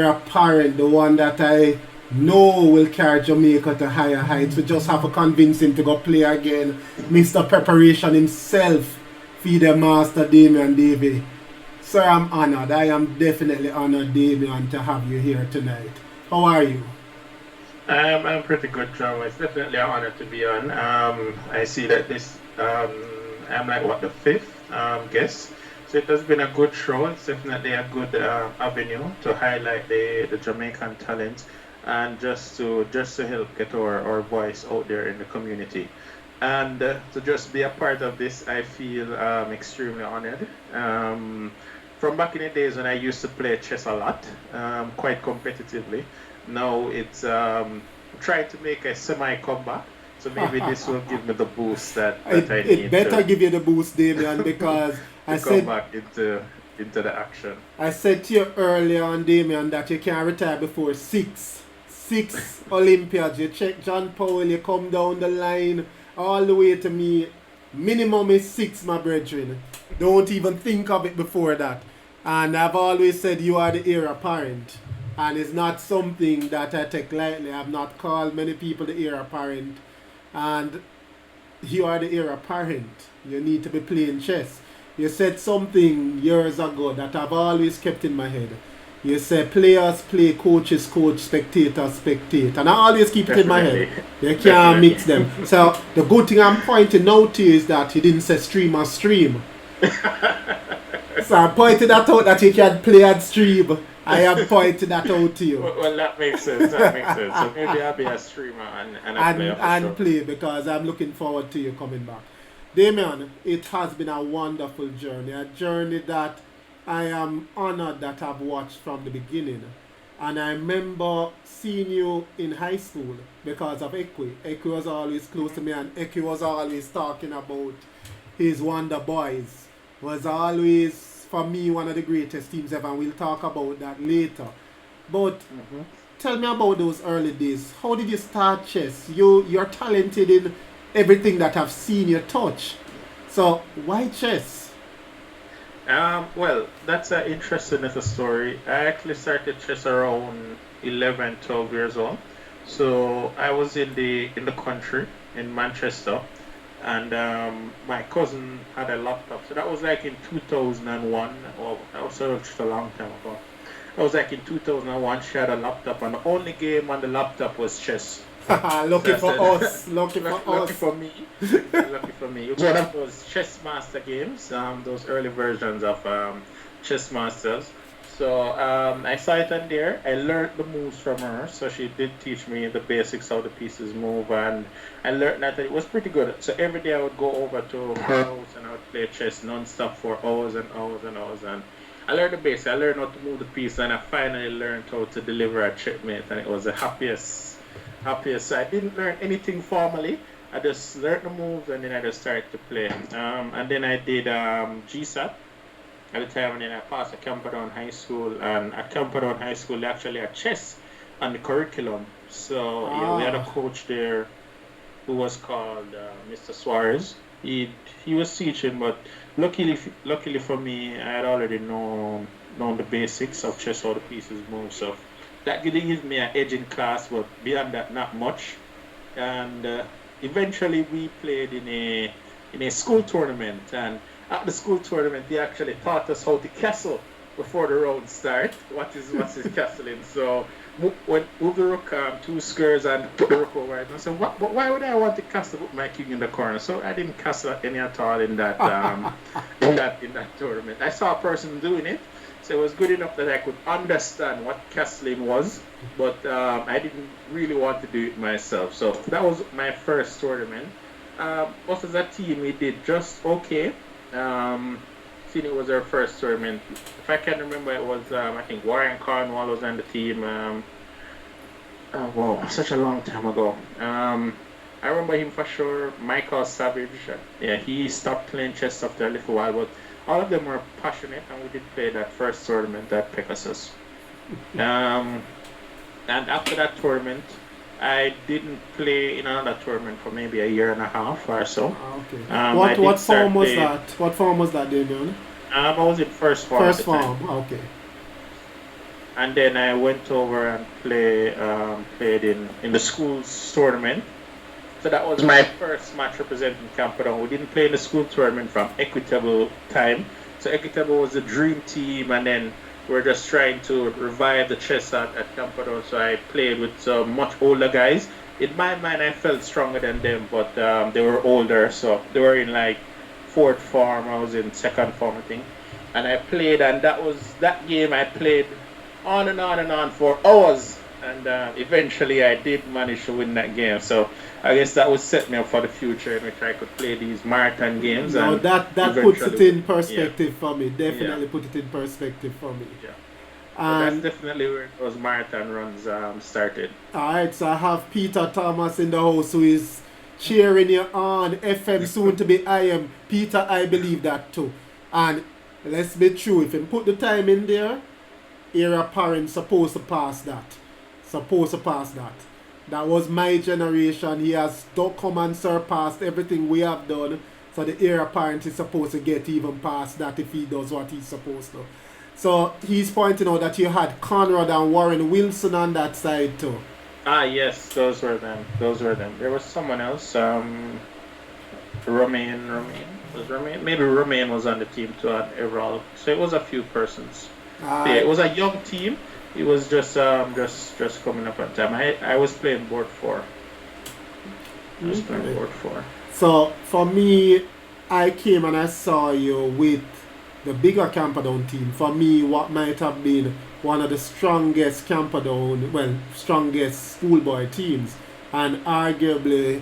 apparent, the one that I know will carry Jamaica to higher heights. We just have to convince him to go play again. Mr. Preparation himself, feed the master Damion Davy. Sir, I'm honored. I am definitely honored, Damion, to have you here tonight. How are you? I'm pretty good, John. It's definitely an honor to be on. I see that I'm like what the fifth guest, so it has been a good show. It's definitely a good avenue to highlight the Jamaican talent and just to help get our voice out there in the community. And to just be a part of this, I feel extremely honored. From back in the days when I used to play chess a lot, quite competitively. Now it's trying to make a semi-comeback, so maybe this will give me the boost that I need. It better give you the boost, Damion, because I said come back into the action. I said to you earlier on, Damion, that you can't retire before six Olympiads. You check John Powell, you come down the line all the way to me. Minimum is 6, my brethren. Don't even think of it before that. And I've always said you are the heir apparent. And it's not something that I take lightly. I've not called many people the heir apparent. And you are the heir apparent. You need to be playing chess. You said something years ago that I've always kept in my head. You said players play, coaches coach, spectators spectate. And I always keep it in my head. You can't mix them. So the good thing I'm pointing out to you is that he didn't say streamer stream. So I pointed that out that you can play and stream. I have pointed that out to you. Well, that makes sense. So maybe I'll be a streamer and play because I'm looking forward to you coming back. Damion, it has been a wonderful journey. A journey that I am honored that I've watched from the beginning. And I remember seeing you in high school because of Ekwe. Ekwe was always close to me, and Ekwe was always talking about his Wonder Boys. Was always, for me, one of the greatest teams ever, and we'll talk about that later. But tell me about those early days. How did you start chess? You're talented in everything that I've seen you touch. So why chess? Well, that's an interesting little story. I actually started chess around 11, 12 years old. So I was in the country in Manchester, and my cousin had a laptop. So that was like in 2001, or that was just a long time ago. That was like in 2001. She had a laptop, and the only game on the laptop was chess. Lucky for us. Lucky for me. Lucky for me. It was one of those Chess Master games, those early versions of Chess Masters. So I saw it on there. I learned the moves from her. So she did teach me the basics how the pieces move, and I learned that it was pretty good. So every day I would go over to her house and I would play chess non-stop for hours and hours and hours. And I learned the basics. I learned how to move the piece, and I finally learned how to deliver a checkmate, and it was the happiest. So I didn't learn anything formally. I just learned the moves, and then I just started to play. And then I did GSAT at the time, and then I passed at Camperdown High School. And at Camperdown High School, they actually had chess on the curriculum. So we had a coach there who was called Mr. Suarez. He was teaching, but luckily for me, I had already known the basics of chess, how the pieces move. So that really gives me an edge in class, but beyond that, not much. And eventually, we played in a school tournament. And at the school tournament, they actually taught us how to castle before the round start. What is castling? So move the rook 2 squares and put the rook over it. And so why would I want to castle with my king in the corner? So I didn't castle any at all in that in that tournament. I saw a person doing it. So it was good enough that I could understand what castling was, but I didn't really want to do it myself. So that was my first tournament. Us as a team, we did just okay. Seeing it was our first tournament. If I can remember, it was, I think Warren Cornwall was on the team. Wow, such a long time ago. I remember him for sure. Michael Savage. Yeah, he stopped playing chess after a little while, but all of them were passionate, and we did play that first tournament at Pegasus. And after that tournament, I didn't play in another tournament for maybe a year and a half or so. Okay. What form was that? What form was that, Damion? I was in first form. First form, okay. And then I went over and played in the school's tournament. So that was my first match representing Camperdown. We didn't play in the school tournament from Equitable time. So Equitable was the dream team, and then we're just trying to revive the chess at Camperdown. So I played with much older guys. In my mind, I felt stronger than them, but they were older. So they were in like 4th form. I was in 2nd form, I think. And I played, and that game I played on and on and on for hours. And eventually I did manage to win that game. So I guess that would set me up for the future in which I could play these marathon games. No, and that puts it in perspective for me. Definitely put it in perspective for me. Yeah. And that's definitely where those marathon runs started. Alright, so I have Peter Thomas in the house who is cheering you on. FM soon to be IM. Peter, I believe that too. And let's be true, if you put the time in there, era parents supposed to pass that. That was my generation. He has come and surpassed everything we have done. So the heir apparent is supposed to get even past that if he does what he's supposed to. So he's pointing out that you had Conrad and Warren Wilson on that side too. Ah, yes, those were them. There was someone else. Romain. Was Romain? Maybe Romain was on the team too at Everall. So it was a few persons. Yeah, it was a young team. It was just coming up at time. I was playing board 4. So for me, I came and I saw you with the bigger Camperdown team. For me, what might have been one of the strongest strongest schoolboy teams, and arguably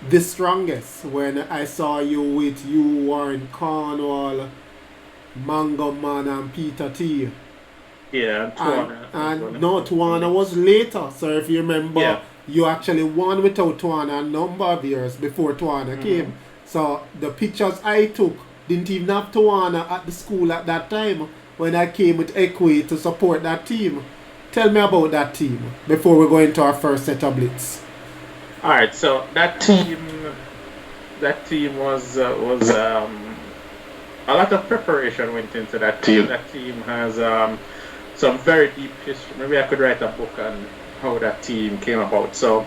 the strongest when I saw you with Warren Cornwall, Mango Man and Peter T. Yeah, Tuana was later. So if you remember, you actually won without Tuana a number of years before Tuana came. So the pictures I took didn't even have Tuana at the school at that time when I came with Equi to support that team. Tell me about that team before we go into our first set of blitz. Alright, so that team was a lot of preparation went into that team. That team has some very deep history. Maybe I could write a book on how that team came about. So,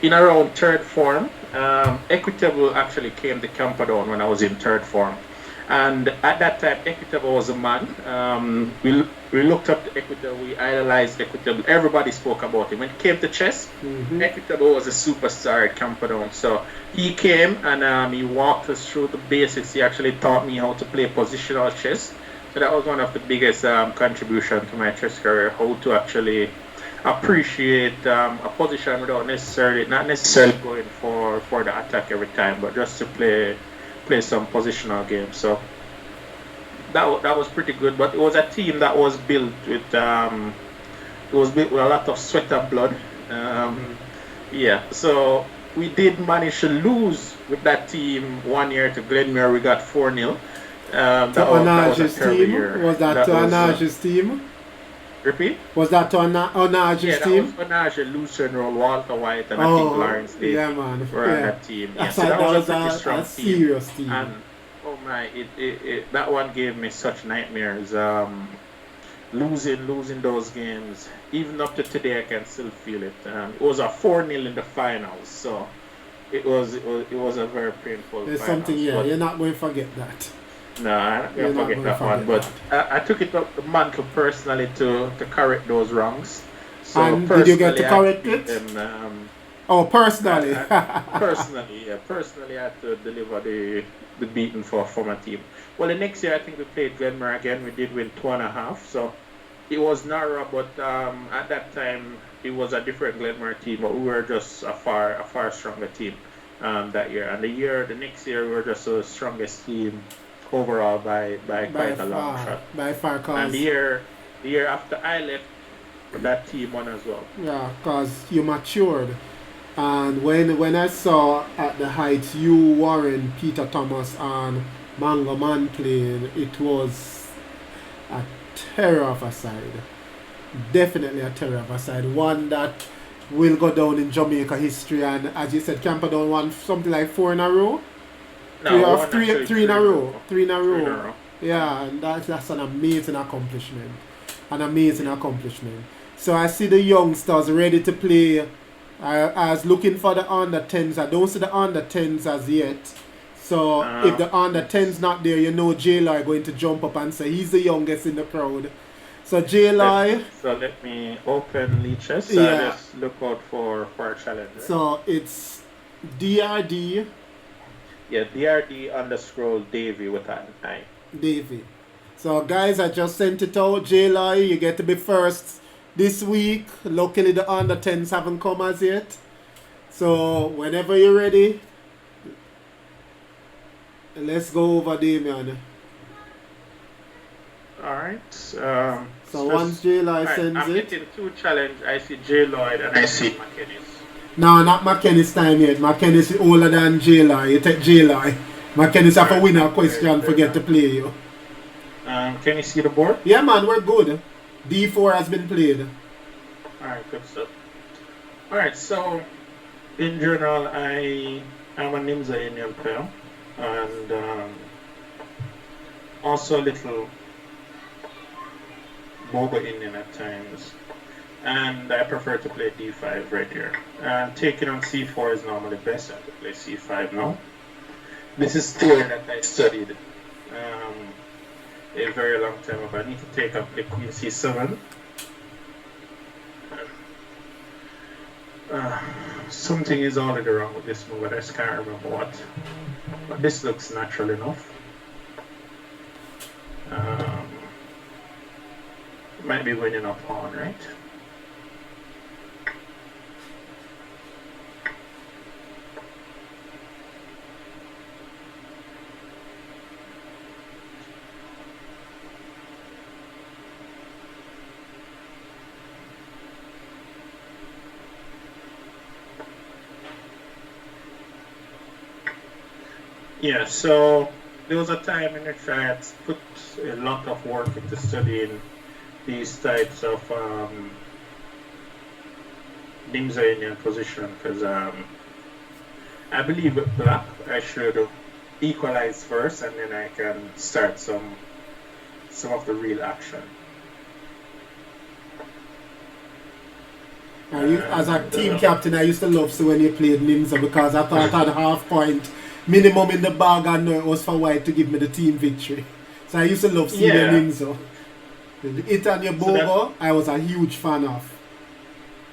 in around 3rd form, Equitable actually came to Camperdown when I was in 3rd form. And at that time, Equitable was a man. We looked up to Equitable, we idolized Equitable. Everybody spoke about him. When it came to chess, Equitable was a superstar at Camperdown. So he came and he walked us through the basics. He actually taught me how to play positional chess. So that was one of the biggest contributions to my chess career, how to actually appreciate a position without not necessarily going for the attack every time, but just to play some positional games. So that was pretty good. But it was a team that was built with a lot of sweat and blood. So we did manage to lose with that team one year to Glenmere. We got 4-0. That was a terrible year. Was that to Anage's team? Repeat? Was that to Anage's team? Yeah, that was Anage, Lucien Roll, Walter White, and I think Lawrence Davis were on that team. Yeah, so that was a pretty strong serious team. And oh my, that one gave me such nightmares. Losing those games, even up to today, I can still feel it. It was a 4-0 in the finals, so it was a very painful. There's something, you're not going to forget that. No, I'm not going to forget that one. But I took it up the mantle personally to correct those wrongs. So and did you get to correct it? Personally? Personally, I had to deliver the beating for my team. Well, the next year, I think we played Glenmere again. We did win 2.5. So it was narrow, but at that time, it was a different Glenmere team. But we were just a far stronger team that year. And the next year, we were just the strongest team overall by quite a long shot. By far, and the year after I left, that team won as well. Yeah, because you matured. And when I saw at the Heights you, Warren, Peter Thomas and Mango Man playing, it was a terror of a side. Definitely a terror of a side. One that will go down in Jamaica history, and as you said, Camperdown won something like 4 in a row. Three in a row. Yeah, and that's an amazing accomplishment. an amazing accomplishment. So I see the youngsters ready to play. I was looking for the under 10s. I don't see the under 10s as yet. So if the under 10's not there, you know Jloy going to jump up and say he's the youngest in the crowd. So Jloy. So let me open Leeches. So I just look out for a challenge. Right? So it's DRD. Yeah, DRD_ Davy with an I. Davy. So guys, I just sent it out. Jloy, you get to be first this week. Luckily the under 10s haven't come as yet. So whenever you're ready, let's go over Damion. Alright. So once Jloy sends I'm it. getting 2 challenge. I see Jloy and I see McKennis. No, not McKennis time yet. McKennis is older than Jloy. You take Jloy. McKennis have a winner question, forget to play you. Can you see the board? Yeah man, we're good. D4 has been played. Alright, good stuff. Alright, so in general I am a Nimza Indian player and also a little Bogo Indian at times. And I prefer to play D5 right here. And taking on C4 is normally best. I have to play C5 now. This is theory that I studied a very long time ago. I need to take up the Queen C7. Something is already wrong with this move, but I just can't remember what. But this looks natural enough. Might be winning a pawn, right? Yeah, so there was a time in which I had put a lot of work into studying these types of Nimza Indian position because I believe with black I should equalize first and then I can start some of the real action. As a team captain, I used to love so when you played Nimza because I thought I had half point minimum in the bag and it was for white to give me the team victory. So I used to love seeing Nimza. It and your Bogo, I was a huge fan of.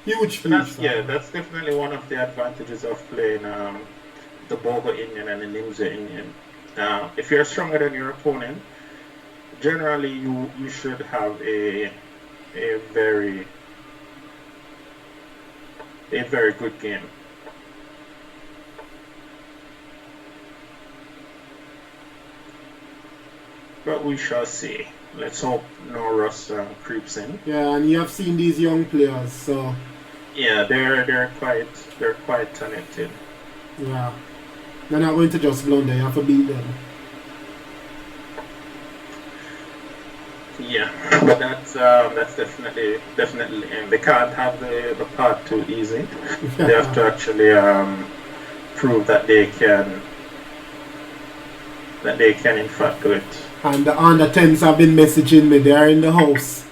Huge fan. Yeah, that's definitely one of the advantages of playing the Bogo Indian and the Nimza Indian. If you're stronger than your opponent, generally you should have a very good game. But we shall see. Let's hope no rust creeps in. Yeah, and you have seen these young players, so yeah, they're quite talented. Yeah, they're not going to just blunder. You have to beat them. Yeah, but that's definitely and they can't have the part too easy. They have to actually prove that they can in fact do it. And the under 10s have been messaging me. They are in the house.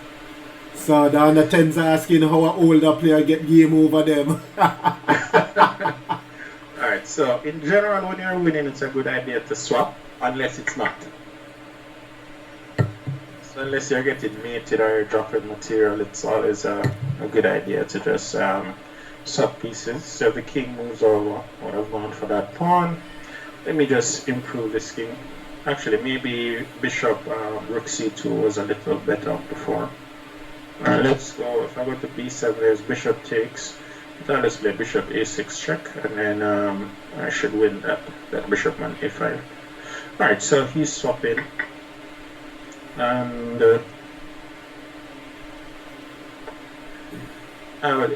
So the under 10s are asking how an older player get game over them. Alright, so in general when you're winning it's a good idea to swap unless it's not. So unless you're getting mated or you're dropping material, it's always a good idea to just swap pieces. So if the king moves over, I would have gone for that pawn. Let me just improve this king. Actually, maybe bishop rook c2 was a little better before. Let's go. If I go to b7, there's bishop takes. I'll just play bishop a6 check, and then I should win that bishop on a5. Alright, so he's swapping. And I will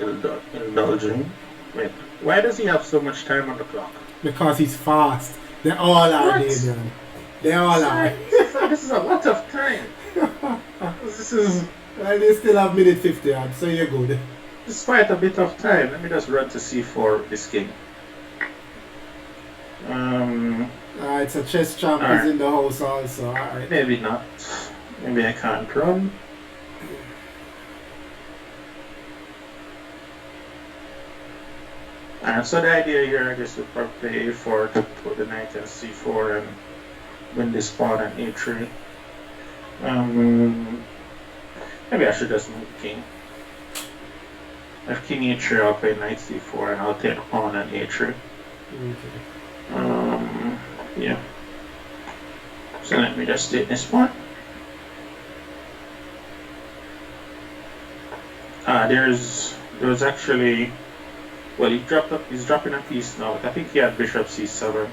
indulge him. Wait, why does he have so much time on the clock? Because he's fast. They all are, Damion. They all are. This is a lot of time. This is... Well, they still have minute 50 on, so you're good. It's quite a bit of time. Let me just run to c4 with this king. It's a chess champ is in the house also. Alright. Maybe not. Maybe I can't run. And so the idea here, I guess, would probably play a4 to put the knight in c4 and win this pawn on a3. Maybe I should just move king. If king e3, I'll play knight c4 and I'll take pawn on a3. Okay. Yeah. So let me just take this one. There's actually, well, he's dropping a piece now. I think he had bishop c7.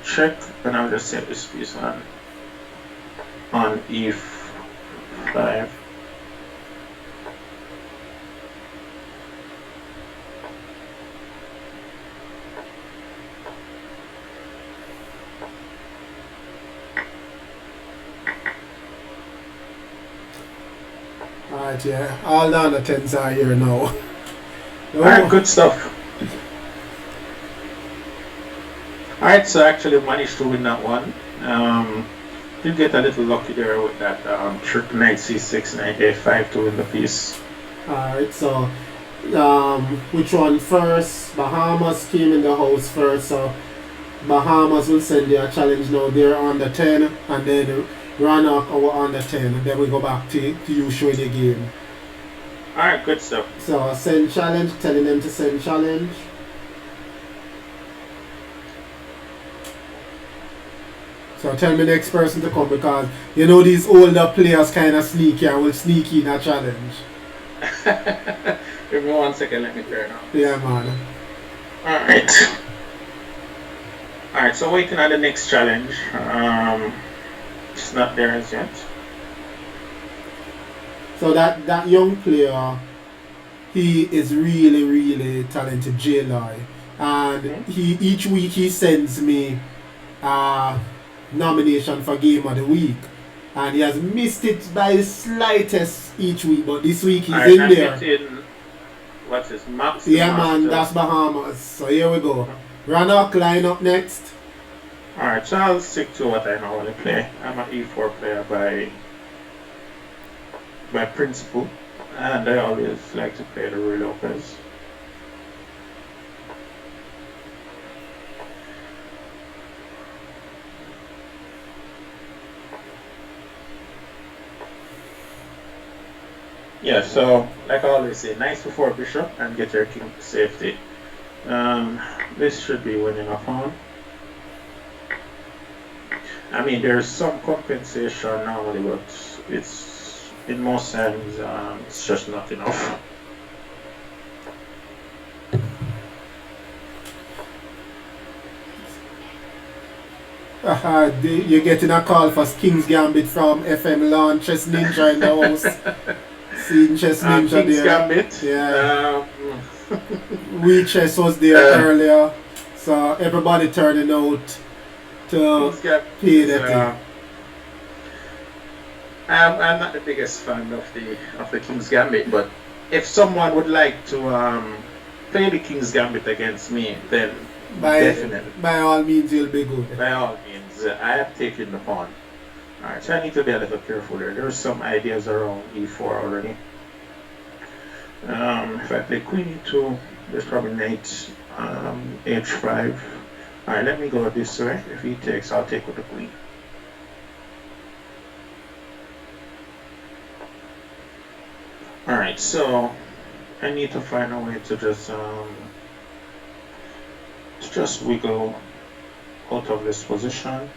Check, and I'll just set this piece on e5. Alright, yeah. All down the 10s are here now. Alright, good stuff. Alright, so I actually managed to win that one. Did get a little lucky there with that knight c6, knight a5 to win the piece. Alright, so which one first? Bahamas came in the house first, so Bahamas will send you a challenge now. They're on the 10, and then Ronak on the 10, and then we go back to you showing the game. Alright, good stuff. So send challenge, telling them to send challenge. So tell me next person to come, because you know these older players kind of sneaky and will sneak in a challenge. Give me 1 second, let me turn on. Yeah, man. Alright, so waiting on the next challenge. It's not there as yet. So that young player, he is really, really talented, Jloy. And each week he sends me nomination for Game of the Week, and he has missed it by the slightest each week, but this week he's in there. What's his Max? Yeah, man, that's Bahamas. So here we go. Ronak line up next. Alright, so I'll stick to what I normally play. I'm an e4 player by principle, and I always like to play the Ruy Lopez. Yeah, so like I always say, knight before bishop and get your king to safety. This should be winning a pawn. I mean, there's some compensation normally, but it's in most times it's just not enough. You're getting a call for King's Gambit from FM Lawn Chess Ninja in the house. Seeing Chess Ninja King's there. Gambit. Yeah. We Chess was there earlier, so everybody turning out to pay that thing. I'm not the biggest fan of the King's Gambit, but if someone would like to play the King's Gambit against me, then definitely. By all means, you'll be good. By all means, I am taking the pawn. Alright, so I need to be a little careful there. There's some ideas around e4 already. If I play queen e2, there's probably knight h5. Alright, let me go this way. If he takes, I'll take with the queen. Alright, so I need to find a way to just wiggle out of this position.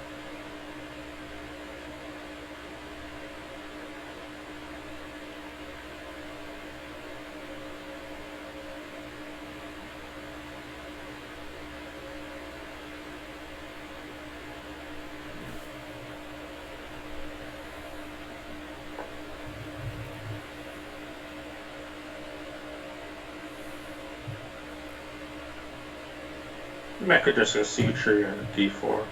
I could just go c3 and d4.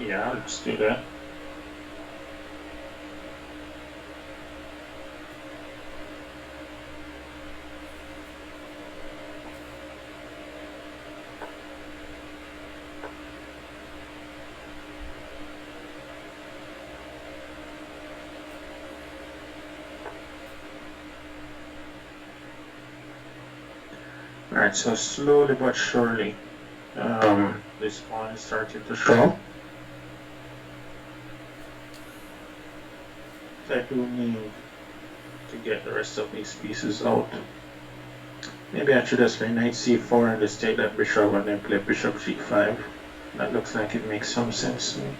Yeah, let's do that. Alright, so slowly but surely, this pawn is starting to show. I do need to get the rest of these pieces out. Maybe I should just play knight c4 and just take that bishop and then play bishop g5. That looks like it makes some sense to me.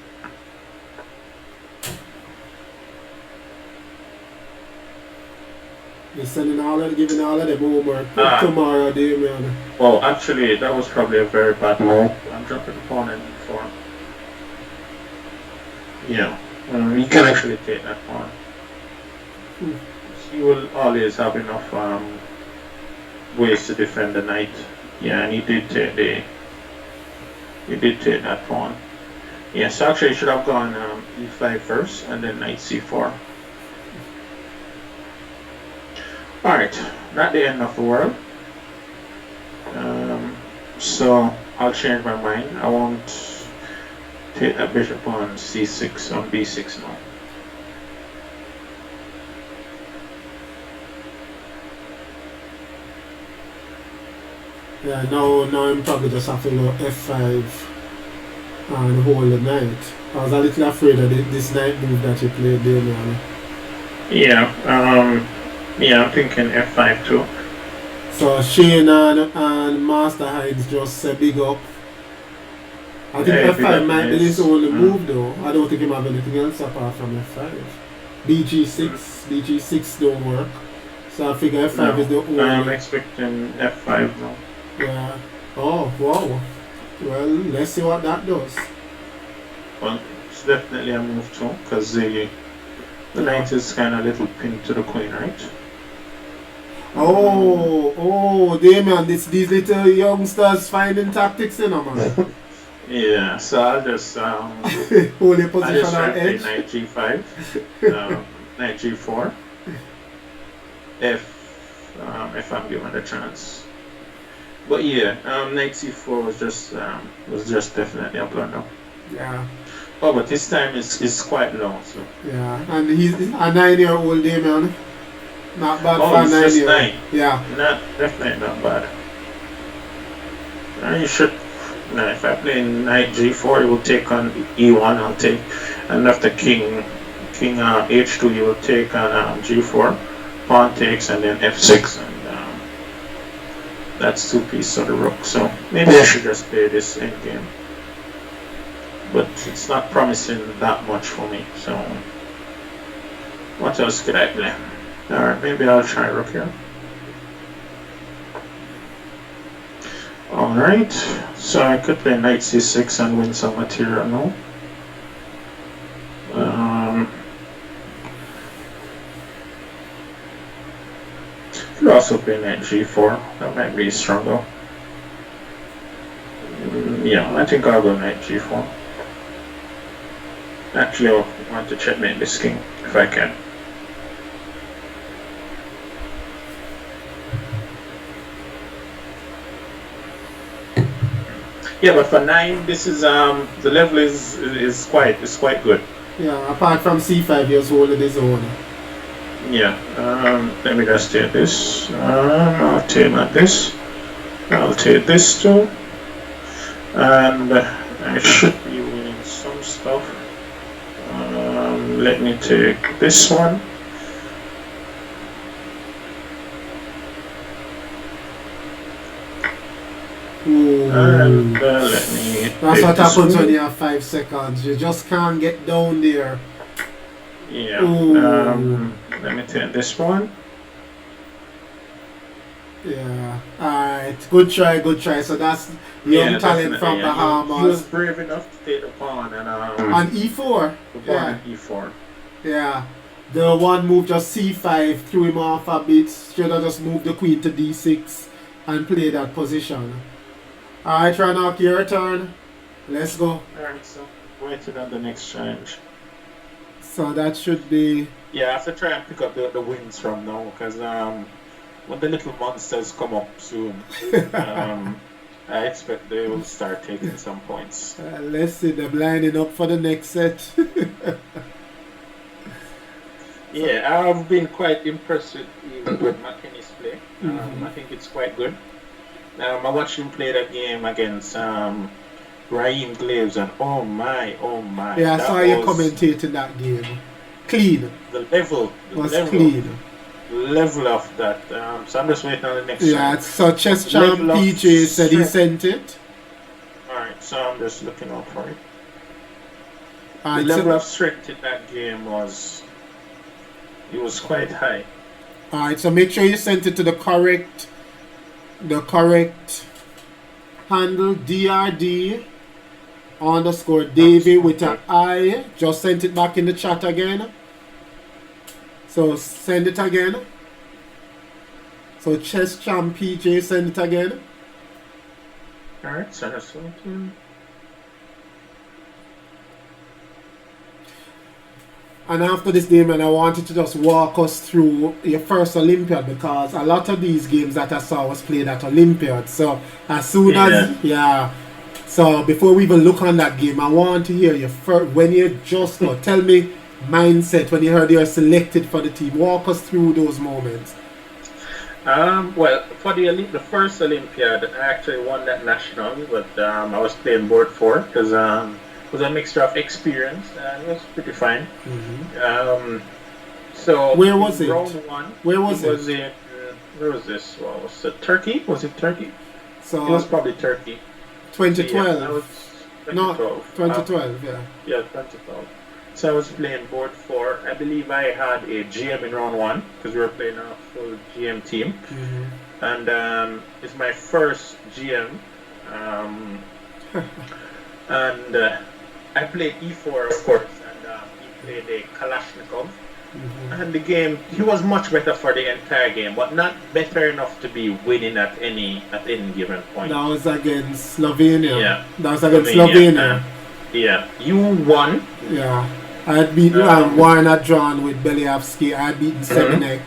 Giving all of them homework tomorrow, Damion. Well, actually, that was probably a very bad move. I'm dropping the pawn in d4. Yeah, you can actually take that pawn. He will always have enough ways to defend the knight. Yeah, and he did take that pawn. Yeah, so actually, he should have gone e5 first and then knight c4. Alright, not the end of the world. So I'll change my mind. I won't take that bishop on c6 on b6 now. Yeah, now I'm probably just have to go f5 and hold the knight. I was a little afraid of this knight move that you played there, man. Yeah, I'm thinking f5 too. So Shane and Master Hines just say big up. I think f5 might be his only move though. I don't think he have anything else apart from f5. BG6 don't work. So I figure f5 is the only. I'm expecting f5 now. Yeah. Oh, wow. Well, let's see what that does. Well, it's definitely a move too, because the knight is kind of a little pinned to the queen, right? Oh, Damion, these little youngsters finding tactics, you know, man. Yeah, so I'll just hold your position on edge. Knight g5, knight g4, if I'm given the chance. But yeah, knight c4 was just definitely a blunder. Yeah. Oh, but this time is quite low, so. Yeah, and he's a 9-year-old Damion. Not bad for a 9-year-old. 9. Yeah. Definitely not bad. You should. No, if I play knight g4, it will take on e1. I'll take, and after king h2, you will take on g4. Pawn takes, and then f6, and that's 2 pieces of the rook. So maybe I should just play this endgame. But it's not promising that much for me. So what else could I play? Alright, maybe I'll try rook here. Alright, so I could play knight c6 and win some material now. Could also play knight g4, that might be stronger. Yeah, I think I'll go knight g4. Actually, I want to checkmate this king if I can. Yeah, but for 9, this is the level is quite good. Yeah, apart from c5, you're holding his own. Yeah. Let me just take this. I'll take like this. I'll take this too, and I should be winning some stuff. Let me take this one. And let me. That's what happens when you have 5 seconds. You just can't get down there. Yeah. Let me take this one. Yeah. Alright. Good try. So that's young talent from Bahamas. He was brave enough to take the pawn and on e4. The pawn on e4. Yeah. The one move just c5 threw him off a bit. Should have just moved the queen to d6 and play that position. Alright, Ronak, your turn. Let's go. Alright, so waiting on the next challenge. So that should be. Yeah, I have to try and pick up the wins from now because when the little monsters come up soon, I expect they will start taking some points. Let's see them lining up for the next set. Yeah, I've been quite impressed with McKennis play. I think it's quite good. I watched him play that game against Raheem Glaves, and oh my, Yeah, I that saw you was commentating that game. Clean. the level, Clean. level of that. So I'm just waiting on the next Yeah, one. so chess champ Level of PJ said he strength. sent it. Alright, so I'm just looking out for it. The Alright, level so, of strength in that game was quite high. alright, so make sure you sent it to the correct handle, DRD _ Davy with an I. Just sent it back in the chat again. So send it again. So chess champ PJ, send it again. Alright, so that's one. And after this game, and I wanted to just walk us through your first Olympiad, because a lot of these games that I saw was played at Olympiad. So as soon as so before we even look on that game, I want to hear your first, when you just got, tell me mindset when you heard you were selected for the team. Walk us through those moments. Well, for the first Olympiad, I actually won that national, but I was playing board 4 because it was a mixture of experience and it was pretty fine. So where was it? Round 1. Where was it? Was in, where was this? Well, was it Turkey? Was it Turkey? So it was probably Turkey. 2012. So, yeah, 2012. No, 2012. Yeah, 2012. So I was playing board 4. I believe I had a GM in round 1 because we were playing a full GM team. And it's my first GM. And I played E4, of course, and he played a Kalashnikov. And the game, he was much better for the entire game, but not better enough to be winning at any given point. That was against Slovenia. Yeah. That was against Slovenia. Yeah. You won. Yeah. I had beaten Warren had drawn with Beliavsky. I had beaten Semenek.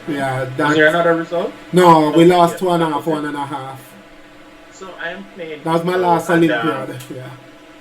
Yeah. Was there another result? No, we lost 2.5, 1.5. So I am playing. That was my last Olympiad. Yeah.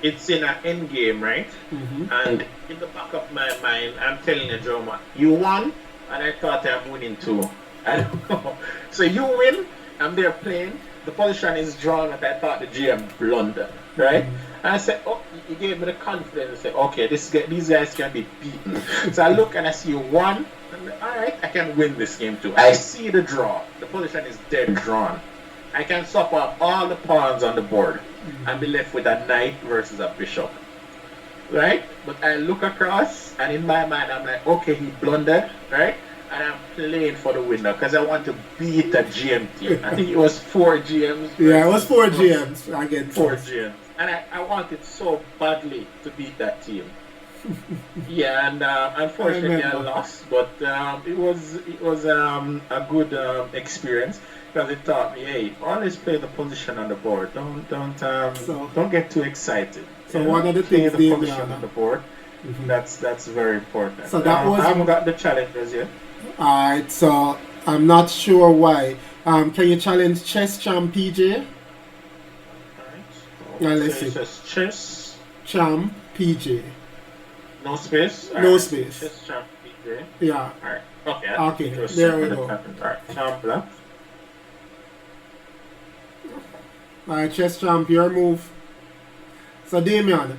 It's in an end game, right? And in the back of my mind, I'm telling the drummer, you won, and I thought I'm winning too. I don't know. So you win, I'm there playing, the position is drawn, and I thought the GM blundered, right? And I said, oh, he gave me the confidence. I said, okay, these guys can be beaten. So I look and I see 1, and alright, I can win this game too. I see the draw. The position is dead drawn. I can swap off all the pawns on the board and be left with a knight versus a bishop, right? But I look across, and in my mind I'm like, okay, he blundered, right? And I'm playing for the winner because I want to beat a GM team. I think it was 4 GMs. Yeah, it was 4 GMs against 4 GMs, and I wanted so badly to beat that team. Yeah, and unfortunately I lost, but it was a good experience. Because it taught me, hey, always play the position on the board. Don't get too excited. So one of the things the position on the board. That's very important. So that was. I haven't got the challenges yet. Alright, so I'm not sure why. Can you challenge chess champ PJ? Alright. Let's see. Chess champ PJ. No space. No space. Chess champ PJ. Yeah. Alright. Okay. Okay. There we go. Alright. Champ black. Alright, chess champ, your move. So Damion,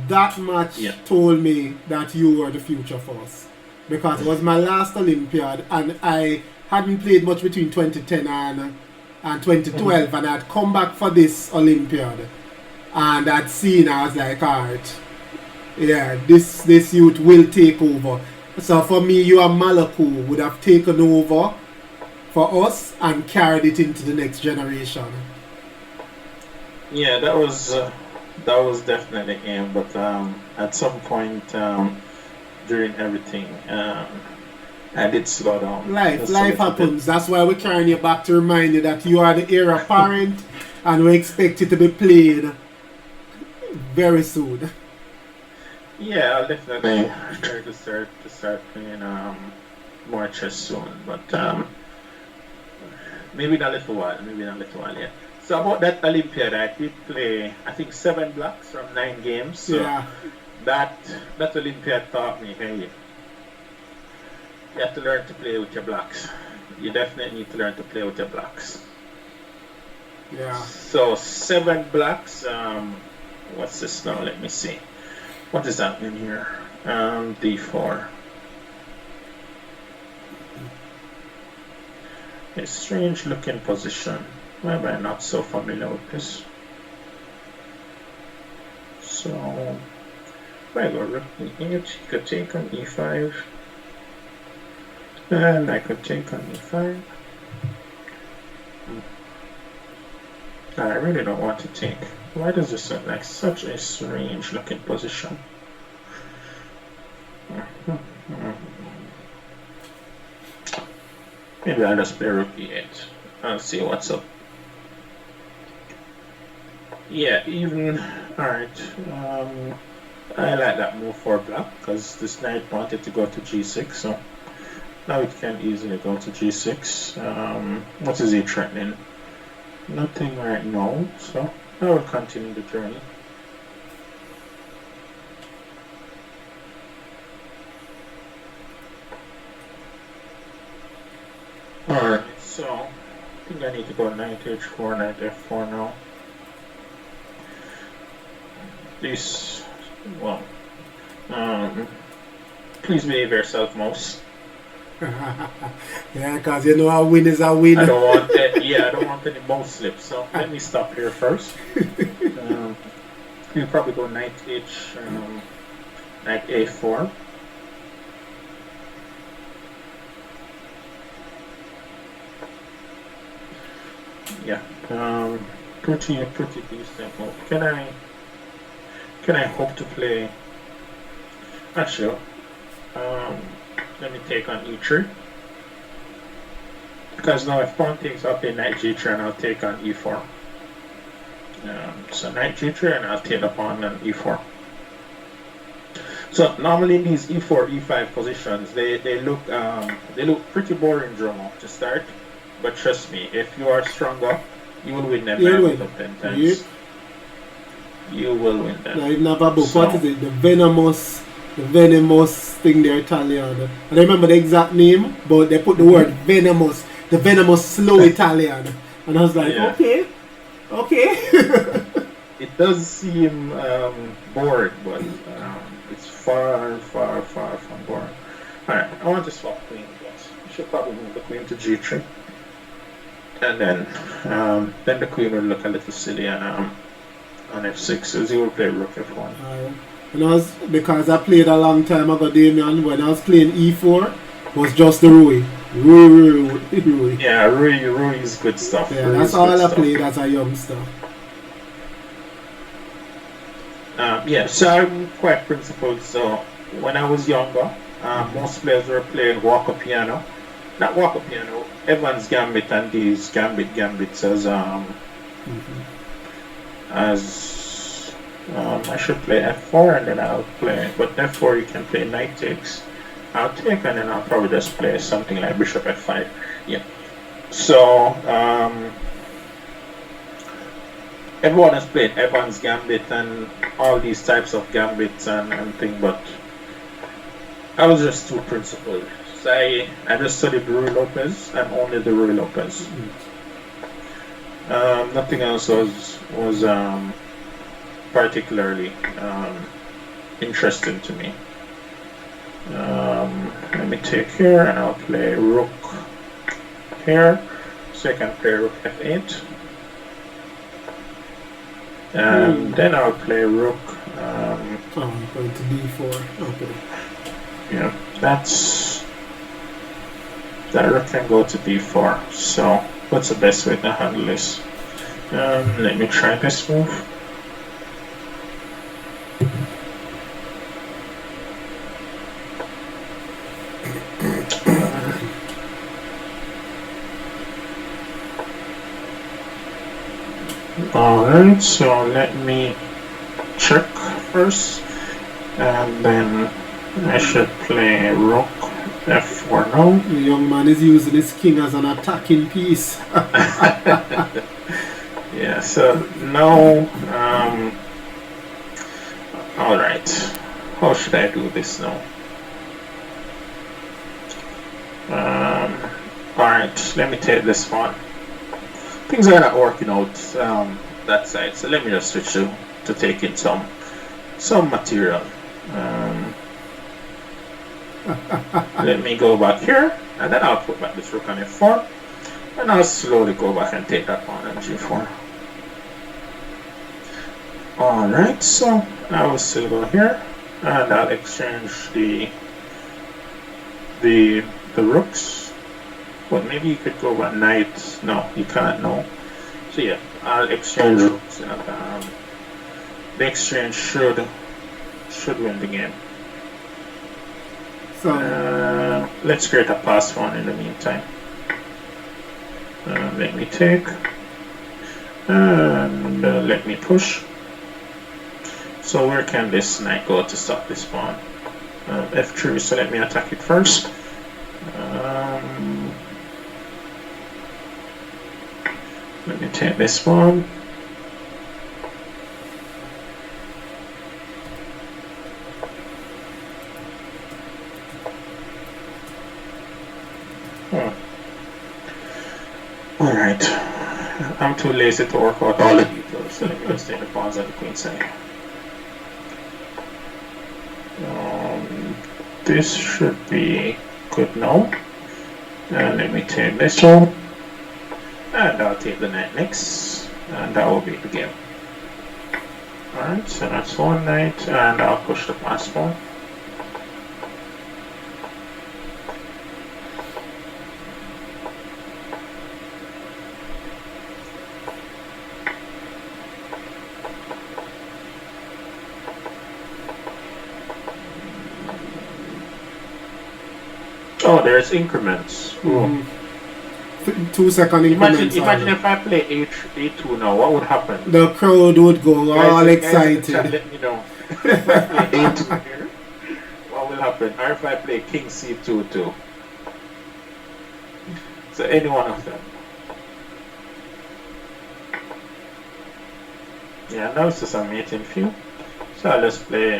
that match told me that you were the future for us. Because it was my last Olympiad and I hadn't played much between 2010 and 2012 and I'd come back for this Olympiad and I'd seen, I was like, alright, yeah, this youth will take over. So for me, you and Malaku would have taken over for us and carried it into the next generation. Yeah, that was definitely him. But at some point during everything, I did slow down. Life happens. That's why we're carrying you back to remind you that you are the heir apparent, and we expect it to be played very soon. Yeah, I'll definitely try to start playing more chess soon. But maybe in a little while. Yeah. So about that Olympiad, I did play, I think 7 blocks from 9 games. So yeah. That Olympiad taught me, hey, you have to learn to play with your blocks. You definitely need to learn to play with your blocks. Yeah. So 7 blacks. What's this now? Let me see. What is happening here? D4. A strange looking position. Why am I not so familiar with this? So, if I go rook e8, you could take on e5. And I could take on e5. I really don't want to take. Why does this look like such a strange looking position? Maybe I'll just play rook e8. I'll see what's up. Yeah, even. Alright. I like that move for black because this knight wanted to go to g6, so now it can easily go to g6. What is he threatening? Nothing right now, so I will continue the journey. Alright, so I think I need to go knight h4, knight f4 now. This, well, please behave yourself, mouse. Yeah, because you know a win is a win. I don't want that. Yeah, I don't want any mouse slips. So let me stop here first. You'll probably go knight h, knight a4. Yeah, pretty decent move. Can I hope to play? Actually, let me take on e3. Because now if pawn takes, I'll play knight g3 and I'll take on e4. So knight g3 and I'll take the pawn on e4. So normally in these e4, e5 positions, they look pretty boring drama to start. But trust me, if you are stronger, you will win them 9 out of 10 times. You will win them. No, never book. So, what is it? The venomous thing there, Italian. I don't remember the exact name, but they put the word venomous. The venomous slow Italian. And I was like, okay. It does seem boring, but it's far from boring. Alright, I want to swap queen. I should probably move the queen to g3. And then the queen will look a little silly on f6, as he will play rook f1. And because I played a long time ago, Damion, when I was playing e4, was just the Rui. Yeah, Rui is good stuff. Yeah, that's all I played as a youngster. Yeah, so I'm quite principled. So when I was younger, most players were playing walker piano. Not walker piano, Evans Gambit and these gambits as I should play f4 and then I'll play, but f4 you can play knight takes. I'll take and then I'll probably just play something like bishop f5. Yeah. So everyone has played Evans Gambit and all these types of gambits and thing, but I was just too principled. So I just studied Ruy Lopez and only the Ruy Lopez. Nothing else was particularly interesting to me. Let me take here and I'll play rook here, so I can play rook f8. And then I'll play rook. Going to d4. Okay. Yeah, that rook can go to d4. So what's the best way to handle this? Let me try this move. Alright, so let me check first, and then I should play rook f4 now. The young man is using his king as an attacking piece. Yeah, so now, alright, how should I do this now? Alright, let me take this one. things are not working out that side. So let me just switch to take in some material. Let me go back here, and then I'll put back this rook on f4, and I'll slowly go back and take that pawn on g4. Alright, so I will still go here, and I'll exchange the rooks. But maybe you could go by knight. No, you can't, no. So yeah, I'll exchange rooks, and the exchange should win the game. So let's create a pass pawn in the meantime. Let me take, and let me push. So where can this knight go to stop this pawn? F3, so let me attack it first. Let me take this pawn. Alright, I'm too lazy to work out all the details, so let me just take the pawns on the queen side. This should be good now. And let me take this one. And I'll take the knight next, and that will be the game. Alright, so that's one knight, and I'll push the pass pawn. Oh, there's increments. 2 second increments. Imagine if I play A2 now, what would happen? The crowd would go all excited. Let me know. If I play A2 here, what will happen? Or if I play King C2 too. So any one of them. Yeah, now it's just a mating few. So I'll just play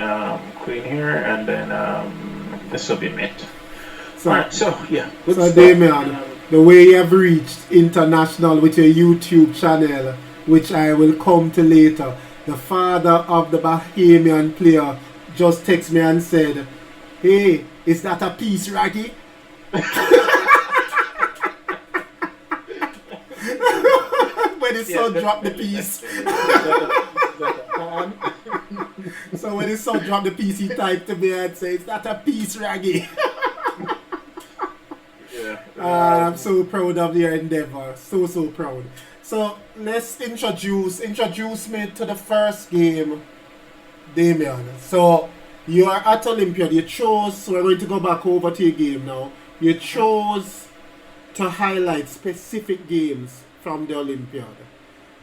Queen here, and then this will be mate. So, Alright, so yeah. So Damion, the way you have reached international with your YouTube channel, which I will come to later, the father of the Bahamian player just texted me and said, "Hey, is that a piece, Raggy?" When his son dropped the piece. So when his son dropped the piece, he typed to me and said, "Is that a piece, Raggy?" I'm so proud of your endeavor. So proud. So let's introduce me to the first game, Damion. So you are at Olympiad. You chose, so we're going to go back over to your game now. You chose to highlight specific games from the Olympiad.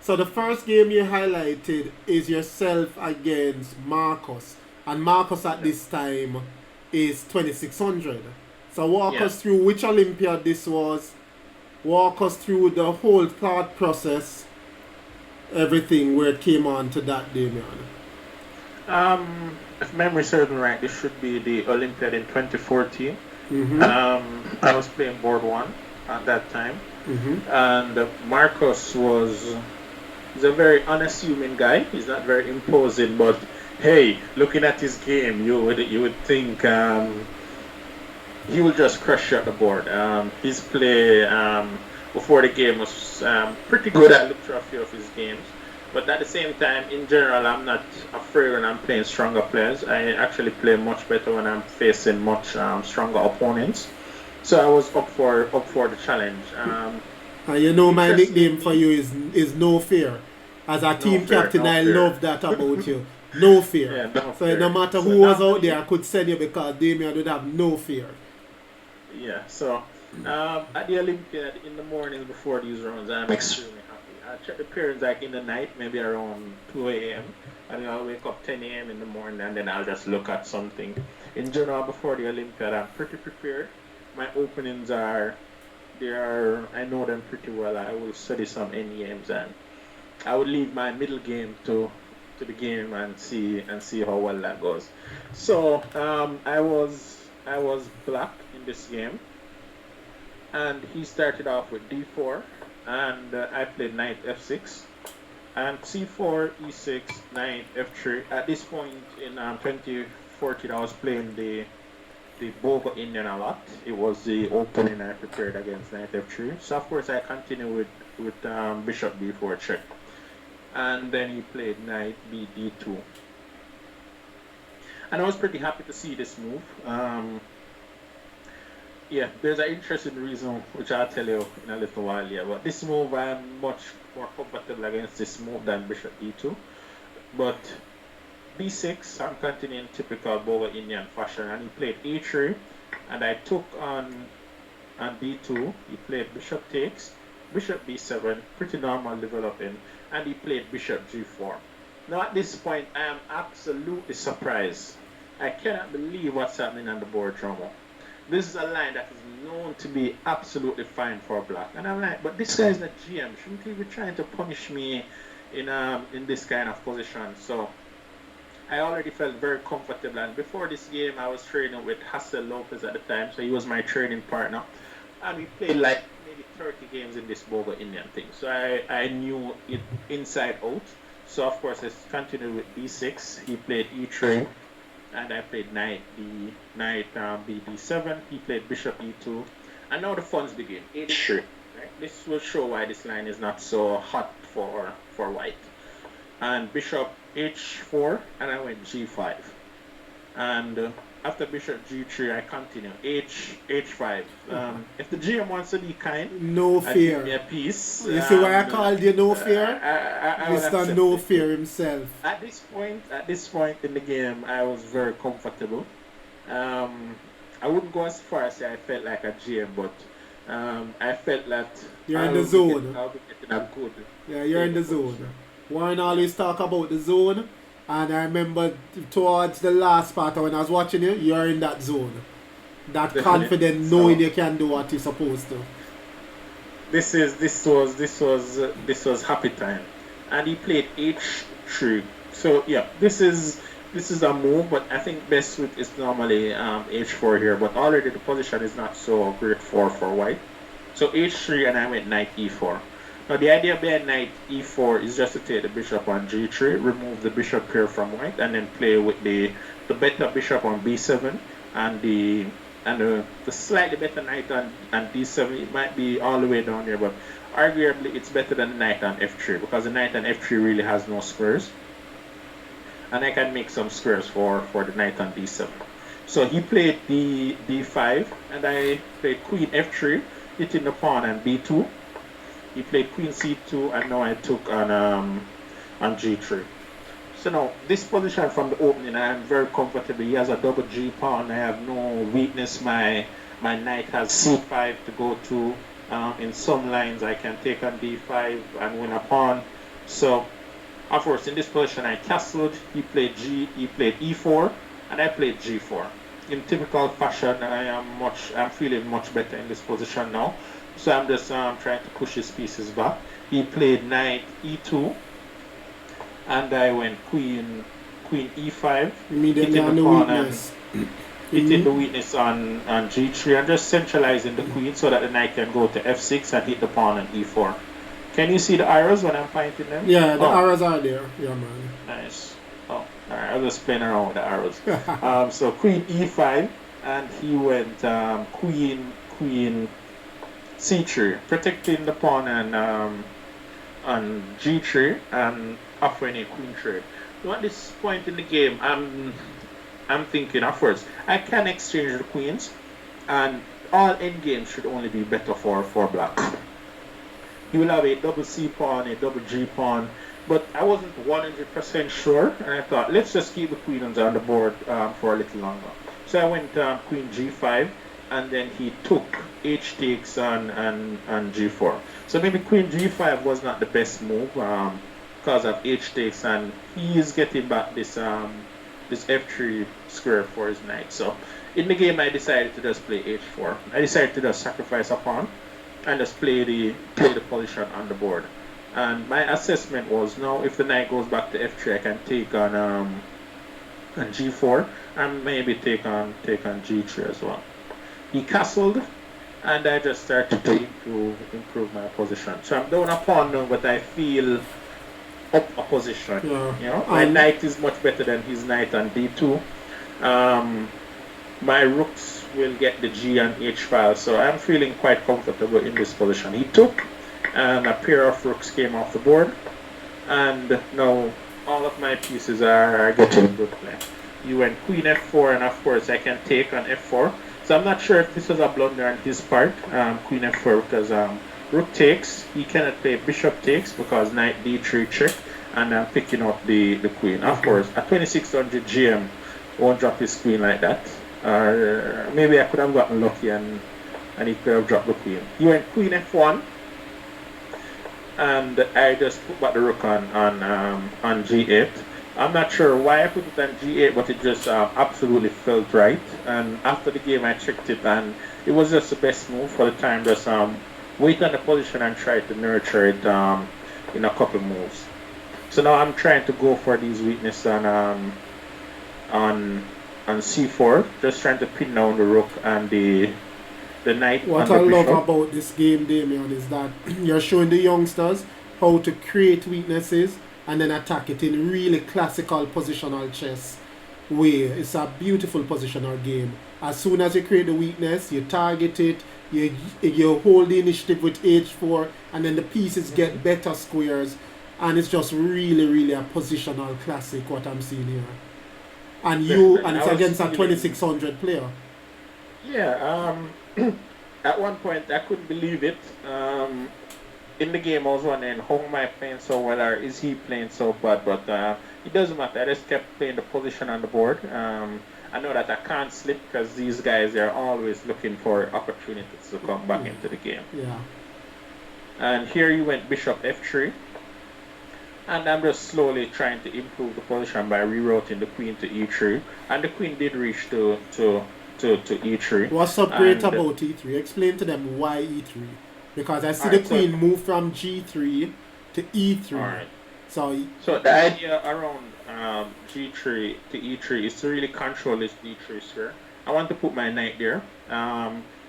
So the first game you highlighted is yourself against Markos. And Markos at this time is 2600. So walk us through which Olympiad this was. Walk us through the whole thought process. Everything where it came on to that, Damion. If memory serves me right, this should be the Olympiad in 2014. I was playing board 1 at that time. And Markos was a very unassuming guy. He's not very imposing, but hey, looking at his game, you would think he will just crush you at the board. His play before the game was pretty good. I looked through a few of his games. But at the same time, in general, I'm not afraid when I'm playing stronger players. I actually play much better when I'm facing much stronger opponents. So I was up for the challenge. You know my nickname for you is No Fear. As a team captain, I love that about you. No fear. Yeah, no so fear. No matter who was out there, I could send you because Damion would have no fear. Yeah, so at the Olympiad in the mornings before these rounds, I'm extremely happy. I check the periods like in the night, maybe around 2 a.m. And then I'll wake up 10 a.m. in the morning and then I'll just look at something. In general, before the Olympiad, I'm pretty prepared. My openings I know them pretty well. I will study some NEMs and I would leave my middle game to the game and see how well that goes. So I was black in this game, and he started off with d4, and I played knight f6, and c4, e6, knight f3. At this point in 2014, I was playing the Bogo Indian a lot. It was the opening I prepared against knight f3. So of course I continued with bishop b4 check, and then he played knight b d2. And I was pretty happy to see this move. Yeah, there's an interesting reason which I'll tell you in a little while here. But this move, I'm much more comfortable against this move than bishop d2. But b6, I'm continuing typical Boga Indian fashion, and he played a3, and I took on d2. He played bishop takes, bishop b7, pretty normal developing, and he played bishop g4. Now at this point, I am absolutely surprised. I cannot believe what's happening on the board, Jomo. This is a line that is known to be absolutely fine for black, and I'm like, but this guy is not GM. Shouldn't he be trying to punish me in this kind of position? So I already felt very comfortable, and before this game, I was training with Hassel Lopez at the time, so he was my training partner, and we played like maybe 30 games in this Boga Indian thing. So I knew it inside out. So of course I continued with b6. He played e3, and I played knight b d7. He played bishop e2, and now the funs begin. h3. Right? This will show why this line is not so hot for white. And bishop h4, and I went g5. And after bishop g3, I continue h5. If the GM wants to be kind, No fear. Give me a piece. You see why I called you no fear? I Mr. No Fear himself. At this point in the game, I was very comfortable. I wouldn't go as far as say I felt like a GM, but I felt that you're in the zone. I'll be getting a good. Yeah, you're in the zone. Warren always talk about the zone, and I remember towards the last part when I was watching you, you're in that zone. That Definitely. confident, knowing you can do what you're supposed to. This was happy time, and he played h3. So yeah, this is a move, but I think best suit is normally h4 here. But already the position is not so great for white. So h3, and I went knight e4. Now the idea behind knight e4 is just to take the bishop on g3, remove the bishop pair from white, and then play with the better bishop on b7 and the slightly better knight on d7. It might be all the way down here, but arguably it's better than the knight on f3, because the knight on f3 really has no squares, and I can make some squares for the knight on d7. So he played d5, and I played queen f3, hitting the pawn on b2. He played queen c2, and now I took on g3. So now, this position from the opening, I am very comfortable. He has a double g pawn. I have no weakness. My knight has c5 to go to. In some lines, I can take on d5 and win a pawn. So, of course, in this position, I castled. He played e4, and I played g4. In typical fashion, I'm feeling much better in this position now. So I'm just trying to push his pieces back. He played knight e2, and I went queen e5. Immediately on the weakness. Hitting the weakness on g3, and just centralizing the queen so that the knight can go to f6 and hit the pawn on e4. Can you see the arrows when I'm pointing them? Yeah, the arrows are there. Yeah, man. Nice. Oh, alright, I was just playing around with the arrows. So queen e5, and he went queen c3, protecting the pawn on g3 and offering a queen trade. So at this point in the game, I'm thinking afterwards, I can exchange the queens, and all endgames should only be better for black. He will have a double c pawn, a double g pawn, but I wasn't 100% sure, and I thought, let's just keep the queens on the board for a little longer. So I went queen g5, and then he took h takes on g4. So maybe queen g5 was not the best move because of h takes, and he is getting back this f3 square for his knight. So in the game, I decided to just play h4. I decided to just sacrifice a pawn and just play the position on the board. And my assessment was, now if the knight goes back to f3, I can take on g4 and maybe take on g3 as well. He castled, and I just started to improve my position. So I'm down a pawn now, but I feel up a position. Yeah. You know, my knight is much better than his knight on d2. My rooks will get the G and H file, so I'm feeling quite comfortable in this position. He took, and a pair of rooks came off the board, and now all of my pieces are getting good play. You went queen f4, and of course I can take on f4. So I'm not sure if this was a blunder on his part, queen f4, because rook takes, he cannot play bishop takes because knight d3 check, and I'm picking up the queen. Of course, at 2600 GM, won't drop his queen like that. Or maybe I could have gotten lucky and he could have dropped the queen. He went queen f1, and I just put back the rook on g8. I'm not sure why I put it on g8, but it just absolutely felt right. And after the game, I checked it, and it was just the best move for the time. Just wait on the position and try to nurture it in a couple moves. So now I'm trying to go for these weaknesses on c4, just trying to pin down the rook and the knight. What I love about this game, Damion, is that you're showing the youngsters how to create weaknesses and then attack it in really classical positional chess way. It's a beautiful positional game. As soon as you create the weakness, you target it, you hold the initiative with h4, and then the pieces get better squares, and it's just really a positional classic what I'm seeing here. And it's against a 2600 player. Yeah, at one point I couldn't believe it. In the game I was wondering, how am I playing so well, or is he playing so bad? But it doesn't matter, I just kept playing the position on the board. I know that I can't slip because these guys are always looking for opportunities to come back into the game. Yeah. And here you went bishop f3. And I'm just slowly trying to improve the position by rerouting the queen to e3. And the queen did reach to e3. What's so great about e3? Explain to them why e3. Because I see the queen move from g3 to e3. Alright. So the idea around g3 to e3 is to really control this d3 square. I want to put my knight there.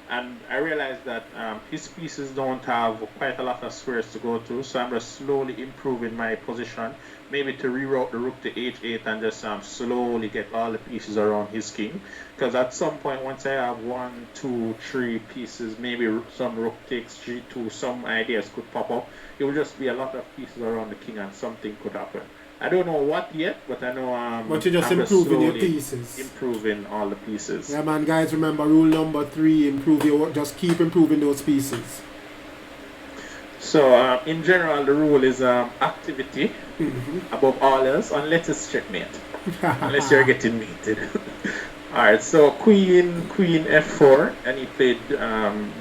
And I realized that his pieces don't have quite a lot of squares to go to, so I'm just slowly improving my position, maybe to reroute the rook to h8 and just slowly get all the pieces around his king. Because at some point, once I have 1, 2, 3 pieces, maybe some rook takes g2, some ideas could pop up. It would just be a lot of pieces around the king and something could happen. I don't know what yet, but I know but you're just improving your pieces. Improving all the pieces. Yeah, man, guys, remember rule number 3, just keep improving those pieces. So, in general, the rule is activity above all else, unless it's checkmate. Unless you're getting mated. Alright, so queen f4, and he played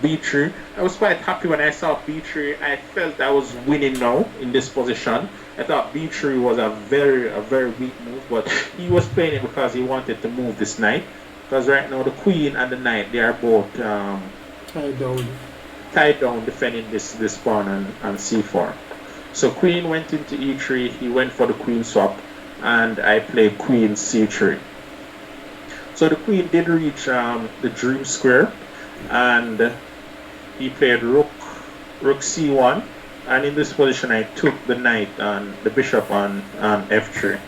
b3. I was quite happy when I saw b3. I felt I was winning now in this position. I thought b3 was a very weak move, but he was playing it because he wanted to move this knight. Because right now the queen and the knight, they are both tied down defending this pawn on c4. So queen went into e3, he went for the queen swap, and I played queen c3. So the queen did reach the dream square, and he played rook c1, and in this position I took the knight and the bishop on f3.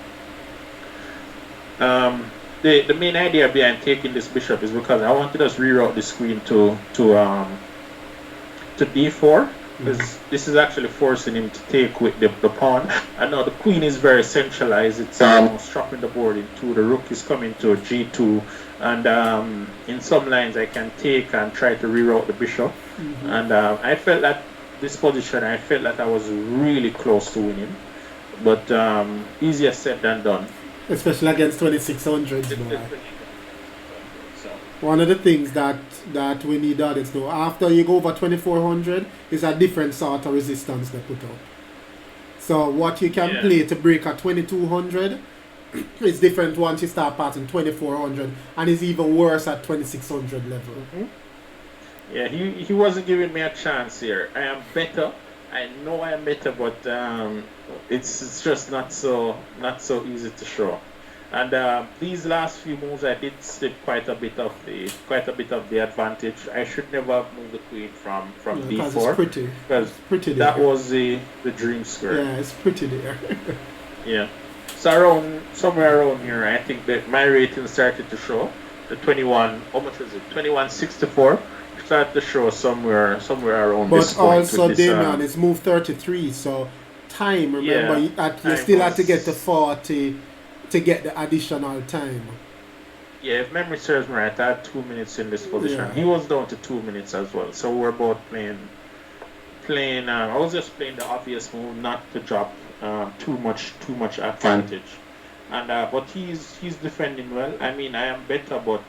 The main idea behind taking this bishop is because I want to just reroute this queen to d4, because this is actually forcing him to take with the pawn. I know the queen is very centralized, it's dropping the board in 2, the rook is coming to g2, and in some lines I can take and try to reroute the bishop. And I felt that this position, I felt that I was really close to winning, but easier said than done. Especially against 2600s. One of the things that we need audits know, after you go over 2400, is a different sort of resistance they put up. So what you can play to break at 2200 is different once you start passing 2400, and is even worse at 2600 level. Yeah, he wasn't giving me a chance here. I am better. I know I am better, but it's just not so easy to show. And these last few moves, I did slip quite a bit of the advantage. I should never have moved the queen from D4 because that was the dream square. Yeah, it's pretty there. Yeah. So somewhere around here, I think that my rating started to show. The 21, how much was it? 21.64 started to show somewhere around this point. But also, Damion, it's move 33, so time. Remember, you still had to get to 40. To get the additional time. Yeah, if memory serves me right, I had 2 minutes in this position. Yeah. He was down to 2 minutes as well. So we're both playing. I was just playing the obvious move, not to drop too much advantage. And but he's defending well. I mean, I am better, but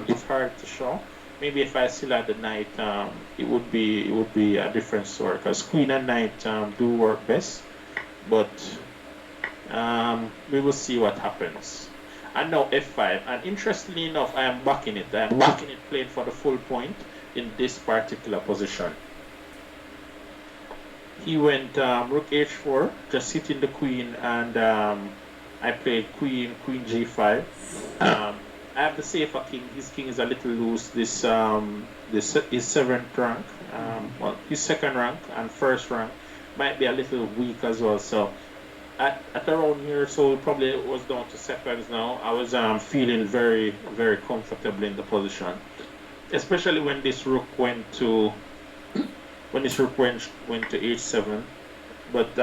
it's hard to show. Maybe if I still had the knight, it would be a different story. Because queen and knight do work best, but. We will see what happens. And now f5. And interestingly enough, I am backing it. I am backing it playing for the full point in this particular position. He went rook h4, just hitting the queen, and I played queen g5. I have the safer king. His king is a little loose. This is 7th rank. Well, his 2nd rank and 1st rank might be a little weak as well. So. At around here, so probably it was down to seconds now. I was feeling very, very comfortable in the position, especially when this rook went to h7. But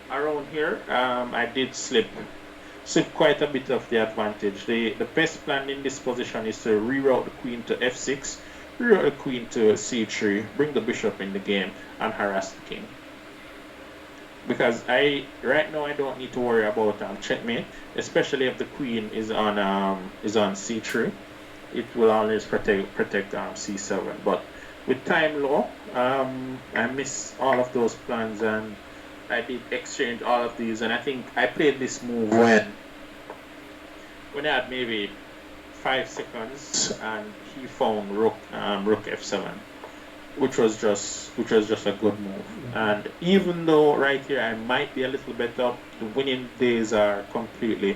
around here, I did slip quite a bit of the advantage. The best plan in this position is to reroute the queen to f6, reroute the queen to c3, bring the bishop in the game, and harass the king. Because right now I don't need to worry about checkmate, especially if the queen is on c3. It will always protect c7. But with time low, I missed all of those plans, and I did exchange all of these. And I think I played this move when I had maybe 5 seconds, and he found rook f7. Which was just a good move. And even though right here I might be a little bit up, the winning days are completely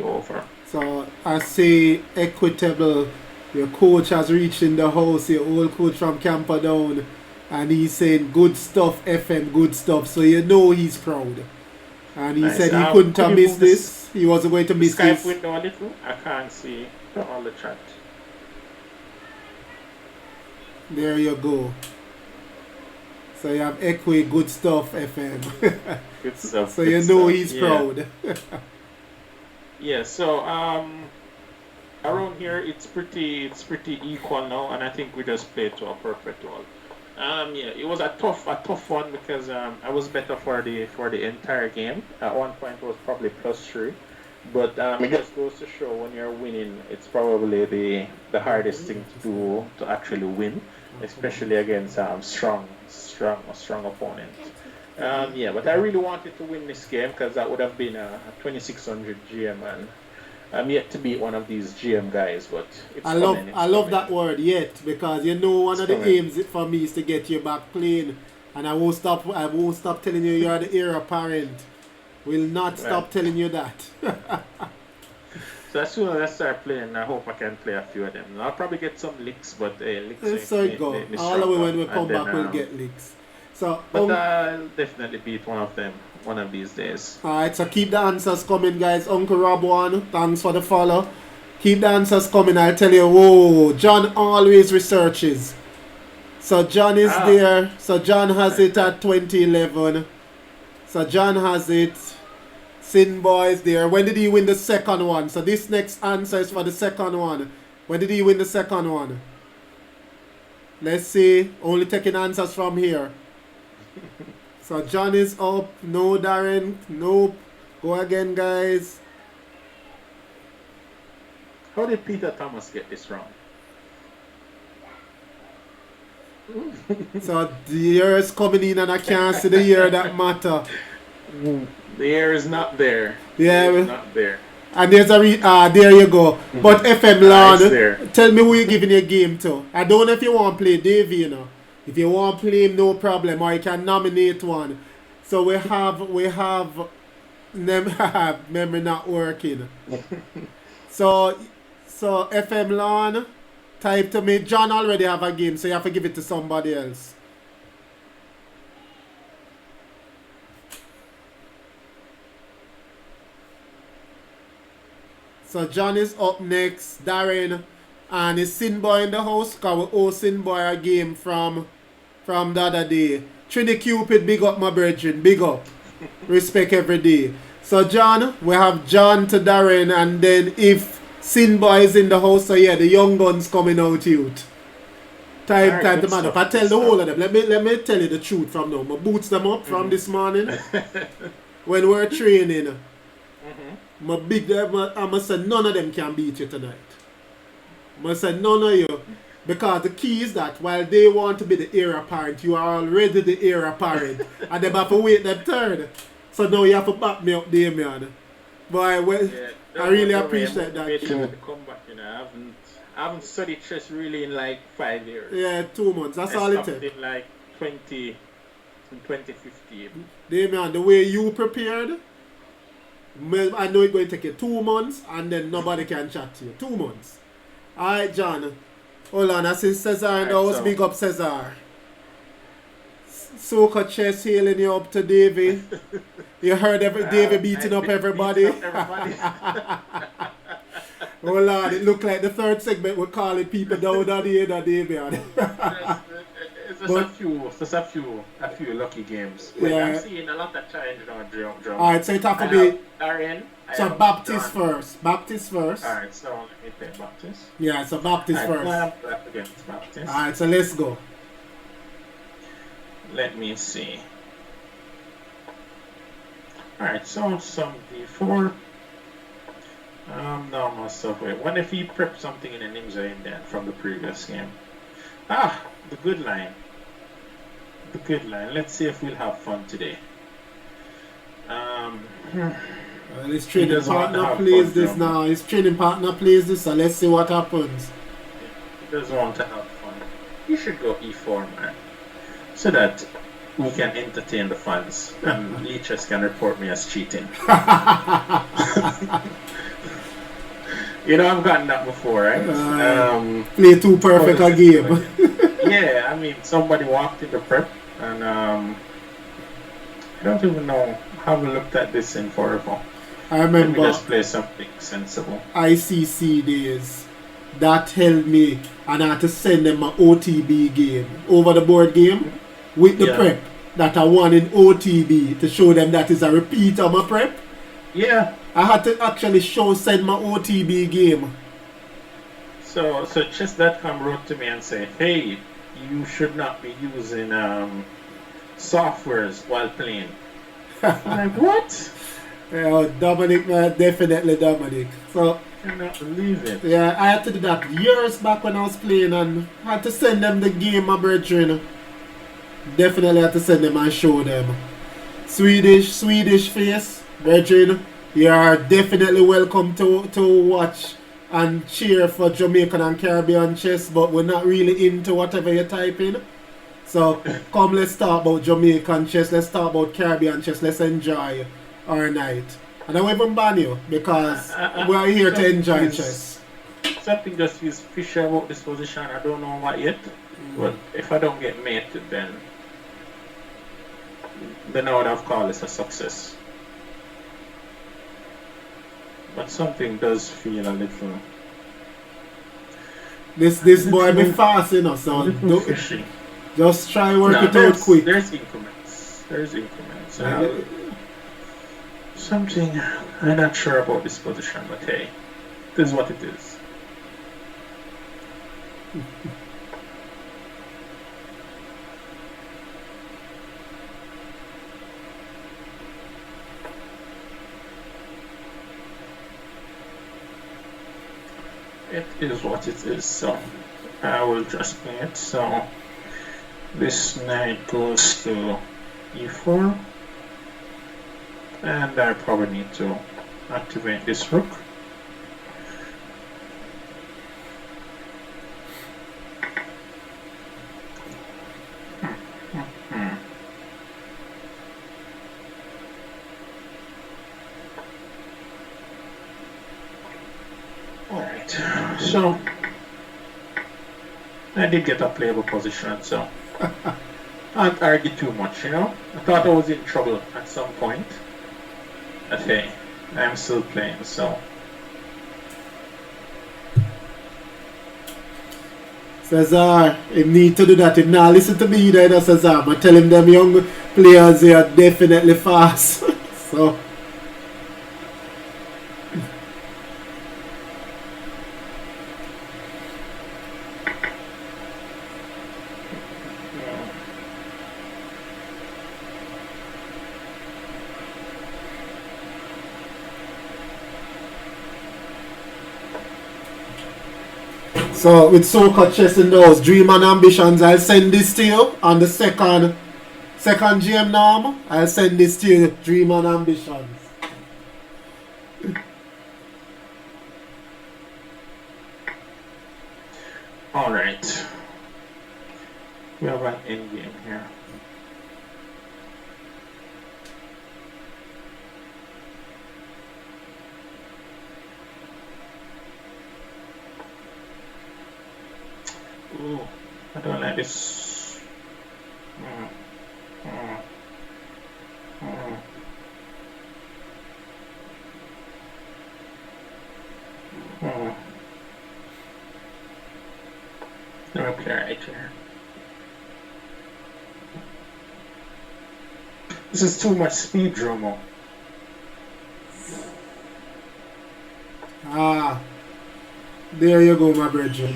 over. So I say equitable. Your coach has reached in the house, your old coach from Camperdown, and he's saying good stuff, FM, good stuff. So you know he's proud. And he said he couldn't have missed this. He wasn't going to miss this. Skype window a little. I can't see all the chat. There you go. So you have Equi, good stuff, FM. Good stuff. So you know he's proud. Yeah. So around here it's pretty equal now, and I think we just played to a perfect wall. Yeah, it was a tough one because I was better for the entire game. At one point it was probably +3. But it just goes to show when you're winning, it's probably the hardest thing to do to actually win, especially against strong opponent. Yeah, but I really wanted to win this game because that would have been a 2600 GM, and I'm yet to beat one of these GM guys. But I love that word yet, because you know one of the aims for me is to get you back playing, and I won't stop telling you you're the heir apparent. Will not stop telling you that. So as soon as I start playing, I hope I can play a few of them. I'll probably get some licks, but licks. So it go. All the way when we come back, we'll get licks. So, but I'll definitely beat one of them one of these days. Alright, so keep the answers coming, guys. Uncle Rob one, thanks for the follow. Keep the answers coming. I'll tell you, whoa, John always researches. So John is there. So John has it at 2011. So John has it. Sin Boy is there. When did he win the second one? So this next answer is for the second one. When did he win the second one? Let's see. Only taking answers from here. So John is up. No, Darren. Nope. Go again, guys. How did Peter Thomas get this wrong? So the year is coming in and I can't see the year that matter. The year is not there. Yeah. It's not there. And there's a there you go. But FM Lord, tell me who you're giving your game to. I don't know if you want to play Davy, you know. If you want to play him, no problem. Or you can nominate one. So we have Memory not working. So FM Lawn, type to me. John already have a game, so you have to give it to somebody else. So John is up next, Darren, and is Sinboy in the house, because we owe Sinboy a game from the other day. Trini Cupid, big up my brethren, big up. Respect every day. So John, we have John to Darren, and then if Sinboy is in the house, so yeah, the young guns coming out youth. Time to man up. I tell the whole of them. Let me tell you the truth from now. I boots them up from this morning. When we're training. I say none of them can beat you tonight. I say none of you. Because the key is that while they want to be the heir apparent, you are already the heir apparent. And they have to wait them turn. So now you have to back me up, Damion. Boy, I really appreciate that. I haven't studied chess really in like 5 years. Yeah, 2 months. That's all it takes. In like 2015. Damion, the way you prepared, I know it's going to take you 2 months and then nobody can chat to you. 2 months. Alright, John. Hold on, I see Cesar in the house. Big up Cesar. Soca Chess healing you up to Davy. You heard Davy beating up everybody. Oh Lord, it looked like the third segment we're calling people down on the end of Davy. It's a few lucky games. But yeah. I'm seeing a lot of challenge now, drum. Alright, so it have to be Darren. So Baptist first. Baptist first. Alright, so let me play Baptist. Yeah, so Baptist first. Against Baptist. Alright, so let's go. Let me see. Alright, so some D4. No, myself. Wait, what if he prepped something in the Ninja in there from the previous game? The good line. The good line. Let's see if we'll have fun today. Well, his training partner plays this now. His training partner plays this, so let's see what happens. He doesn't want to have fun. You should go E4, man. So that we can entertain the fans. And leeches can report me as cheating. You know, I've gotten that before, right? Play too perfect a game. Yeah, I mean, somebody walked in the prep, and I don't even know. I haven't looked at this in forever. I remember. Let me just play something sensible. ICC days. That held me, and I had to send them an OTB game, over the board game, with the prep that I won in OTB to show them that is a repeat of my prep. Yeah. I had to actually send my OTB game. So chess.com wrote to me and said, hey, you should not be using softwares while playing. I'm like, what? Yeah, Dominic, man, definitely Dominic. So I cannot believe it. Yeah, I had to do that years back when I was playing, and I had to send them the game, my brethren. Definitely had to send them and show them. Swedish face, brethren. You are definitely welcome to watch and cheer for Jamaican and Caribbean chess, but we're not really into whatever you're typing. So come, let's talk about Jamaican chess, let's talk about Caribbean chess, let's enjoy our night. And I won't even ban you because we're here to enjoy chess. Something just is fishy about this position, I don't know what yet. But if I don't get mated, then I would have called this a success. But something does feel a little. This boy be fast, you know, so fishy. Just try work it out quick. There's increments. Something I'm not sure about this position, but hey, this is what it is. It is what it is, so I will just play it. So this knight goes to e4, and I probably need to activate this rook. Alright. So I did get a playable position, so I can't argue too much, you know? I thought I was in trouble at some point. But hey, I'm still playing, so. Cesar, he need to do that. He now listen to me either, Cesar. I tell him them young players they are definitely fast. So So with Soca Chess in those dream and ambitions, I'll send this to you on the second GM norm. I'll send this to you, dream and ambitions. Alright. We have an end game here. Ooh, I don't like this. Let me play right here. This is too much speed, Dromo. Ah, there you go, my brethren.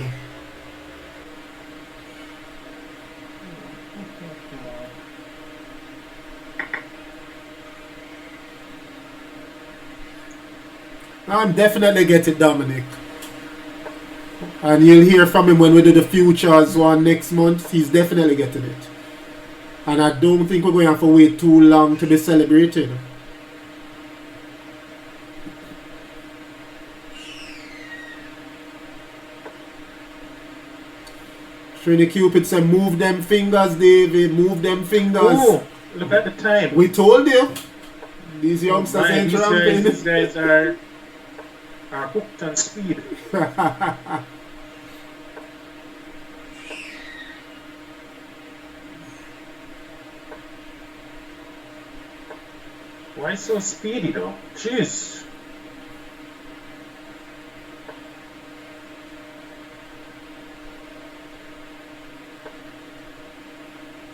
I'm definitely getting Dominic. And you'll hear from him when we do the Futures one next month. He's definitely getting it. And I don't think we're going to have to wait too long to be celebrated. Trini Cupid said, move them fingers, David. Move them fingers. Oh, look at the time. We told you. These youngsters ain't ramping. These guys are hooked on speed. Why so speedy though? Jeez.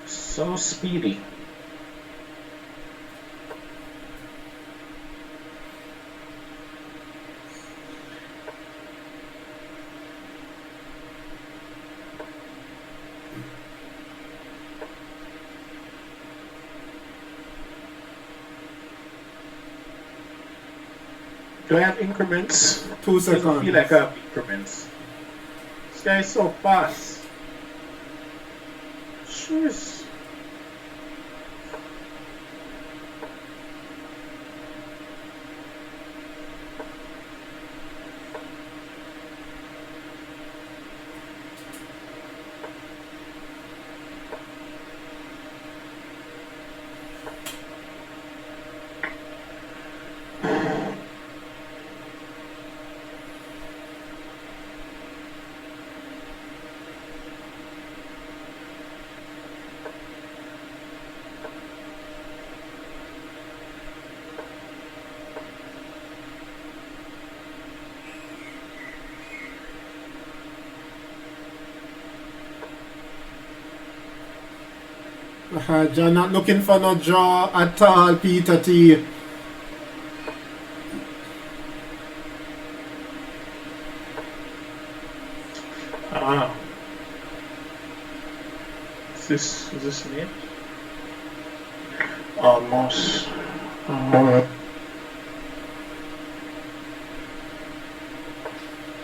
So speedy. Do I have increments? 2 seconds. I feel like I have increments. This guy is so fast. Jeez. John not looking for no draw at all, Peter T. Is this me? Almost.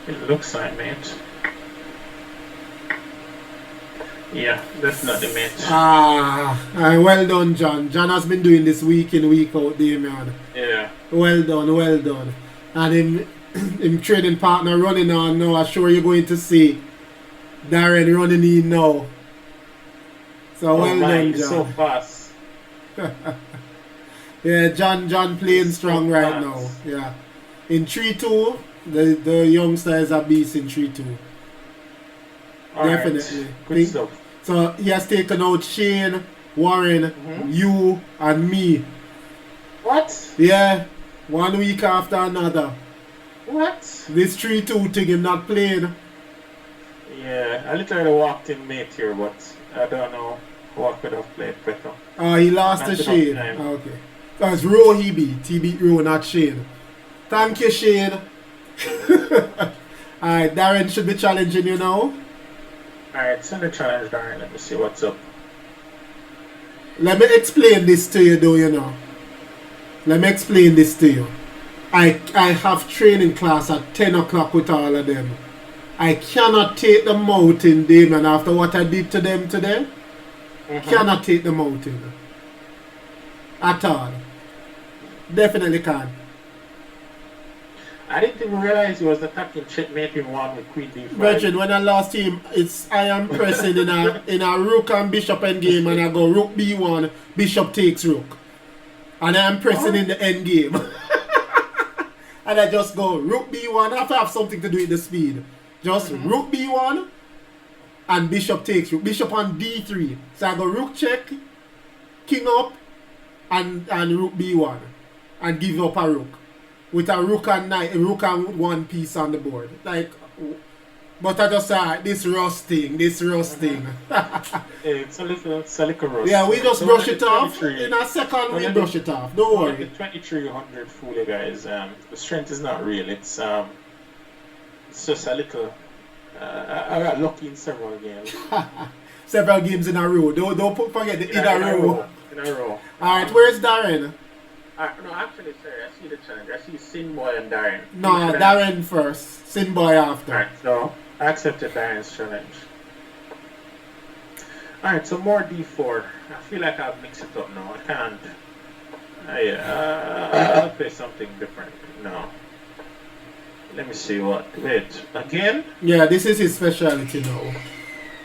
It looks like mate. Yeah, that's not the mate. Well done, John. John has been doing this week in, week out, Damion. Yeah. Well done, well done. And him trading partner running on now. I'm sure you're going to see Darren running in now. So well done, John. He's so fast. Yeah, John playing strong right now. Yeah. In 3-2, the youngster is a beast in 3-2. Definitely. Good stuff. So he has taken out Shane, Warren, you, and me. What? Yeah, 1 week after another. What? This 3-2 thing him not playing. Yeah, I literally walked in mate here, but I don't know what could have played better. Oh, he lost to Shane. Oh, okay. So it's Ro he beat. He beat Ro, not Shane. Thank you, Shane. Alright, Darren should be challenging you now. Alright, send a challenge, Darren. Let me see what's up. Let me explain this to you, though, you know. Let me explain this to you. I have training class at 10 o'clock with all of them. I cannot take them out in Damion after what I did to them today. Cannot take them out in. At all. Definitely can't. I didn't even realize he was attacking checkmate in one with Queen D5. Virgin, when I lost him, it's I am pressing in a rook and bishop endgame, and I go rook b1, bishop takes rook. And I am pressing in the endgame. And I just go rook b1. I have to have something to do with the speed. Just rook b1 and bishop takes rook. Bishop on d3. So I go rook check, king up, and rook b1. And give up a rook. With a rook and knight, a rook and one piece on the board. Like, but I just say, this rusting. It's a little rust. Yeah, we just brush it off. In a second, we brush it off. Don't worry. The 2300 fool, you guys. The strength is not real. It's just a little. I got lucky in several games. Several games in a row. Don't forget the in a row. In a row. Alright, where's Darren? No, actually, sorry, I see the challenge. I see Sinboy and Darren. No, Darren first. Sinboy after. Alright, so I accepted Darren's challenge. Alright, so more d4. I feel like I'll mix it up now. I can't. I'll play something different. No. Let me see what. Wait, again? Yeah, this is his specialty now.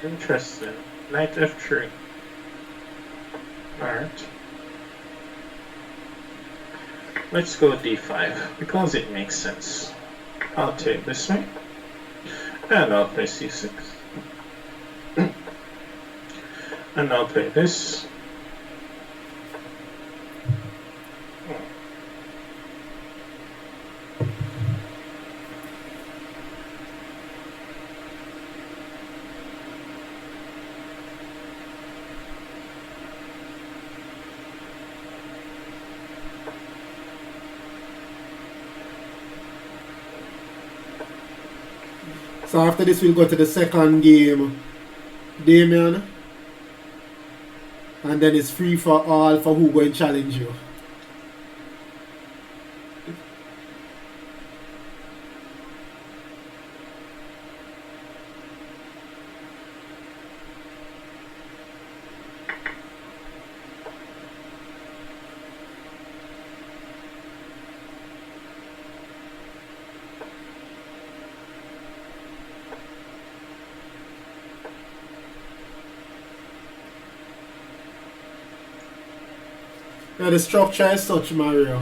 Interesting. Knight f3. Alright. Let's go d5 because it makes sense. I'll take this one and I'll play c6 and I'll play this. So after this, we'll go to the second game, Damion. And then it's free for all for who go and challenge you. Yeah, the structure is such, Mario.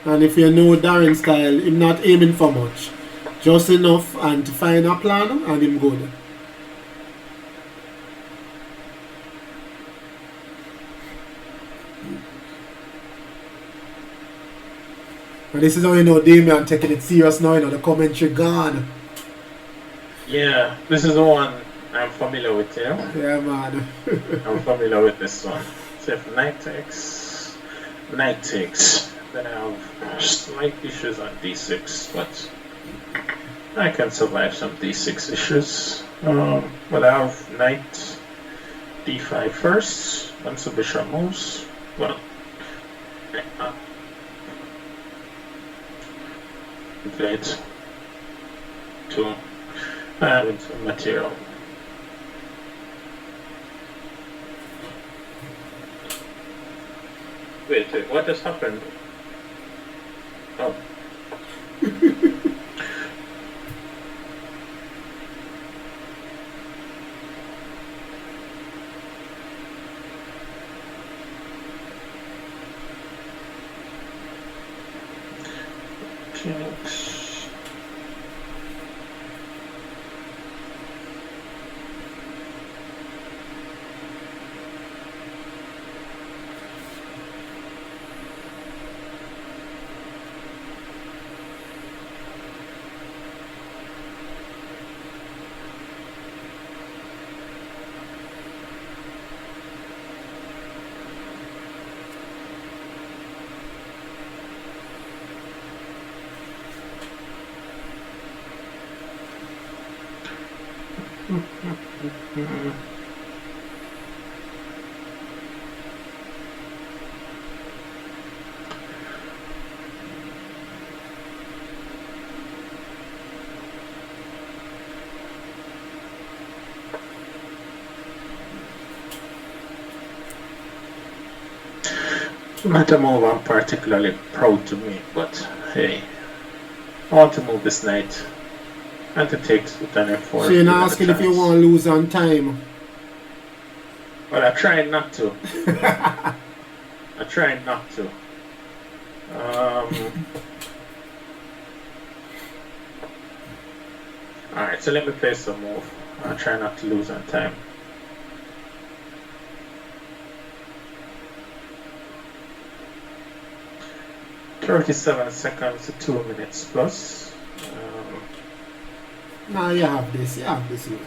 And if you know Darren's style, him not aiming for much. Just enough and to find a plan and him good. And this is how you know Damion taking it serious now, you know, the commentary gone. Yeah, this is the one I'm familiar with, you know? Yeah, man. I'm familiar with this one. So if knight takes, then I have slight issues on d6, but I can survive some d6 issues. But I have knight d5 first, once the bishop moves. Well, plate 2 and some material. Wait, what just happened? Oh. Phoenix. Not a move I'm particularly proud to make, but hey, I want to move this knight and to take Nathaniel for. Shane asking if you want to lose on time. Well, I'm trying not to. I'm trying not to. Alright, so let me play some move. I'll try not to lose on time. "37 seconds to 2 minutes plus." Now you have this note.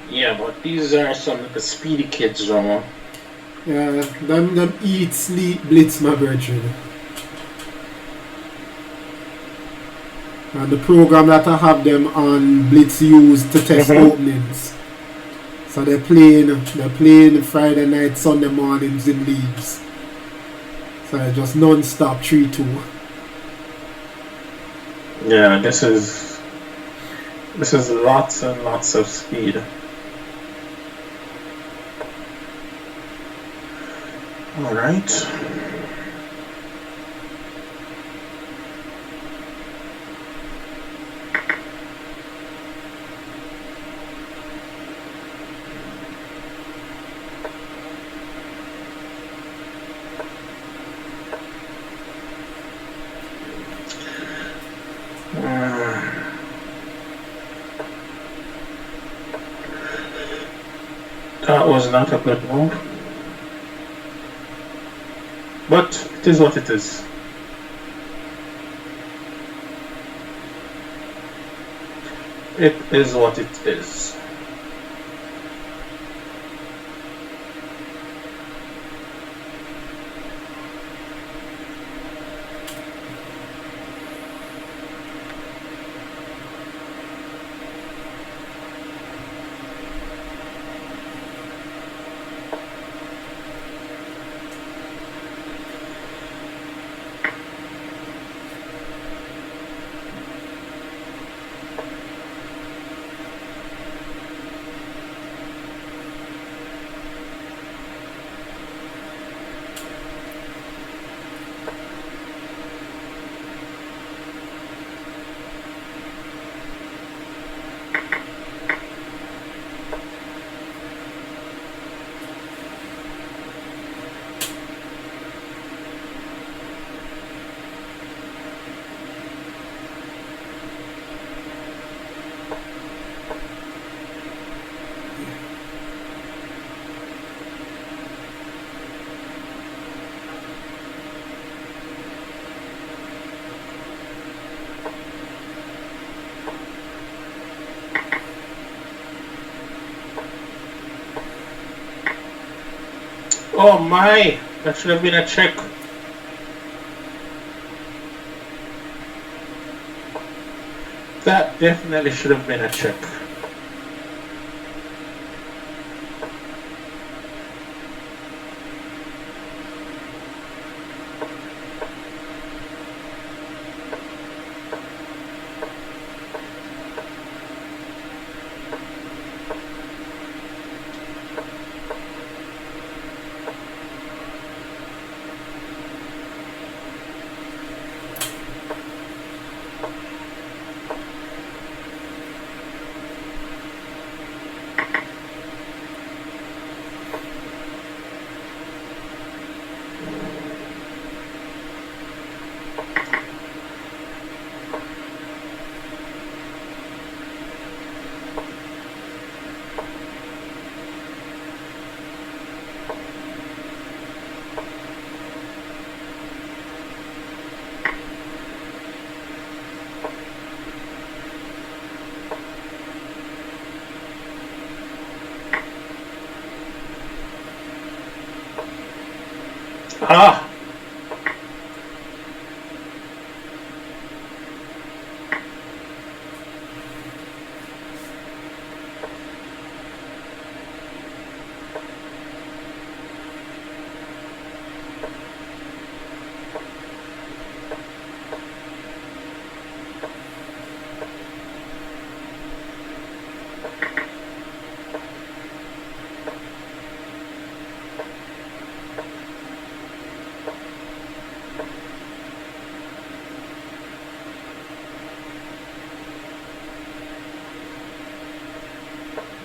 Yeah, but these are some of the speedy kids, Roma. Yeah, them eat, sleep, blitz, my virgin. And the program that I have them on blitz used to test openings. So they're playing Friday night, Sunday mornings in leagues. So they're just non-stop 3-2. Yeah, this is lots and lots of speed. All right. That was not a good move. But it is what it is. It is what it is. Oh my, that should have been a check. That definitely should have been a check. Ah!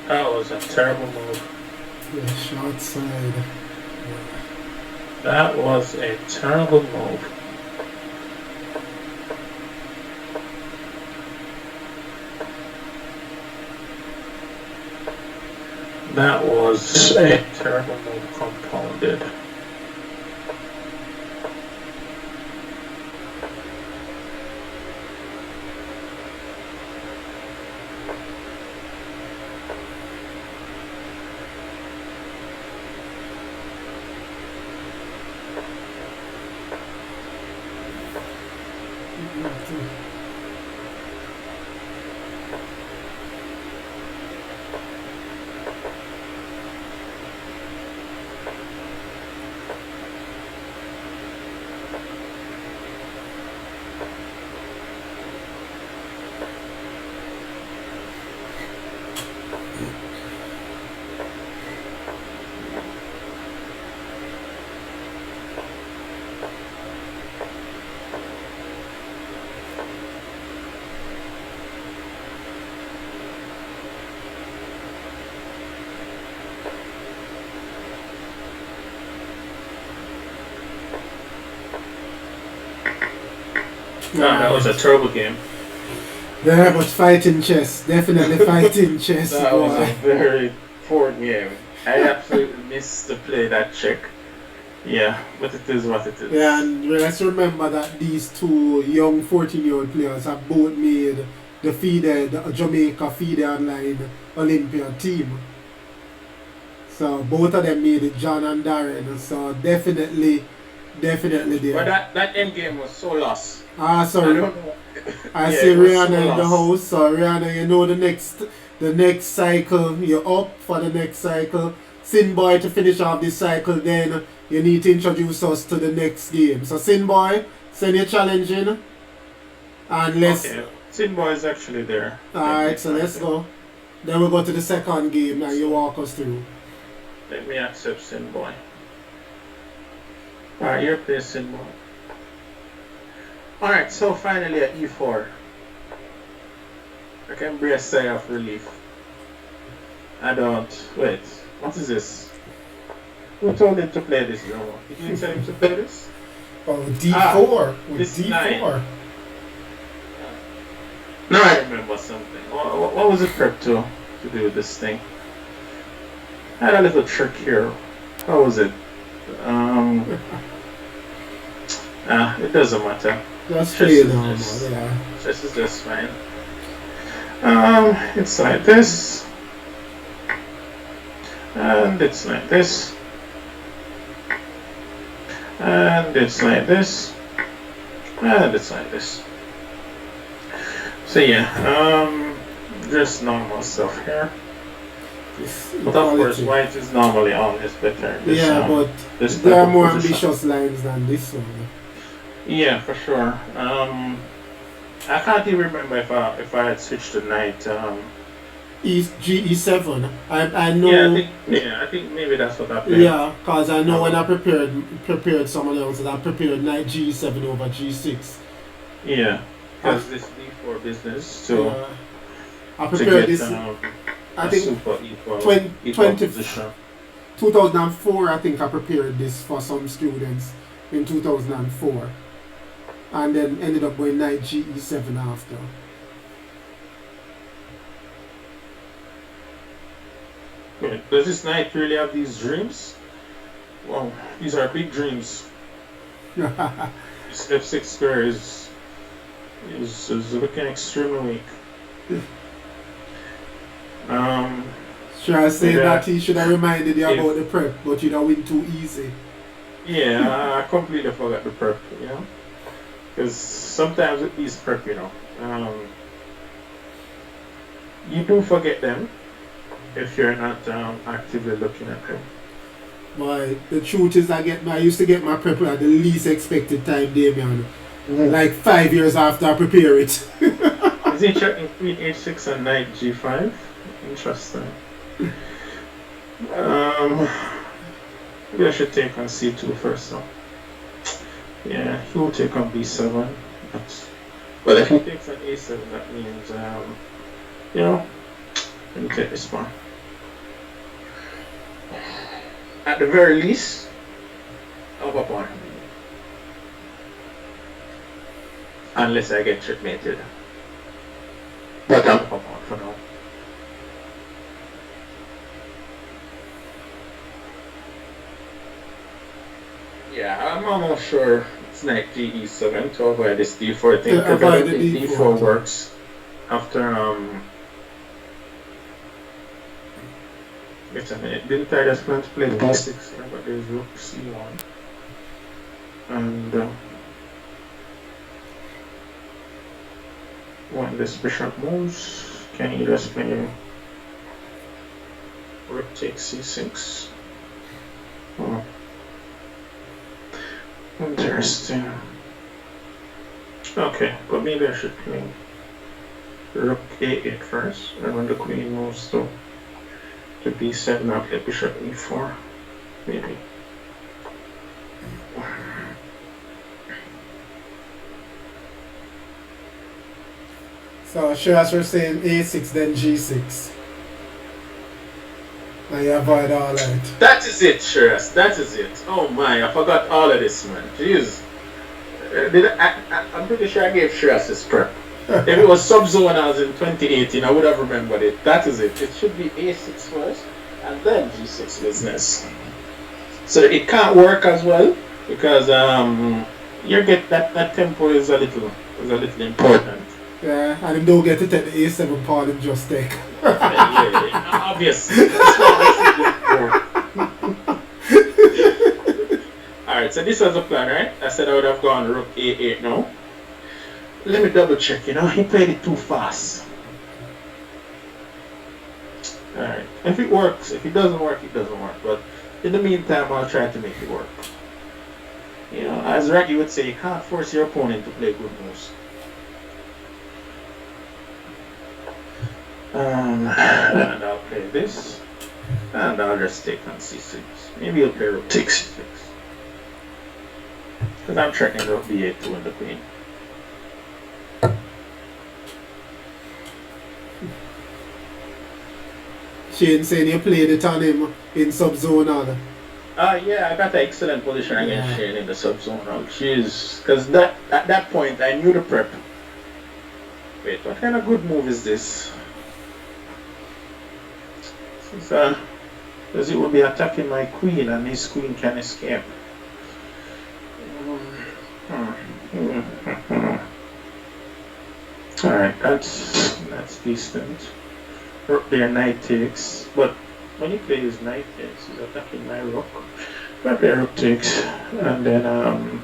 That was a terrible move. Yeah, short side. That was a terrible move. That was a terrible move compounded. No, that was a terrible game. Yeah, but fighting chess. Definitely fighting chess. That was a very poor game. I absolutely missed the play that check. Yeah, but it is what it is. Yeah, and let's remember that these two young 14-year-old players have both made the Jamaica FIDE Online Olympiad team. So both of them made it, John and Darren. So definitely there. But that end game was so lost. Sorry. I see Raehanna in the house. So Raehanna, you know the next cycle, you're up for the next cycle. Sin Boy, to finish off this cycle, then you need to introduce us to the next game. So Sin Boy, send your challenge in. And let's... Okay, Sin Boy is actually there. Alright, so let's go. Then we'll go to the second game and you walk us through. Let me accept Sin Boy. Alright, you're playing Sin Boy. Alright, so finally at E4. I can breathe a sigh of relief. Wait, what is this? Who told him to play this drama? Did you tell him to play this? Oh, D4. This D4. 9. Now I remember something. What was it prep to do with this thing? I had a little trick here. How was it? It doesn't matter. Just play it normal, yeah. This is just fine. It's like this. And it's like this. And it's like this. And it's like this. So yeah, just normal stuff here. But of course, white is normally always better. But there are more ambitious lines than this one. Yeah, for sure. I can't even remember if I had switched to knight. E7. I know. Yeah, I think maybe that's what I played. Yeah, cause I know when I prepared someone else's, I prepared knight G7 over G6. Yeah, because this D4 business. So I prepared this. I think super equal position. 2004. I think I prepared this for some students in 2004. And then ended up going knight G7 after. Wait, does this knight really have these dreams? Wow, these are big dreams. This F6 square is looking extremely weak. Should I say that he should have reminded you about the prep, but you don't win too easy. Yeah, I completely forgot the prep, you know? Because sometimes with these prep, you know, you do forget them if you're not actively looking at them. But the truth is, I used to get my prep at the least expected time, Damion. Like 5 years after I prepare it. Is he checking Queen H6 and Knight G5? Interesting. Maybe I should take on C2 first, though. Yeah, he will take on B7. But if he takes on A7, that means, you know, let me take this one. At the very least, up one. Unless I get checkmated. But I'm up one for now. Yeah, I'm almost sure it's knight GE7 to avoid this D4 thing. I don't think D4 works after wait a minute, didn't I just plan to play D6 here, but there's rook C1 and when this bishop moves, can you just play rook takes C6? Oh. Interesting. Okay, but maybe I should play rook A8 first, and when the queen moves to B7, I'll play bishop E4. Maybe. So Shiraz was saying A6 then G6. And you avoid all that. That is it, Shiraz. That is it. Oh my, I forgot all of this, man. Jeez. I'm pretty sure I gave Shiraz this prep. If it was sub-zonals in 2018, I would have remembered it. That is it. It should be A6 first, and then G6 business. So it can't work as well, because you get that tempo is a little important. Yeah, and him don't get to take the A7 pawn and just take. yeah, obviously. That's what I should do. Alright, so this was the plan, right? I said I would have gone rook A8 now. Let me double check, you know, he played it too fast. Alright, if it works, if it doesn't work, it doesn't work. But in the meantime, I'll try to make it work. You know, as Raggy would say, you can't force your opponent to play good moves. And I'll play this, and I'll just take on C6. Maybe he'll play rook takes C6. Because I'm checking rook B8 to win the queen. Shane saying you played it on him in sub-zonal. Yeah, I got an excellent position against Shane in the sub-zonal. Jeez, because at that point I knew the prep. Wait, what kind of good move is this? Because it will be attacking my queen and his queen can escape. Alright, that's decent. Rook there, knight takes, but when he plays knight takes, he's attacking my rook. If I play rook takes, and then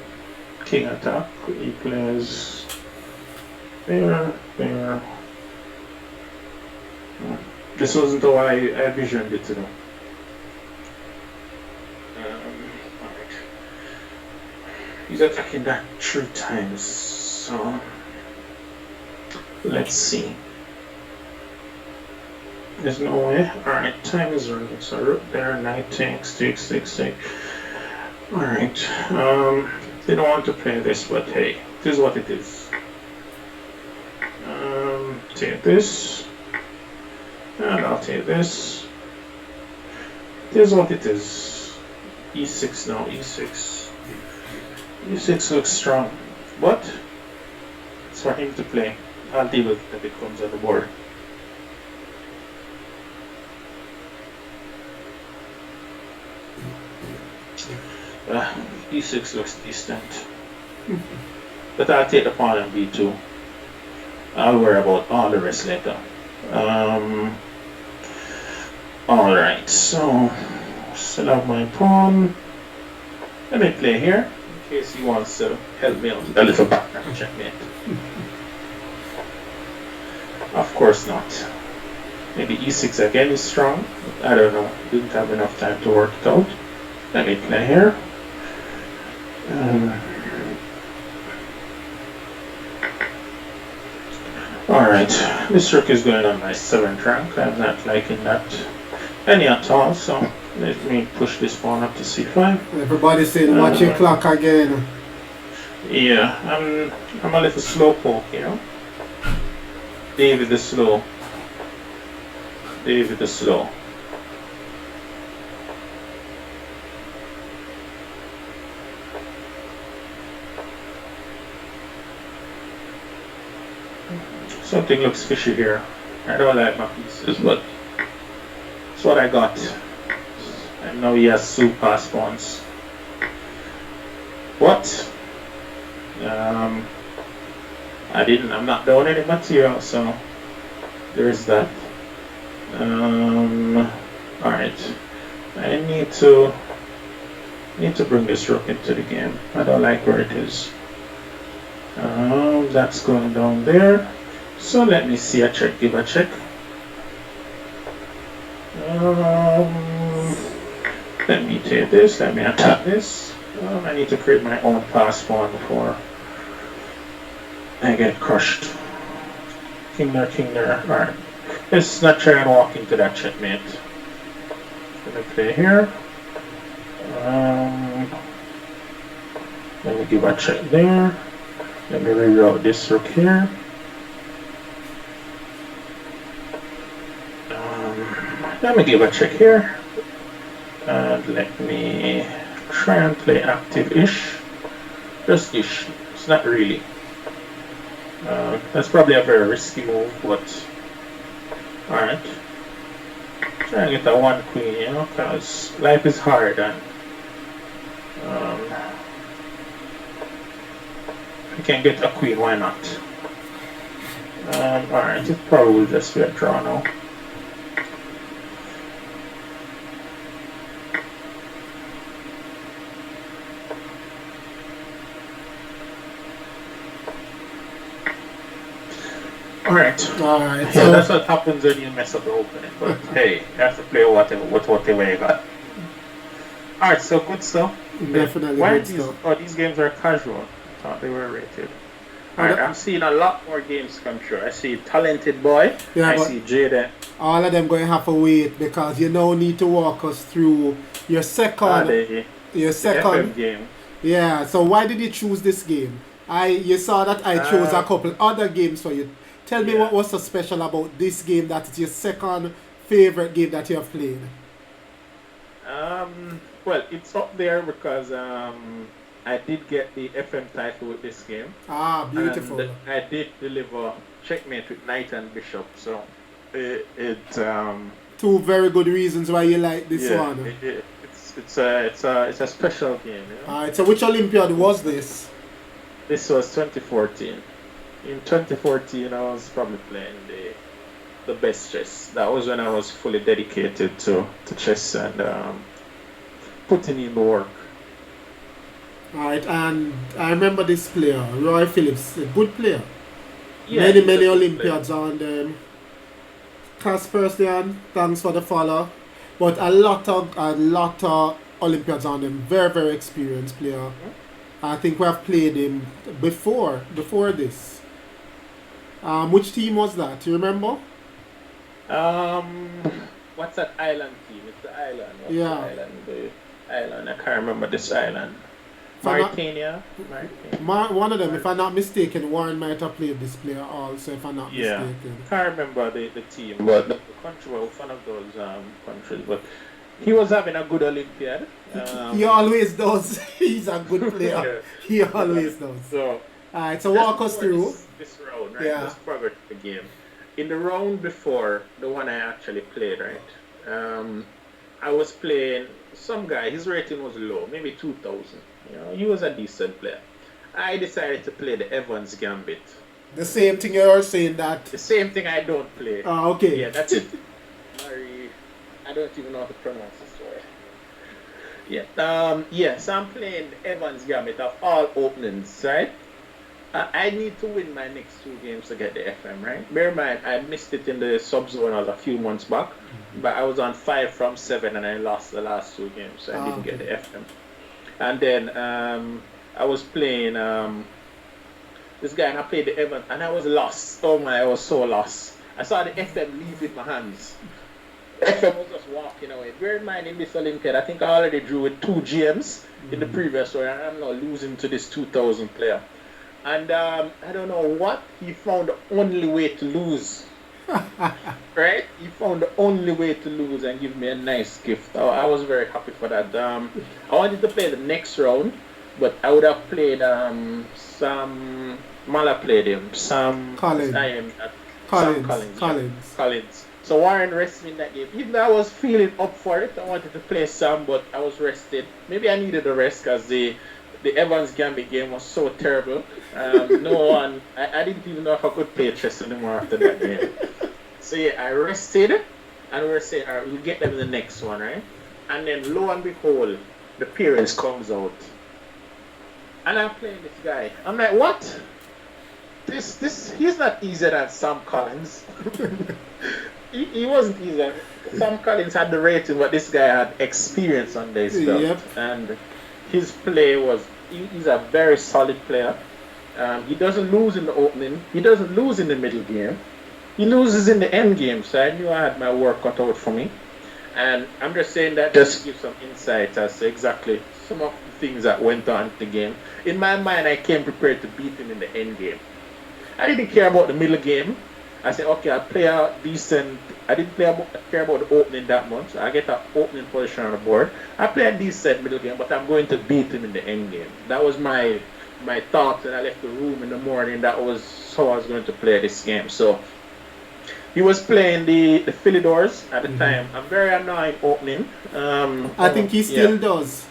king attack, he plays there. This wasn't how I envisioned it, you know. Alright. He's attacking that 3 times, so let's see. There's no way. Alright, time is running. So rook there, knight takes. Alright. They don't want to play this, but hey, this is what it is. Take this. And I'll take this. This is what it is. E6 now, E6. E6 looks strong. But it's for him to play. I'll deal with it if it comes on the board. E6 looks decent. But I'll take the pawn on B2. I'll worry about all the rest later. Alright, so still have my pawn. Let me play here in case he wants to help me out with a little background checkmate. Of course not. Maybe e6 again is strong. I don't know. Didn't have enough time to work it out. Let me play here. Alright, this rook is going on my 7th rank. I'm not liking that any at all, so let me push this pawn up to c5. Everybody's saying watch your clock again. Yeah, I'm a little slow poke, you know. David the slow. David the slow. Something looks fishy here. I don't like my pieces, but that's what I got. And now he has 2 pass pawns. What? I'm not down any material, so there's that. Alright. I need to bring this rook into the game. I don't like where it is. That's going down there. So let me see a check, give a check. Let me take this, let me attack this. I need to create my own pass pawn before I get crushed. King there. Alright. Let's not try and walk into that checkmate. Let me play here. Let me give a check there. Let me reroute this rook here. Let me give a check here. And let me try and play active-ish. Just ish. It's not really. That's probably a very risky move, but alright. Try and get that 1 queen, you know, because life is hard and if you can get a queen, why not? Alright, it probably will just be a draw now. Alright. Alright. So that's what happens when you mess up the opening. But hey, you have to play whatever you got. Alright, so good stuff. Definitely Why good stuff. Oh, these games are casual. I thought they were rated. Alright, I'm seeing a lot more games come through. I see Talented Boy. Yeah, I see Jaden. All of them going to have to wait because you now need to walk us through your second FM game. Yeah, so why did you choose this game? You saw that I chose a couple other games for you. Tell me what was so special about this game that is your second favorite game that you have played. Well, it's up there because I did get the FM title with this game. Ah, beautiful. And I did deliver checkmate with knight and bishop, so two very good reasons why you like this one. It's a special game. You know? Alright, so which Olympiad was this? This was 2014. In 2014, I was probably playing the best chess. That was when I was fully dedicated to chess and putting in the work. Alright, and I remember this player, Roy Phillips, a good player. Yeah, many Olympiads on them. Kaspersian, thanks for the follow. But a lot of Olympiads on them. Very, very experienced player. Mm-hmm. I think we have played him before this. Which team was that? You remember? What's that island team? It's the island. What's the island? The island. I can't remember this island. Mauritania. One of them, if I'm not mistaken, Warren might have played this player also, if I'm not mistaken. I can't remember the team, but the country was one of those countries. But he was having a good Olympiad. He always does. He's a good player. He always does. So, alright, so walk us through. This round, right? Let's progress the game. In the round before, the one I actually played, right? I was playing some guy, his rating was low, maybe 2,000. You know, he was a decent player. I decided to play the Evans Gambit. The same thing you're saying that? The same thing I don't play. Oh, okay. Yeah, that's it. I don't even know how to pronounce this word. Yeah. Yes, I'm playing Evans Gambit of all openings, right? I need to win my next two games to get the FM, right? Bear in mind, I missed it in the sub zone a few months back, but I was on 5 from 7 and I lost the last two games, so I didn't get the FM. And then I was playing this guy and I played the Evans and I was lost. Oh my, I was so lost. I saw the FM leave with my hands. FM was just walking away. Bear in mind, in this Olympiad, I think I already drew with 2 GMs in the previous one, and I'm now losing to this 2000 player. And I don't know what, he found the only way to lose. Right? He found the only way to lose and give me a nice gift. I was very happy for that. I wanted to play the next round, but I would have played Sam Mala played him. Sam Collins. Collins. So Warren rested me in that game. Even though I was feeling up for it, I wanted to play Sam, but I was rested. Maybe I needed a rest because the Evans Gambit game was so terrible. No one, I didn't even know if I could play chess anymore after that game. So yeah, I rested, and we were saying, all right, we'll get them in the next one, right? And then lo and behold, the parents comes out, and I'm playing this guy. I'm like, what? He's not easier than Sam Collins. he wasn't easier. Sam Collins had the rating, but this guy had experience on this stuff. Yep. And his play was, he's a very solid player. He doesn't lose in the opening. He doesn't lose in the middle game. He loses in the end game. So I knew I had my work cut out for me. And I'm just saying that just to give some insight as to exactly some of the things that went on in the game. In my mind, I came prepared to beat him in the end game. I didn't care about the middle game. I said, okay, I'll play a decent. I didn't care about the opening that much. I get an opening position on the board. I play a decent middle game, but I'm going to beat him in the end game. That was my thoughts, and I left the room in the morning. That was how I was going to play this game. So he was playing the Phillips at the time. A very annoying opening. I think he still does.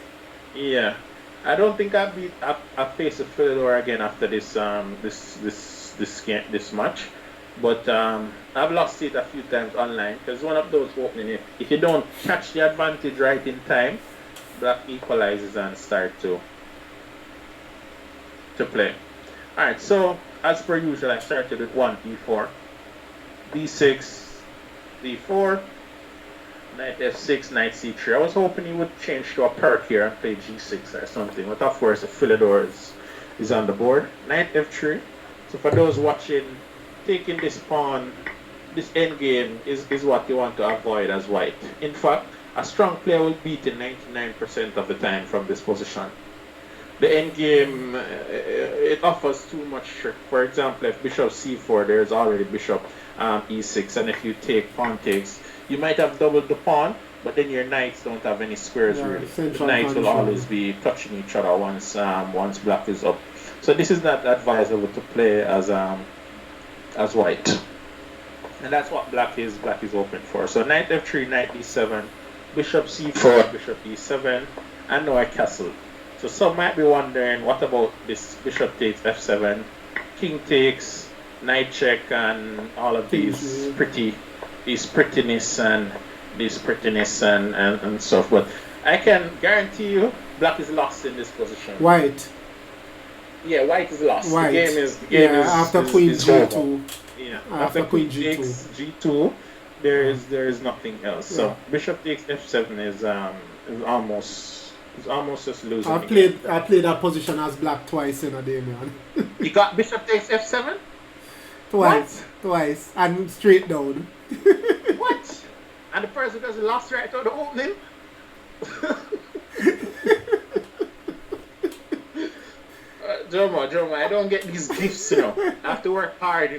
Yeah. I don't think I face a Phillips again after this match. But I've lost it a few times online because one of those opening, if you don't catch the advantage right in time, black equalizes and start to play. Alright, so as per usual, I started with 1 e4, d6, d4, knight f6, knight c3. I was hoping he would change to a perk here and play g6 or something, but of course the Phillips is on the board. Knight f3. So for those watching, taking this pawn, this endgame is what you want to avoid as white. In fact, a strong player will beat it 99% of the time from this position. The endgame, it offers too much trick. For example, if bishop c4, there's already bishop e6, and if you take pawn takes, you might have doubled the pawn, but then your knights don't have any squares really. The knights will always be touching each other once black is up. So this is not advisable to play as white, and that's what black is open for. So knight f3, knight d7, bishop c4, bishop e7, and now I castle. So some might be wondering, what about this bishop takes f7, king takes, knight check, and all of these prettiness and stuff. But I can guarantee you, black is lost in this position. White. Yeah, white is lost. White. The game is after queen g2. Yeah, after queen takes g2, there is nothing else. Yeah. So bishop takes f7 is almost just losing. I played that position as black twice in a day, man. You got bishop takes f7? Twice, and straight down. What? And the person just lost right out the opening? Joma, I don't get these gifts, I have to work hard,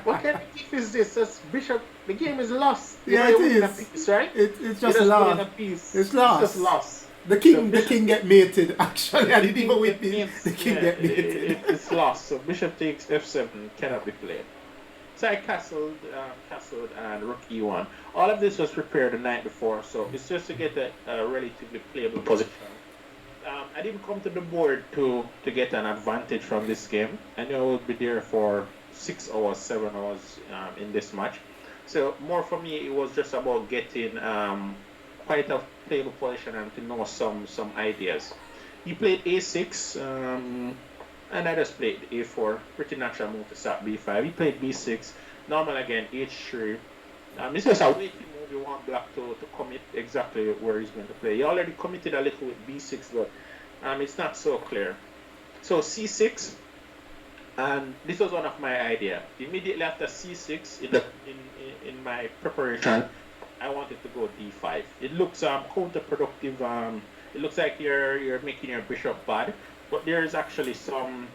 What kind of gift is this? That's bishop. The game is lost. Yeah, it is. Piece, right? It's just lost. It's lost. It's just lost. The king get mated. Actually, I didn't even witness the king get mated. It's lost. So bishop takes f7 cannot be played. So I castled and rook e1. All of this was prepared the night before, so it's just to get a relatively playable position. I didn't come to the board to get an advantage from this game. I knew I would be there for 6 hours, 7 hours in this match. So more for me, it was just about getting quite a playable position and to know some ideas. He played a6, and I just played a4. Pretty natural move to start b5. He played b6. Normal again, h3. It's just a waiting move. You want black to commit exactly where he's going to play. He already committed a little with b6, but it's not so clear. So c6, and this was one of my idea. Immediately after c6, in my preparation, I wanted to go d5. It looks counterproductive. It looks like you're making your bishop bad, but there is actually some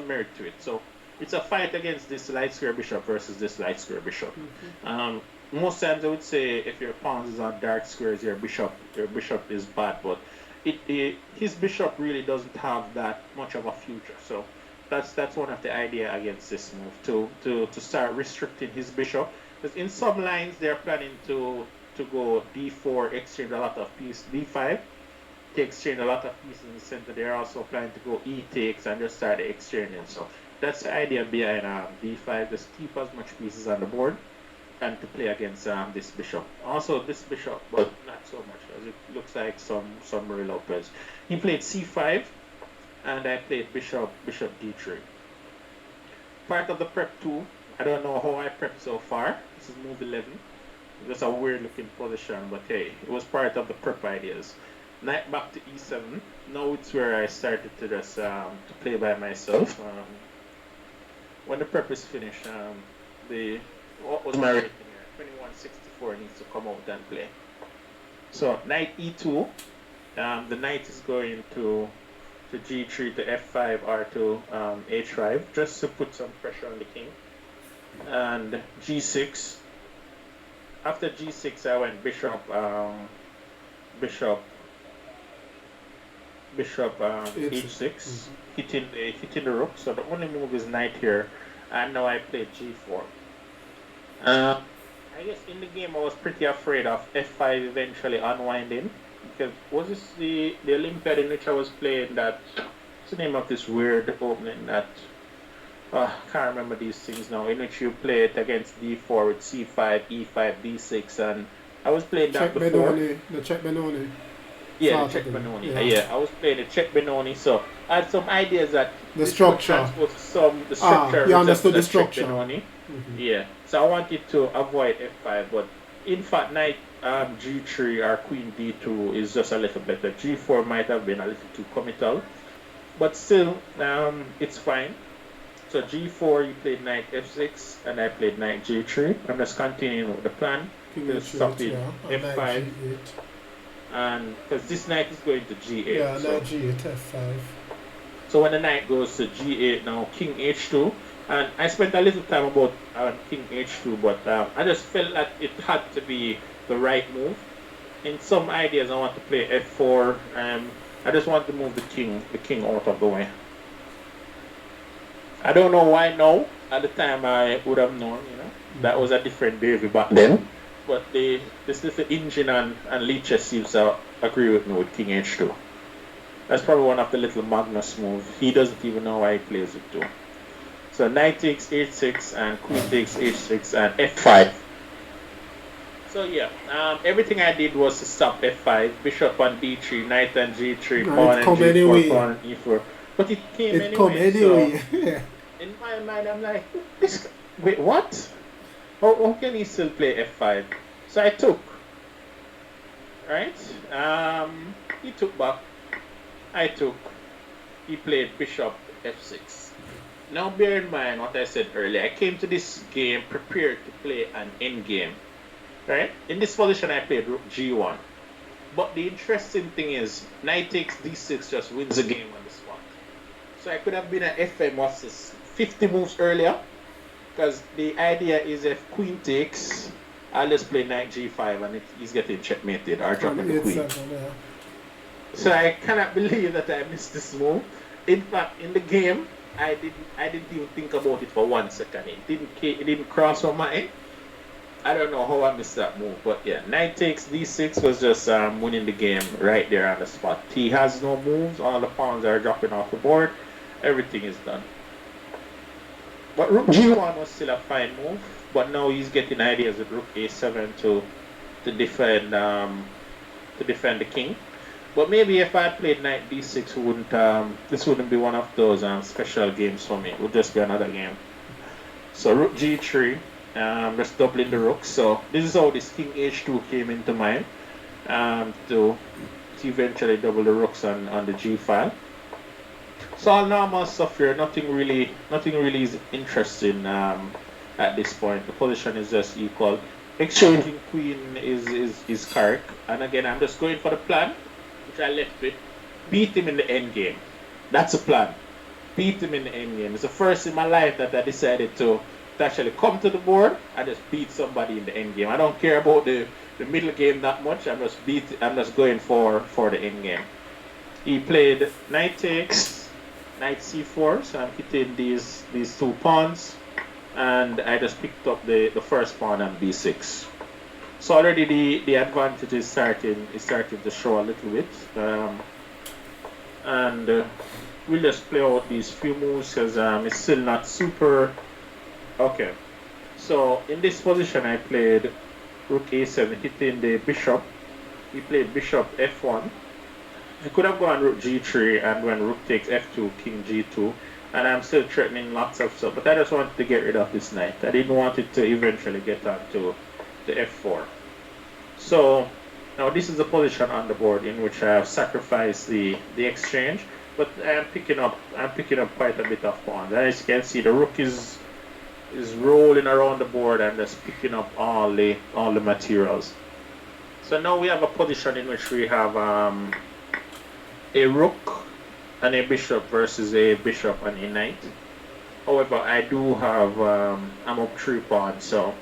merit to it. So it's a fight against this light square bishop versus this light square bishop. Most times I would say if your pawn is on dark squares, your bishop is bad, but his bishop really doesn't have that much of a future. So that's one of the idea against this move, to start restricting his bishop. Because in some lines they're planning to go d4, exchange a lot of pieces, d5, to exchange a lot of pieces in the center. They're also planning to go e takes and just start exchanging. So that's the idea behind d5, just keep as much pieces on the board and to play against this bishop. Also this bishop, but not so much, as it looks like some Murray Lopez. He played c5 and I played bishop d3. Part of the prep 2, I don't know how I prepped so far. This is move 11. Just a weird looking position, but hey, it was part of the prep ideas. Knight back to e7. Now it's where I started to just to play by myself. When the prep is finished, what was my rating here? 2164 needs to come out and play. So knight e2. The knight is going to g3 to f5 or to h5, just to put some pressure on the king. And g6. After g6, I went bishop h6, hitting the rook. So the only move is knight here, and now I played g4. I guess in the game I was pretty afraid of f5 eventually unwinding, because was this the Olympiad in which I was playing that? What's the name of this weird opening that? I can't remember these things now. In which you play it against d4 with c5, e5, d6, and I was playing that before. The check Benoni. Yeah, the check Benoni. Yeah, I was playing the check Benoni, so I had some ideas that the structure. The structure. You understood the structure. Yeah, so I wanted to avoid f5, but in fact, knight g3 or queen d2 is just a little better. g4 might have been a little too committal, but still, it's fine. So g4, you played knight f6, and I played knight g3. I'm just continuing with the plan. Just stop it f5. And because this knight is going to g8. Yeah, so knight g8, f5. So when the knight goes to g8, now king h2. And I spent a little time about king h2, but I just felt that it had to be the right move. In some ideas, I want to play f4. I just want to move the king out of the way. I don't know why now. At the time, I would have known, that was a different Davy back then. But this little engine and Leeches seems to agree with me with king h2. That's probably one of the little Magnus moves. He doesn't even know why he plays it too. So knight takes h6 and queen takes h6 and f5. So yeah, everything I did was to stop f5, bishop on d3, knight on g3, pawn on g4, pawn on e4. But it came anyway. So in my mind, I'm like, wait, what? How can he still play f5? So I took. Right? He took back. I took. He played bishop f6. Now bear in mind what I said earlier. I came to this game prepared to play an endgame. Right? In this position, I played rook g1. But the interesting thing is, knight takes d6 just wins the game on the spot. So I could have been at FM, what's this, 50 moves earlier. Because the idea is if queen takes, I'll just play knight g5 and he's getting checkmated or dropping the queen. So I cannot believe that I missed this move. In fact, in the game, I didn't even think about it for 1 second. It didn't cross my mind. I don't know how I missed that move, but yeah, knight takes d6 was just winning the game right there on the spot. He has no moves. All the pawns are dropping off the board. Everything is done. But rook g1 was still a fine move, but now he's getting ideas with rook a7 to to defend the king. But maybe if I played knight d6, this wouldn't be one of those special games for me. It would just be another game. So rook g3, just doubling the rook. So this is how this king h2 came into mind, to eventually double the rooks on the g file. So all normal stuff here. Nothing really is interesting at this point. The position is just equal. Exchanging queen is correct. And again, I'm just going for the plan, which I left with. Beat him in the end game. That's a plan. Beat him in the end game. It's the first in my life that I decided to actually come to the board and just beat somebody in the end game. I don't care about the middle game that much. I'm just going for the end game. He played knight takes, knight c4, so I'm hitting these two pawns, and I just picked up the first pawn on b6. So already the advantage is starting to show a little bit, and we'll just play out these few moves because it's still not super. Okay, so in this position I played rook a7, hitting the bishop. He played bishop f1. I could have gone rook g3 and when rook takes f2, king g2, and I'm still threatening lots of stuff, but I just wanted to get rid of this knight. I didn't want it to eventually get onto the f4. So now this is the position on the board in which I have sacrificed the exchange, but I'm picking up quite a bit of pawns. As you can see, the rook is rolling around the board and just picking up all the materials. So now we have a position in which we have a rook and a bishop versus a bishop and a knight. However, I do have I'm up 3 pawns, so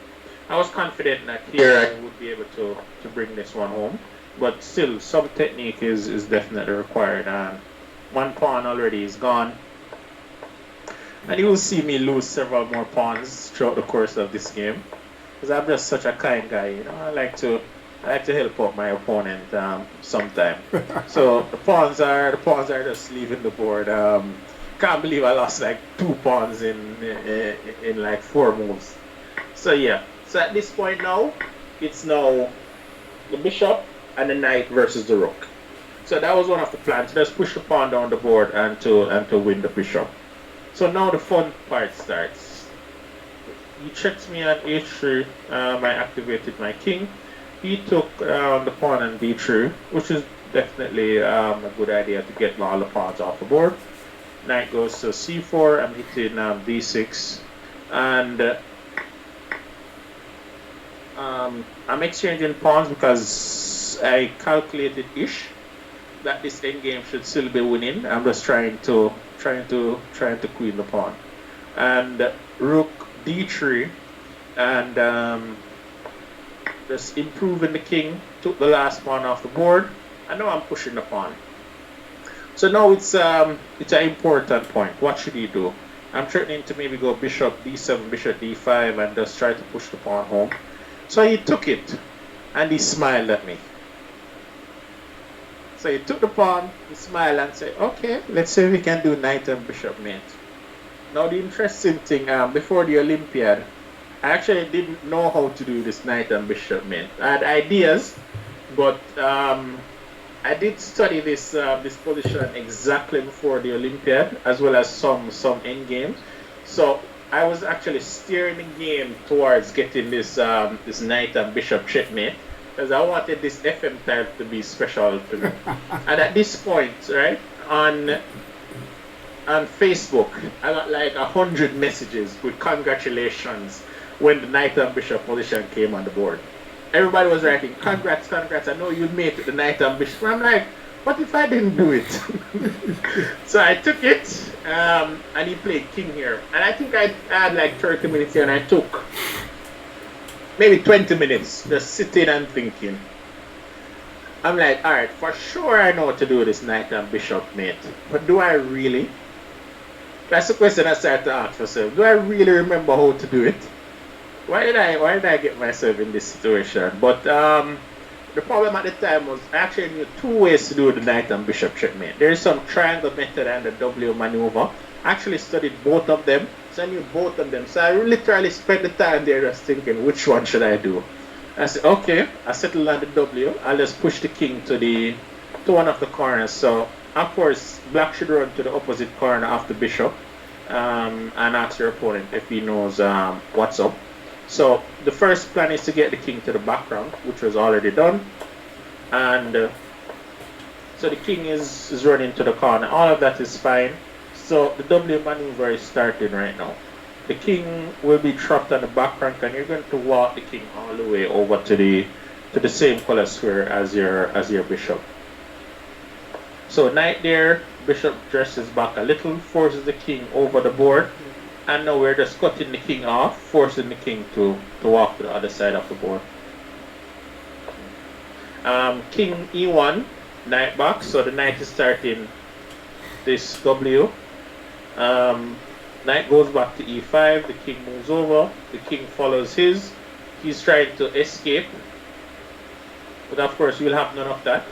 I was confident that here I would be able to bring this one home. But still, some technique is definitely required. And 1 pawn already is gone. And you will see me lose several more pawns throughout the course of this game, because I'm just such a kind guy. You know, I like to help out my opponent sometime. So the pawns are just leaving the board. Can't believe I lost like 2 pawns in like 4 moves. So yeah. So at this point now, it's now the bishop and the knight versus the rook. So that was one of the plans. Just push the pawn down the board and to win the bishop. So now the fun part starts. He checks me on h3. I activated my king. He took the pawn on d3, which is definitely a good idea to get all the pawns off the board. Knight goes to c4. I'm hitting d6, and I'm exchanging pawns because I calculated ish that this endgame should still be winning. I'm just trying to queen the pawn, and rook d3, and just improving the king. Took the last pawn off the board, and now I'm pushing the pawn. So now it's an important point. What should he do? I'm threatening to maybe go bishop d7, bishop d5, and just try to push the pawn home. So he took it, and he smiled at me. So he took the pawn, he smiled and said, okay, let's see if we can do knight and bishop mate. Now the interesting thing, before the Olympiad, I actually didn't know how to do this knight and bishop mate. I had ideas, but I did study this position exactly before the Olympiad, as well as some end games. So I was actually steering the game towards getting this knight and bishop checkmate, because I wanted this FM type to be special to me. And at this point, right, on Facebook, I got like 100 messages with congratulations when the knight and bishop position came on the board. Everybody was writing, congrats, I know you made it, the knight and bishop. I'm like, what if I didn't do it? So I took it, and he played king here. And I think I had like 30 minutes here, and I took maybe 20 minutes just sitting and thinking. I'm like, alright, for sure I know how to do this knight and bishop mate. But do I really? That's the question I started to ask myself. Do I really remember how to do it? Why did I get myself in this situation? But the problem at the time was I actually knew 2 ways to do the knight and bishop checkmate. There is some triangle method and the W maneuver. I actually studied both of them, so I knew both of them. So I literally spent the time there just thinking, which one should I do? I said, okay, I settled on the W. I'll just push the king to one of the corners. So, of course, black should run to the opposite corner of the bishop and ask your opponent if he knows what's up. So, the first plan is to get the king to the background, which was already done. And so the king is running to the corner. All of that is fine. So, the W maneuver is starting right now. The king will be trapped on the back rank, and you're going to walk the king all the way over to the same color square as your bishop. So knight there, bishop dresses back a little, forces the king over the board, and now we're just cutting the king off, forcing the king to walk to the other side of the board. King e1, knight back, so the knight is starting this W. Knight goes back to e5, the king moves over, the king follows his, he's trying to escape, but of course we'll have none of that.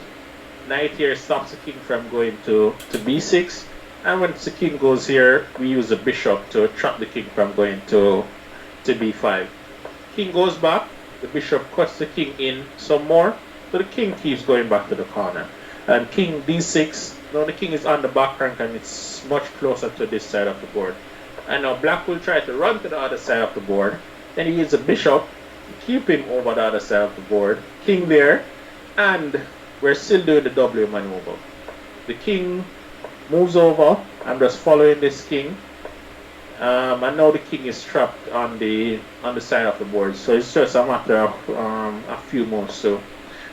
Knight here stops the king from going to b6, and once the king goes here, we use the bishop to trap the king from going to b5. King goes back, the bishop cuts the king in some more, so the king keeps going back to the corner. And king d6, now the king is on the back rank and it's much closer to this side of the board. And now black will try to run to the other side of the board. Then he uses a bishop to keep him over the other side of the board. King there. And we're still doing the W maneuver. The king moves over. I'm just following this king. And now the king is trapped on the side of the board. So it's just a matter of a few moves to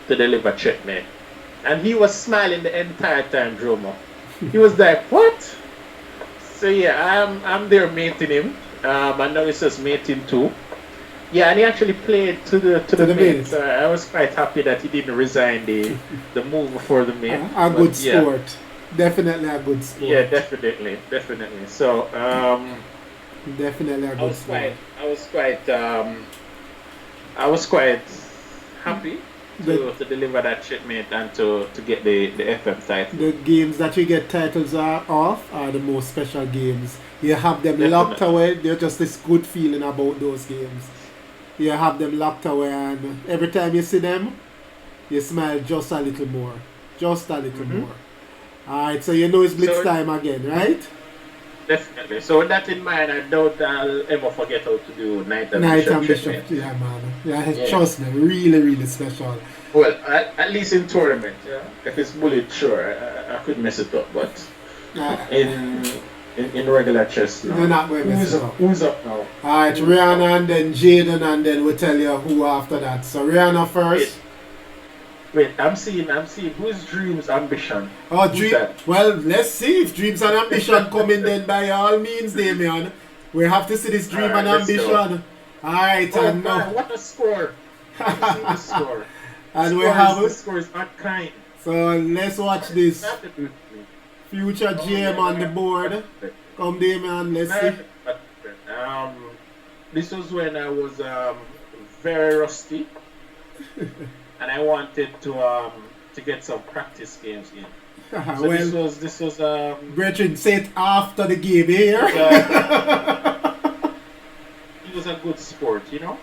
deliver checkmate. And he was smiling the entire time, Dromo. He was like, what? So yeah, I'm there mating him. And now it's just mating too. Yeah, and he actually played to the mate. So I was quite happy that he didn't resign the move before the mate. A good sport. Yeah. Definitely a good sport. Yeah, definitely. So definitely a good sport. I was quite happy to deliver that shipment and to get the FM title. The games that you get titles off are the most special games. You have them locked away. There's just this good feeling about those games. You have them locked away, and every time you see them, you smile just a little more. Just a little more. Alright, so you know it's blitz time again, right? Definitely. So with that in mind, I doubt I'll ever forget how to do Knight and Bishop. Yeah, man. Yeah, trust me, really, really special. Well, at least in tournament, yeah. If it's bullet, sure, I could mess it up, but in regular chess, no. You're not going to mess it up. Who's up now? Alright, Raehanna and then Jaden, and then we'll tell you who after that. So Raehanna first. Wait, I'm seeing who's Dreams Ambition? Oh, well, let's see if Dreams and Ambition come in then by all means, Damion. We have to see this Dream and Ambition. Alright, and now. What a score! The score. And we have the score is not kind. So let's watch this. Future GM on the board. Come Damion, let's see. This was when I was very rusty. And I wanted to get some practice games in. So well, this was Brethren, say it after the game here. It was a good sport, you know?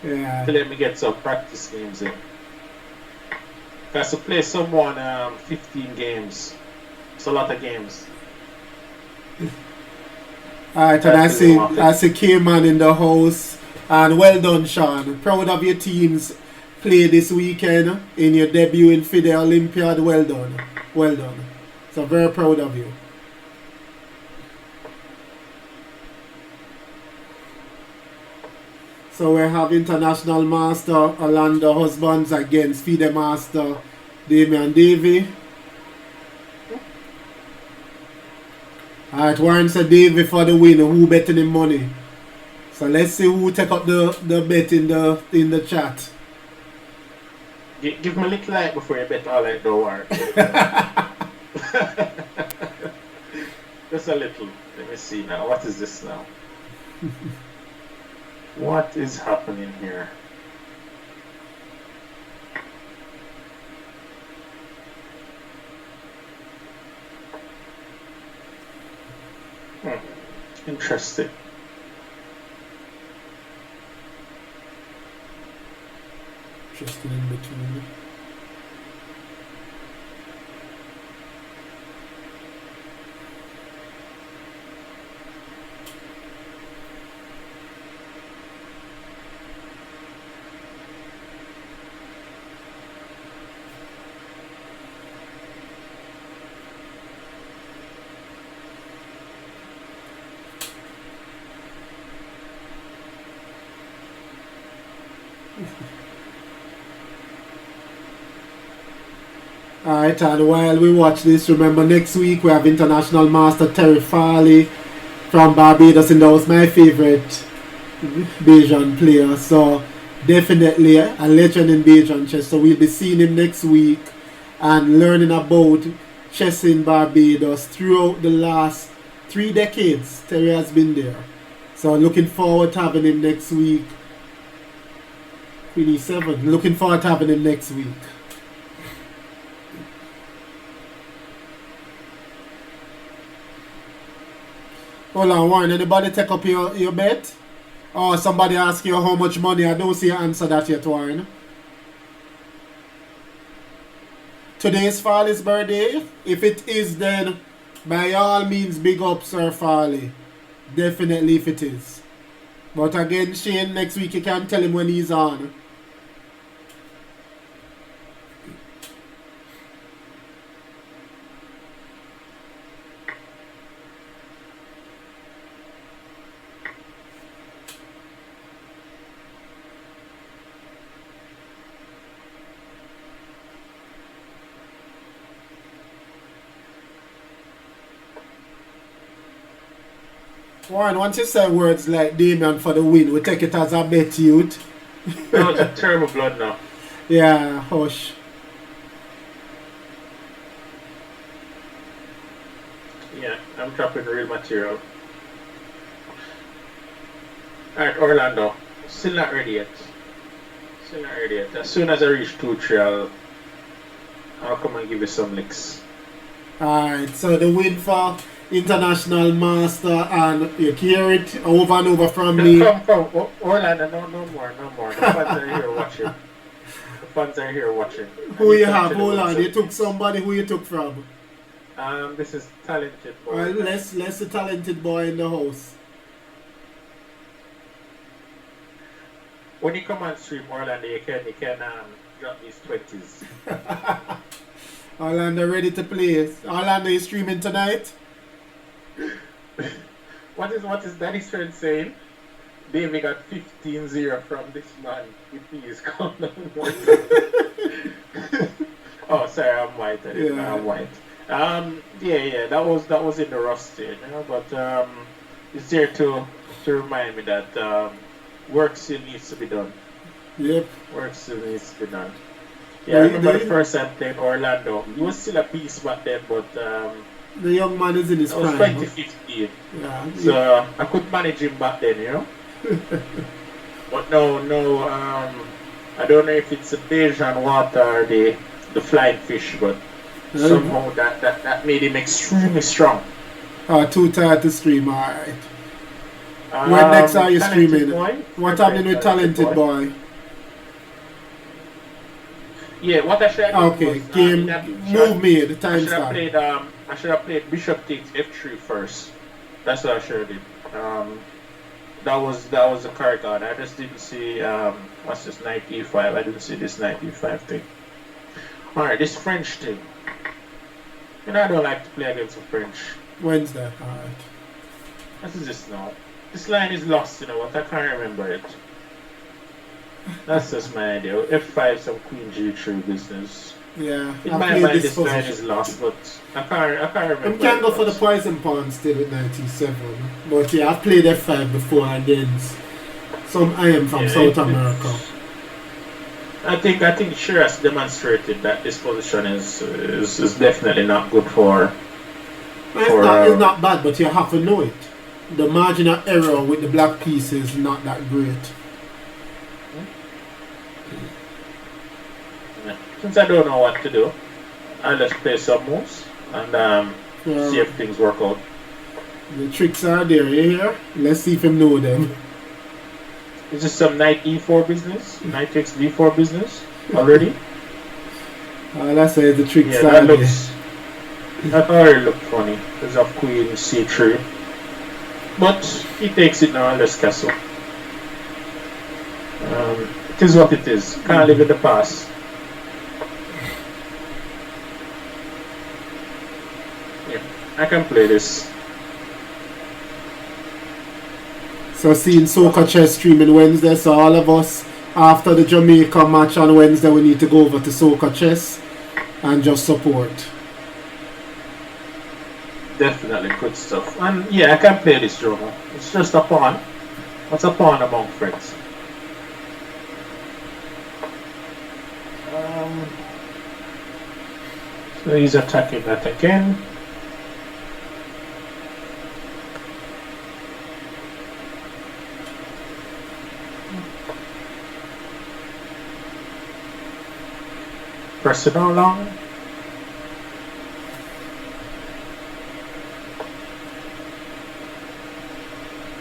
Yeah. To let me get some practice games in. Because to play someone 15 games, it's a lot of games. Alright, and I see K-Man in the house. And well done, Sean. Proud of your teams. Play this weekend in your debut in FIDE Olympiad. Well done. Well done. So very proud of you. So we have International Master Orlando Husbands against FIDE Master Damion Davy. Alright, Warren said Davy for the win. Who betting him money? So let's see who take up the bet in the chat. Give me a little light before you bet all like the war. Just a little. Let me see now. What is this now? What is happening here? Interesting. interesting in between. Alright, and while we watch this, remember next week we have International Master Terry Farley from Barbados, and that was my favourite Bajan player. So definitely a legend in Bajan chess. So we'll be seeing him next week and learning about chess in Barbados throughout the last 3 decades. Terry has been there. So looking forward to having him next week. 27. Looking forward to having him next week. Hold on, Warren. Anybody take up your bet? Or somebody ask you how much money? I don't see you answer that yet, Warren. Today is Farley's birthday. If it is, then by all means, big up Sir Farley. Definitely if it is. But again, Shane, next week you can tell him when he's on. Warren, once you say words like Damion for the win, we take it as a bet, youth. That was a terrible blood now. Yeah, hush. Yeah, I'm dropping real material. Alright, Orlando. Still not ready yet. Still not ready yet. As soon as I reach 2-3, I'll come and give you some licks. Alright, so the win for International Master, and you hear it over and over from me. Come, Orlando, no more. The fans are here watching. The fans are here watching. Who you have? Hold on, you took somebody. Who you took from? This is talented boy. Alright, let's the talented boy in the house. When you come on stream, Orlando, you can drop these 20s. Orlando ready to play. Orlando is streaming tonight. What is Danny's friend saying? Davy got 15-0 from this man. If he is calm down. Oh, sorry, I'm white. I'm white. Yeah, that was in the rough stage, you know, but it's there to remind me that work still needs to be done. Yep. Work still needs to be done. Yeah, I remember the first time playing Orlando. He was still a beast back then, but the young man is in his prime. It was 2015. Yeah. So I could manage him back then, you know. But no, I don't know if it's the Bajan water or the flying fish, but somehow that made him extremely strong. Too tired to stream, alright. When next are you streaming? What happening with Talented Boy? Yeah, what I should have done okay, was, game move me, the time start. I should have played Bishop takes F3 first. That's what I should have did. That was the card card. I just didn't see what's this knight e5. I didn't see this knight e5 thing. Alright, this French thing. You know, I don't like to play against the French. Wednesday, alright. What is this now? This line is lost, you know what? I can't remember it. That's just my idea. F5, some Queen G3 business. Yeah, in my mind, this line is lost, but I can't remember. I can go for the poison pawn still with 97. But yeah, I've played F5 before against some IM from South America. I think Shiraz demonstrated that this position is definitely not good for. It's not bad, but you have to know it. The margin of error with the black piece is not that great. Since I don't know what to do, I'll just play some moves and see if things work out. The tricks are there, you hear? Let's see if him know them. Is this some knight e4 business? Knight takes d4 business? Already? That's why the trick Yeah, started. that already looked funny. There's a queen c3. But he takes it now and let's castle. It is what it is. Can't live in the past. Yeah, I can play this. So seeing Soca Chess streaming Wednesday, so all of us after the Jamaica match on Wednesday we need to go over to Soca Chess and just support. Definitely good stuff. And yeah, I can play this drama. It's just a pawn. What's a pawn among friends? So he's attacking that again. Pressing along.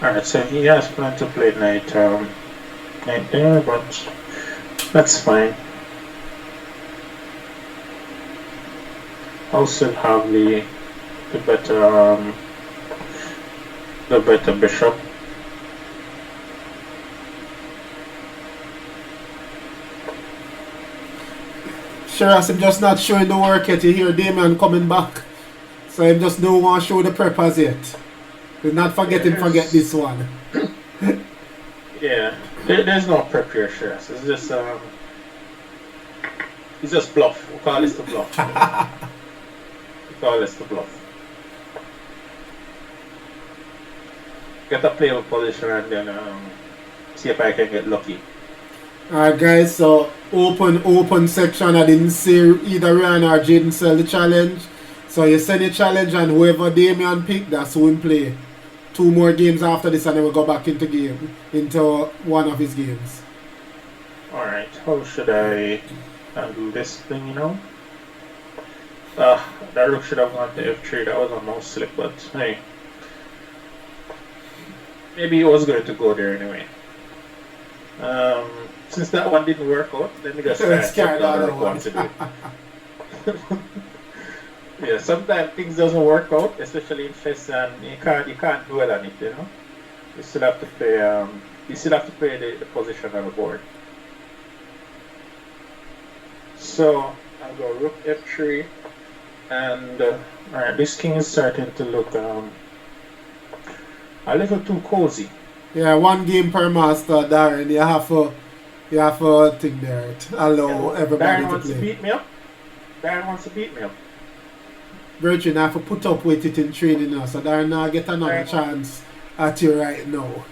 Alright, so he has planned to play knight there, but that's fine. I'll still have the better bishop. Sure, as I'm just not showing the work yet. You hear Damion coming back, so I just don't want to show the preppers yet. Do not forget forget this one. Yeah, there's no prep here, sure. So it's just bluff. We call this the bluff. Get a playable position and then see if I can get lucky. Alright guys, so open section. I didn't see either Raehanna or Jaden sell the challenge. So you send a challenge and whoever Damion pick, that's who will play. 2 more games after this and then we'll go back into one of his games. Alright, how should I handle this thing, you know? That rook should have gone to f3, that was a mouse slip, but hey. Maybe it was going to go there anyway. Since that one didn't work out, let me just try the other one to do. Yeah, sometimes things doesn't work out, especially in chess, and you can't dwell on it, you know. You still have to play the position on the board. So I'll go rook f3, and alright, this king is starting to look a little too cozy. Yeah, 1 game per master, Darren. You have to think there. Allow everybody Darren to play. Darren wants to beat me up. Virgin, I have to put up with it in training now, so Darren now get another chance at you right now.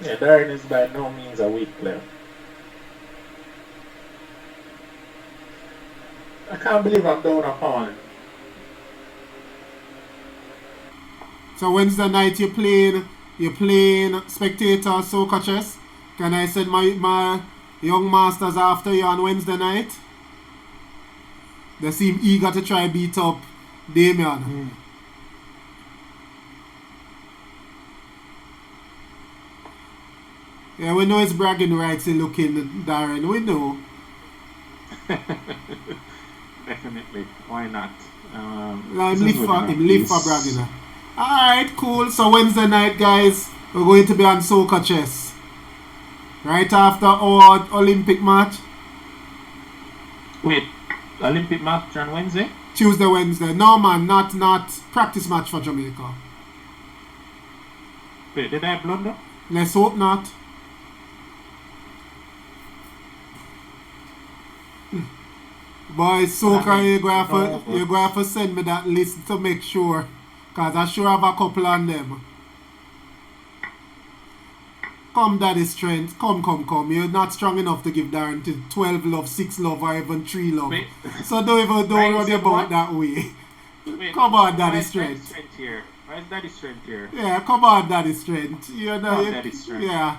Yeah, Darren is by no means a weak player. I can't believe I'm down a pawn. So Wednesday night you're playing spectator Soca Chess. Can I send my young masters after you on Wednesday night? They seem eager to try beat up Damion. Yeah, we know it's bragging rights in looking, Darren. We know. Definitely. Why not? Live for bragging. Alright, cool. So Wednesday night, guys, we're going to be on Soca Chess. Right after our Olympic match. Wait, Olympic match on Wednesday? Tuesday, Wednesday. No man, not practice match for Jamaica. Wait, did I blunder? Let's hope not. Boy, Soca, you're going to have to send me that list to make sure. Because I sure have a couple on them. Come, Daddy Strength. Come. You're not strong enough to give Darren to 12 love, 6 love, or even 3 love. Wait. So don't worry about that way. Wait, come on, Daddy Strength. Why is Daddy Strength here? Yeah, come on, Daddy Strength. Daddy Strength. Yeah.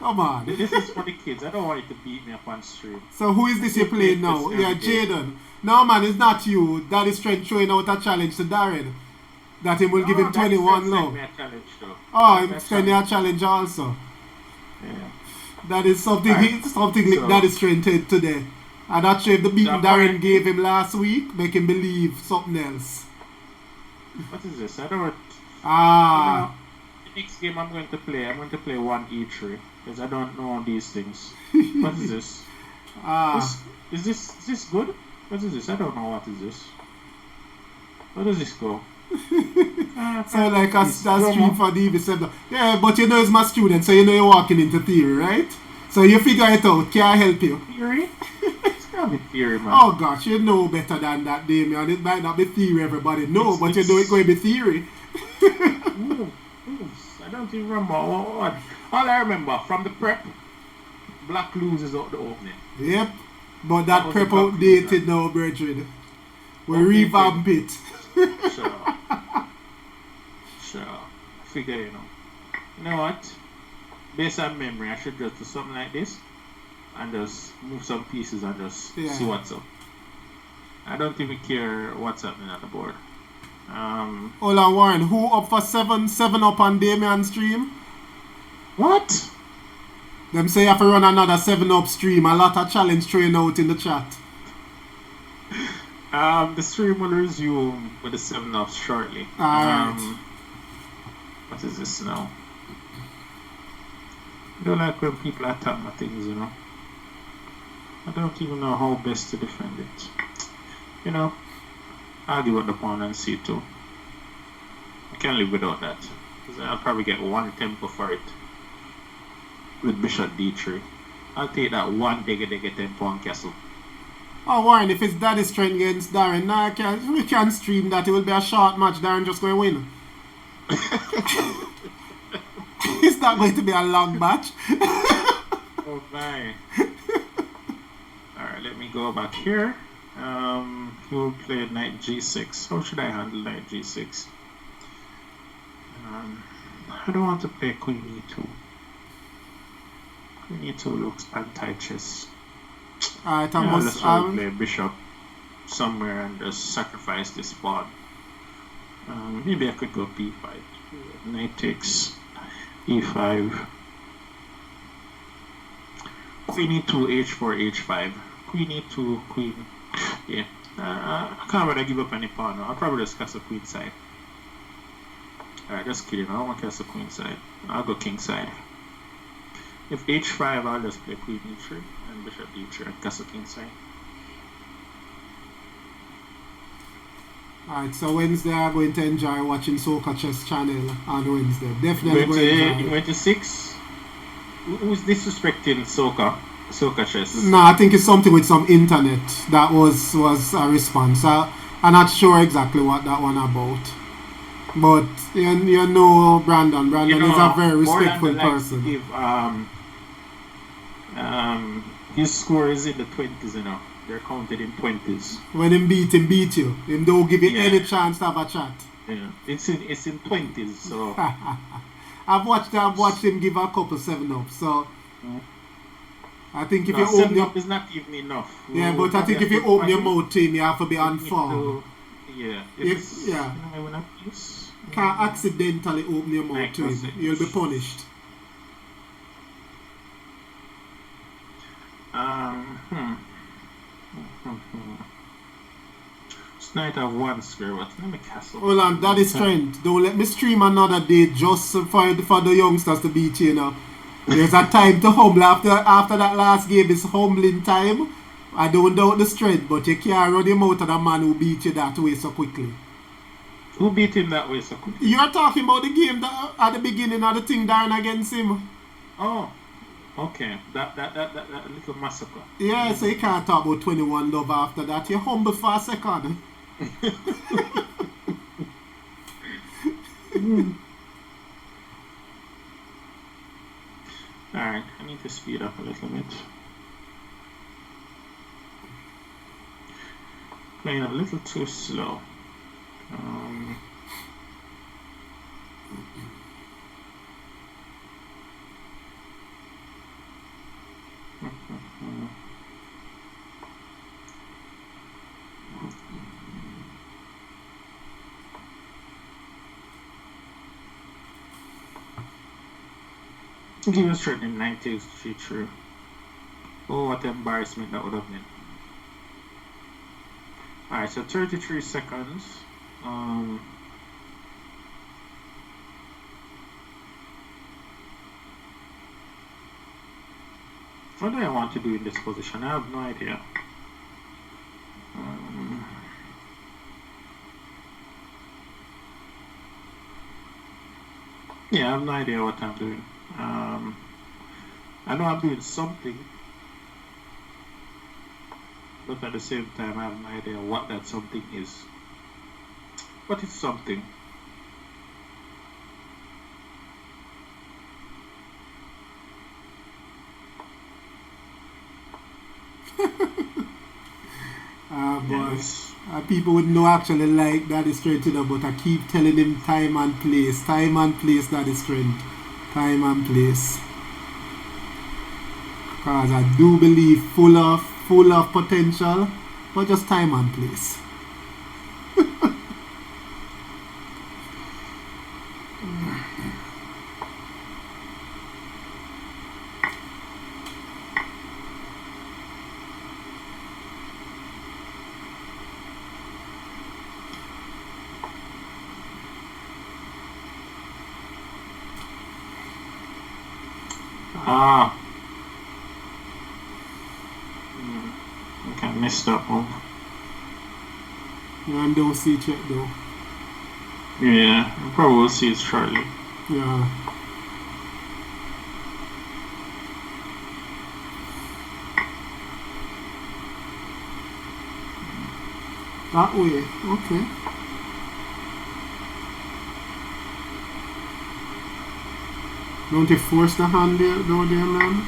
Come on. This is for the kids. I don't want you to beat me up on stream. So who is this you're playing now? Yeah, Jaden. No, man, it's not you. Daddy Strength showing out a challenge to Darren. That he will give him 21 love. Me a challenge, though. Oh, he's sending a challenge also. Yeah. That is something. Alright. Something So- that is strengthened today. I'm not sure if the beating So Darren apparently- gave him last week make him believe something else. What is this? I don't. Ah, The next game I'm going to play 1 E3 because I don't know these things. What is this? Is this good? What is this? I don't know what is this. Where does this go? so like a This stream for the EV7. Yeah, but you know it's my student, so you know you're walking into theory, right? So you figure it out. Can I help you? Theory? It's gotta be theory, man. Oh gosh, you know better than that, Damion. It might not be theory, everybody know, but you know it's going to be theory. I don't even remember what. All I remember from the prep, Black loses out the opening. Yep, but That that was prep the back outdated now, brethren. We Okay, revamp it. Sure. Figure, you know. You know what? Based on memory, I should just do something like this and just move some pieces and just see what's up. I don't even care what's happening on the board. Hold on, Warren. Who up for 7 up on Damian stream? What? Them say you have to run another 7 up stream. A lot of challenge train out in the chat. The stream will resume with the 7 ups shortly. Alright. What is this now? I don't like when people attack my things, you know. I don't even know how best to defend it. You know, I'll give up the pawn and c2. I can't live without that. Because I'll probably get 1 tempo for it. With bishop d3. I'll take that 1 dege tempo on castle. Oh, Warren, if it's daddy strength against Darren, nah, we can stream that. It will be a short match. Darren just going to win. It's not going to be a long match. Oh my. Alright, let me go back here. He will play knight g6. How should I handle knight g6? I don't want to play queen e2. Queen e2 looks anti-chess. Alright, Let's try to play bishop somewhere and just sacrifice this pawn. Maybe I could go b5. Knight takes e5. Queen e2, h4, h5. Queen e2, queen. Yeah. I can't really give up any pawn. I'll probably just castle queen side. Alright, just kidding. I don't want to castle queen side. I'll go king side. If h5, I'll just play queen e3 and bishop d3 and castle king side. Alright, so Wednesday I'm going to enjoy watching Soca Chess channel on Wednesday. Definitely going to enjoy it. 26? Who's disrespecting Soca Chess? No, I think it's something with some internet that was a response. I'm not sure exactly what that one about. But you know Brandon. Brandon is a very respectful person. His score is in the 20s, you know. They're counted in 20s. When him beat you. Him don't give you any chance to have a chat. Yeah. It's in 20s, so I've watched him give a couple 7-ups, so I think if you open 7 up is not even enough. Yeah, but I think if you open your mouth to him, you have to be on form. Yeah. Can't accidentally open your mouth to him. You'll be punished. Knight have 1 square. What's name of castle? Hold on, that is strength. Don't let me stream another day just for the youngsters to beat you now. There's a time to humble after that last game. It's humbling time. I don't doubt the strength, but you can't run him out of the man who beat you that way so quickly. Who beat him that way so quickly? You're talking about the game that at the beginning of the thing Darren against him. Oh, okay. That little massacre. Yeah, so you can't talk about 21 love after that. You're humble for a second. Alright, I need to speed up a little bit. Playing a little too slow. He was threatening 93. Oh, what embarrassment that would have been. Alright, so 33 seconds. What do I want to do in this position? I have no idea. Yeah, I have no idea what I'm doing. I know I'm doing something, but at the same time, I have no idea what that something is. But it's something. Boys. People would know actually like that is strength, but I keep telling him time and place, that is strength, time and place. Because I do believe full of potential, but just time and place. Okay, missed that one. And don't see it yet though. Yeah, we probably will see it shortly. Yeah. That way, okay. Don't you force the hand there, man?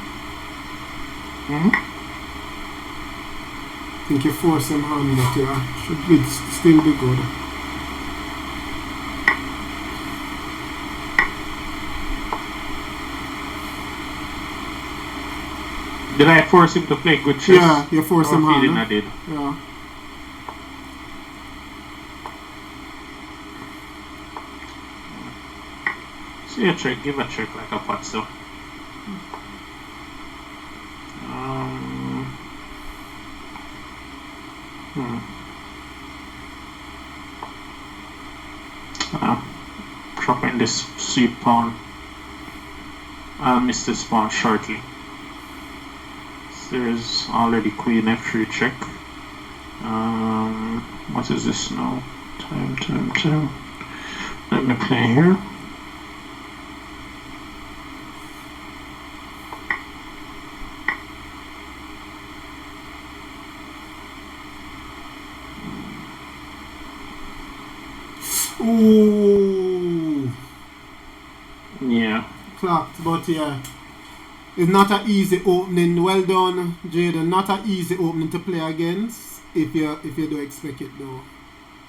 I think you force him hand, but yeah, should be still be good. Did I force him to play good chess? Yeah, you force him hand. I did. Yeah. See a trick, give a trick like a pot so. Dropping this sweet pawn. I'll miss this pawn shortly. There's already queen f3 check. What is this now? Time. Let me play here. Ooh. Yeah. Clocked, but yeah. It's not an easy opening. Well done, Jaden. Not an easy opening to play against if you don't expect it though.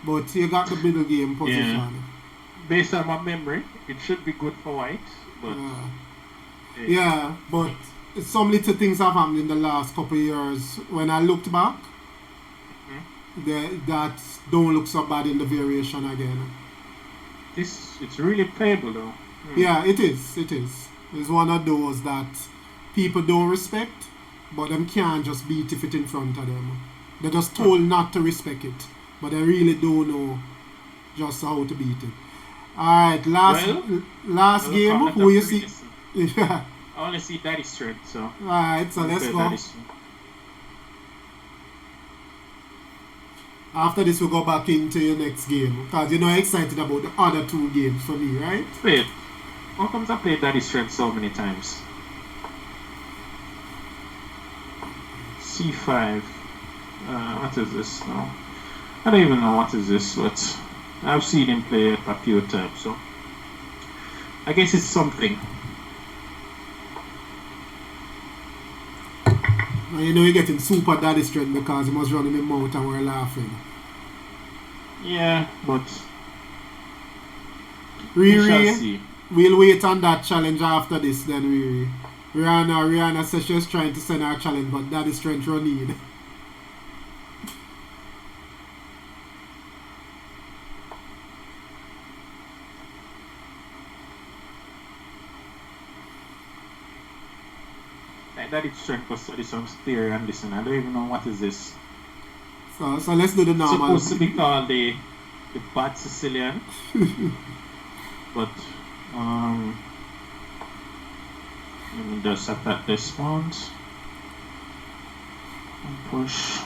But you got the middle game position. Yeah. Based on my memory, it should be good for white. But yeah, but some little things have happened in the last couple of years. When I looked back, that don't look so bad in the variation again. It's really playable though. Yeah, it is. It's one of those that people don't respect, but them can't just beat if it's in front of them. They're just told not to respect it, but they really don't know just how to beat it. Alright, last game, who you see? Yeah. I only see Daddy's strength, so. Alright, so let's go. After this, we'll go back into your next game, because you're excited about the other two games for me, right? Wait, how comes I played Daddy's strength so many times? C5. What is this now? I don't even know what is this, but I've seen him play it a few times, so I guess it's something. You know you're getting super daddy strength because he must run in the mouth and we're laughing. Yeah, but Riri, we'll wait on that challenge after this then, Riri. Raehanna says she's trying to send her a challenge, but daddy strength run need. that it's trying to study some theory and this, and I don't even know what is this. So let's do the normal. It's supposed to be called the bad Sicilian. But let me just attack this one and push.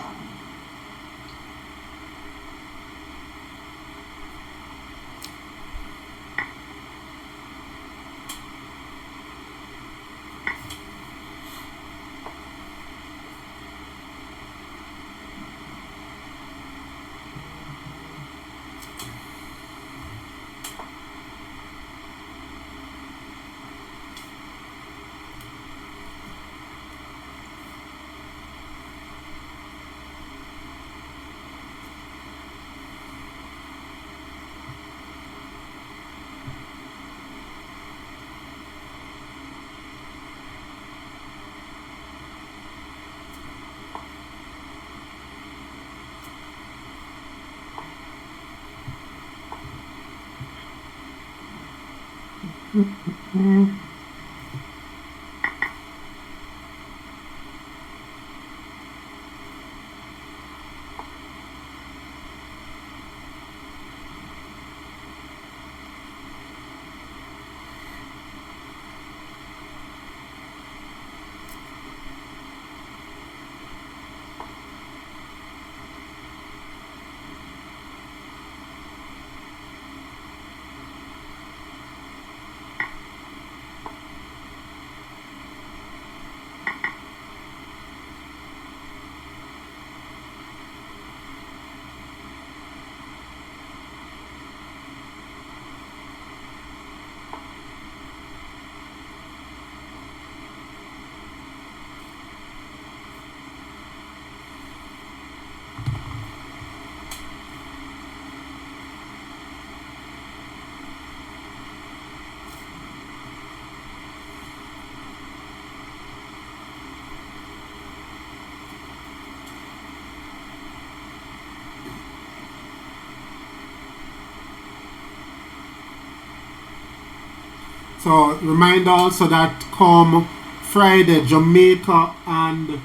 So remind also that come Friday, Jamaica and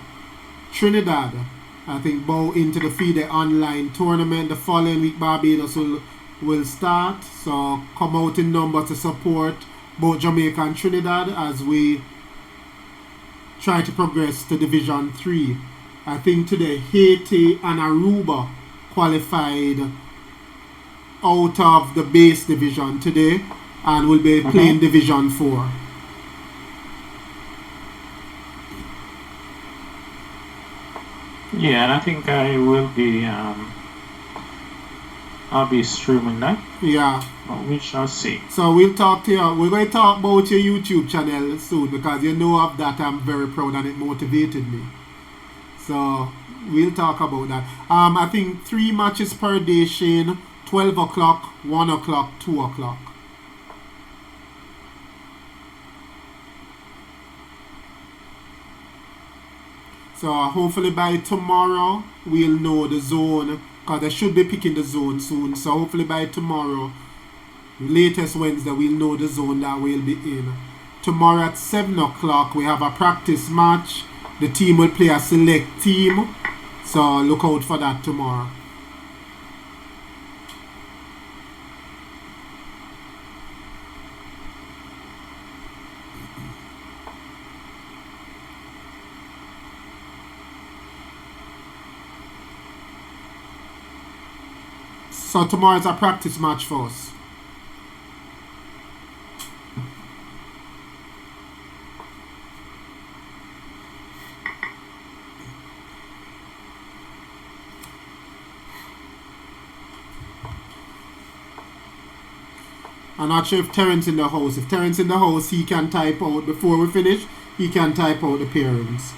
Trinidad, I think, bow into the FIDE online tournament. The following week, Barbados will start. So come out in numbers to support both Jamaica and Trinidad as we try to progress to Division 3. I think today Haiti and Aruba qualified out of the base division today and will be playing Division 4. Yeah, and I think I will be I'll be streaming that. Yeah. But we shall see. So we'll talk to you. We're going to talk about your YouTube channel soon because you know of that. I'm very proud and it motivated me. So we'll talk about that. I think 3 matches per day, Shane. 12 o'clock, 1 o'clock, 2 o'clock. So hopefully by tomorrow we'll know the zone because they should be picking the zone soon. So hopefully by tomorrow, latest Wednesday, we'll know the zone that we'll be in. Tomorrow at 7 o'clock we have a practice match. The team will play a select team. So look out for that tomorrow. So tomorrow is a practice match for us. I'm not sure if Terrence in the house. If Terrence in the house, he can type out before we finish. He can type out the pairings.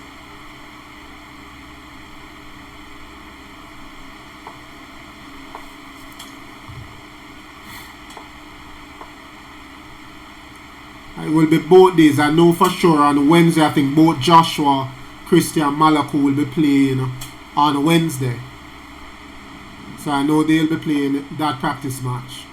It will be both days. I know for sure on Wednesday, I think both Joshua, Christian, Malaku will be playing on Wednesday. So I know they'll be playing that practice match.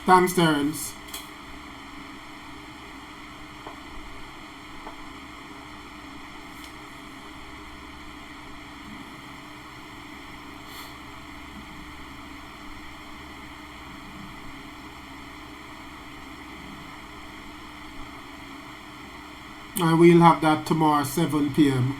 Thanks, Terrence. And we'll have that tomorrow, 7 p.m.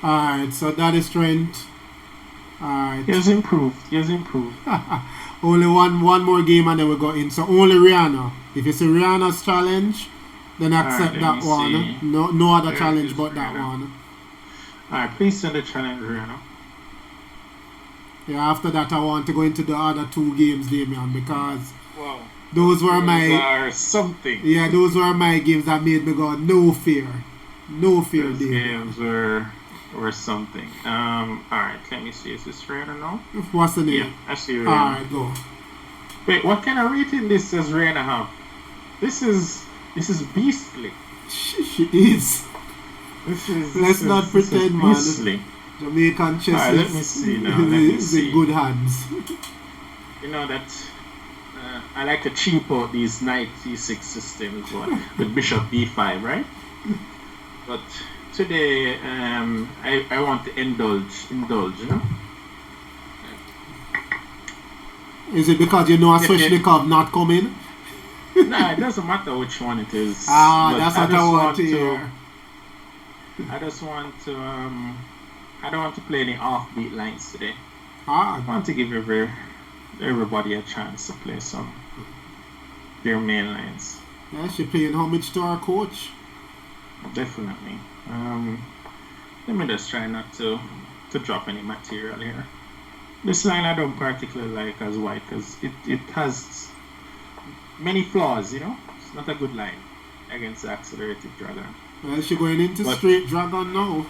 Alright, so that is Trent. Alright. He has improved. Only one more game and then we go in. So only Raehanna. If you see Rihanna's challenge, then accept that one. No other challenge but that one. Alright, please send a challenge, Raehanna. Yeah, after that I want to go into the other 2 games, Damion, because wow. Those were something. Yeah, those were my games that made me go no fear. No fear, Those games were something. Alright, let me see. Is this Raehanna now? What's the name? Yeah, I see Raehanna. Alright, go. Wait, what kind of rating this does Raehanna have? This is beastly. She is. Let's not pretend, man. Beastly. Jamaican chess Alright, let me see now. is in good hands. You know that I like to cheap out these knight c6 systems with bishop b5, right? But today I want to indulge, you know? Is it because you know a Sveshnikov not coming? Nah, it doesn't matter which one it is. That's what I want to hear. I just want to I don't want to play any offbeat lines today. I want to give everybody a chance to play some their main lines. Yeah, she's paying homage to our coach. Definitely. Let me just try not to drop any material here. This line I don't particularly like as white because it has many flaws, you know? It's not a good line against the accelerated dragon. Well, she's going into straight dragon now.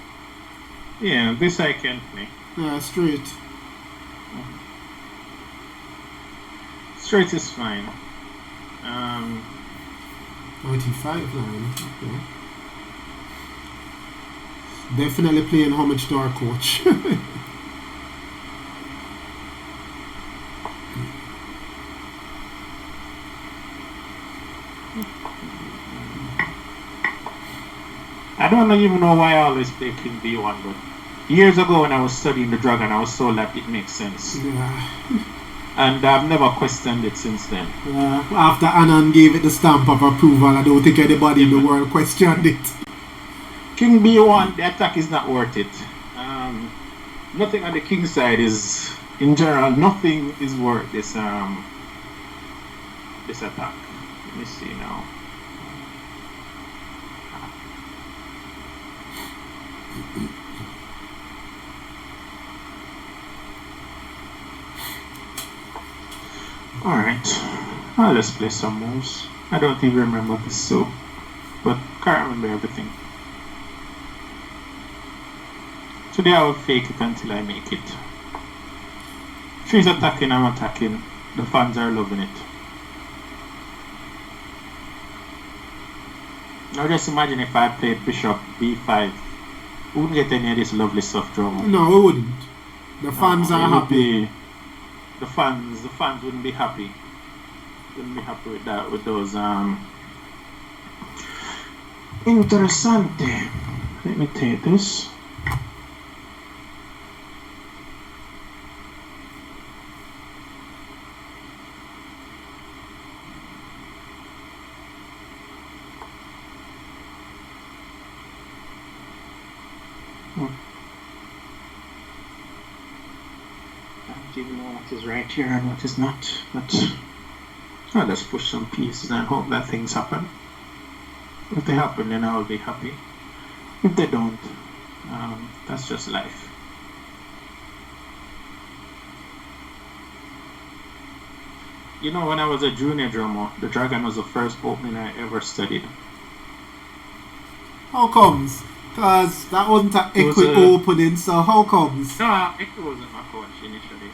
Yeah, this I can play. Yeah, straight. Straight is fine. 95 line. Okay. Definitely playing homage to our coach. I don't even know why I always play King B1, but years ago when I was studying the dragon, I was told that it makes sense. Yeah. And I've never questioned it since then. After Anand gave it the stamp of approval, I don't think anybody in the world questioned it. King B1, the attack is not worth it. Nothing on the king side is, in general, nothing is worth this this attack. Let me see now. Alright, let's play some moves. I don't even remember this so, but can't remember everything. Today I will fake it until I make it. She's attacking, I'm attacking. The fans are loving it. Now just imagine if I played bishop b5. We wouldn't get any of this lovely stuff drawn. No, we wouldn't. The fans are happy. The fans wouldn't be happy. Wouldn't be happy with that, with those Interessante. Let me take this. I don't even know what is right here and what is not, but I'll just push some pieces and hope that things happen. If they happen, then I'll be happy. If they don't, that's just life. You know, when I was a junior drummer, the Dragon was the first opening I ever studied. How comes? Because that wasn't an Equi opening, so how comes? No, Equi wasn't my coach initially.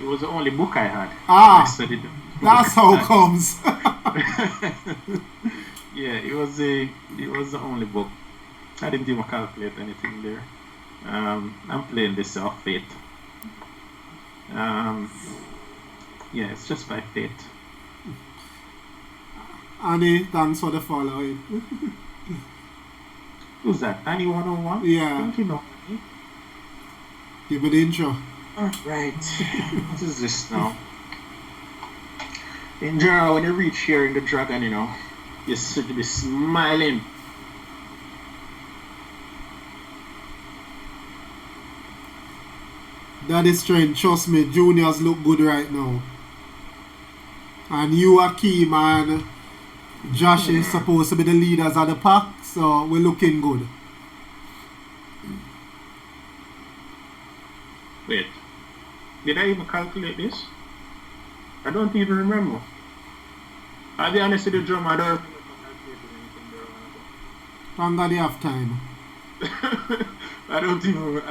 It was the only book I had. Ah, I studied it. That's how it comes. Yeah, it was the only book. I didn't even calculate anything there. I'm playing this off fate. Yeah, it's just by fate. Annie, thanks for the following. Who's that? Annie 101? Yeah. Don't you know me? Give me the intro. Alright. What is this now? In general, when you reach here in the Dragon, you know, you should be smiling. That is strange. Trust me, juniors look good right now. And you, Hakeem, and Josh is supposed to be the leaders of the pack, so we're looking good. Wait. Did I even calculate this? I don't even remember. I'll be honest with the drum, I don't remember calculating anything there. Thank God you have time. I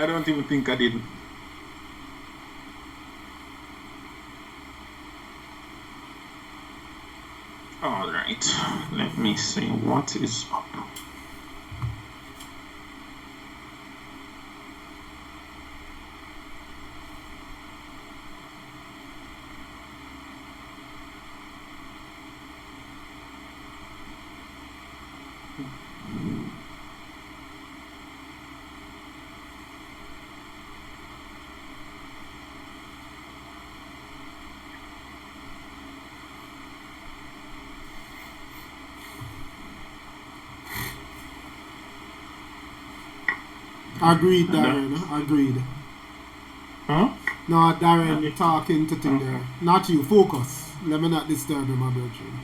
don't even think I did. Alright, let me see what is up. Agreed, Darren. Agreed. Huh? No, Darren talking to thing there. Not you. Focus. Let me not disturb you, my brethren.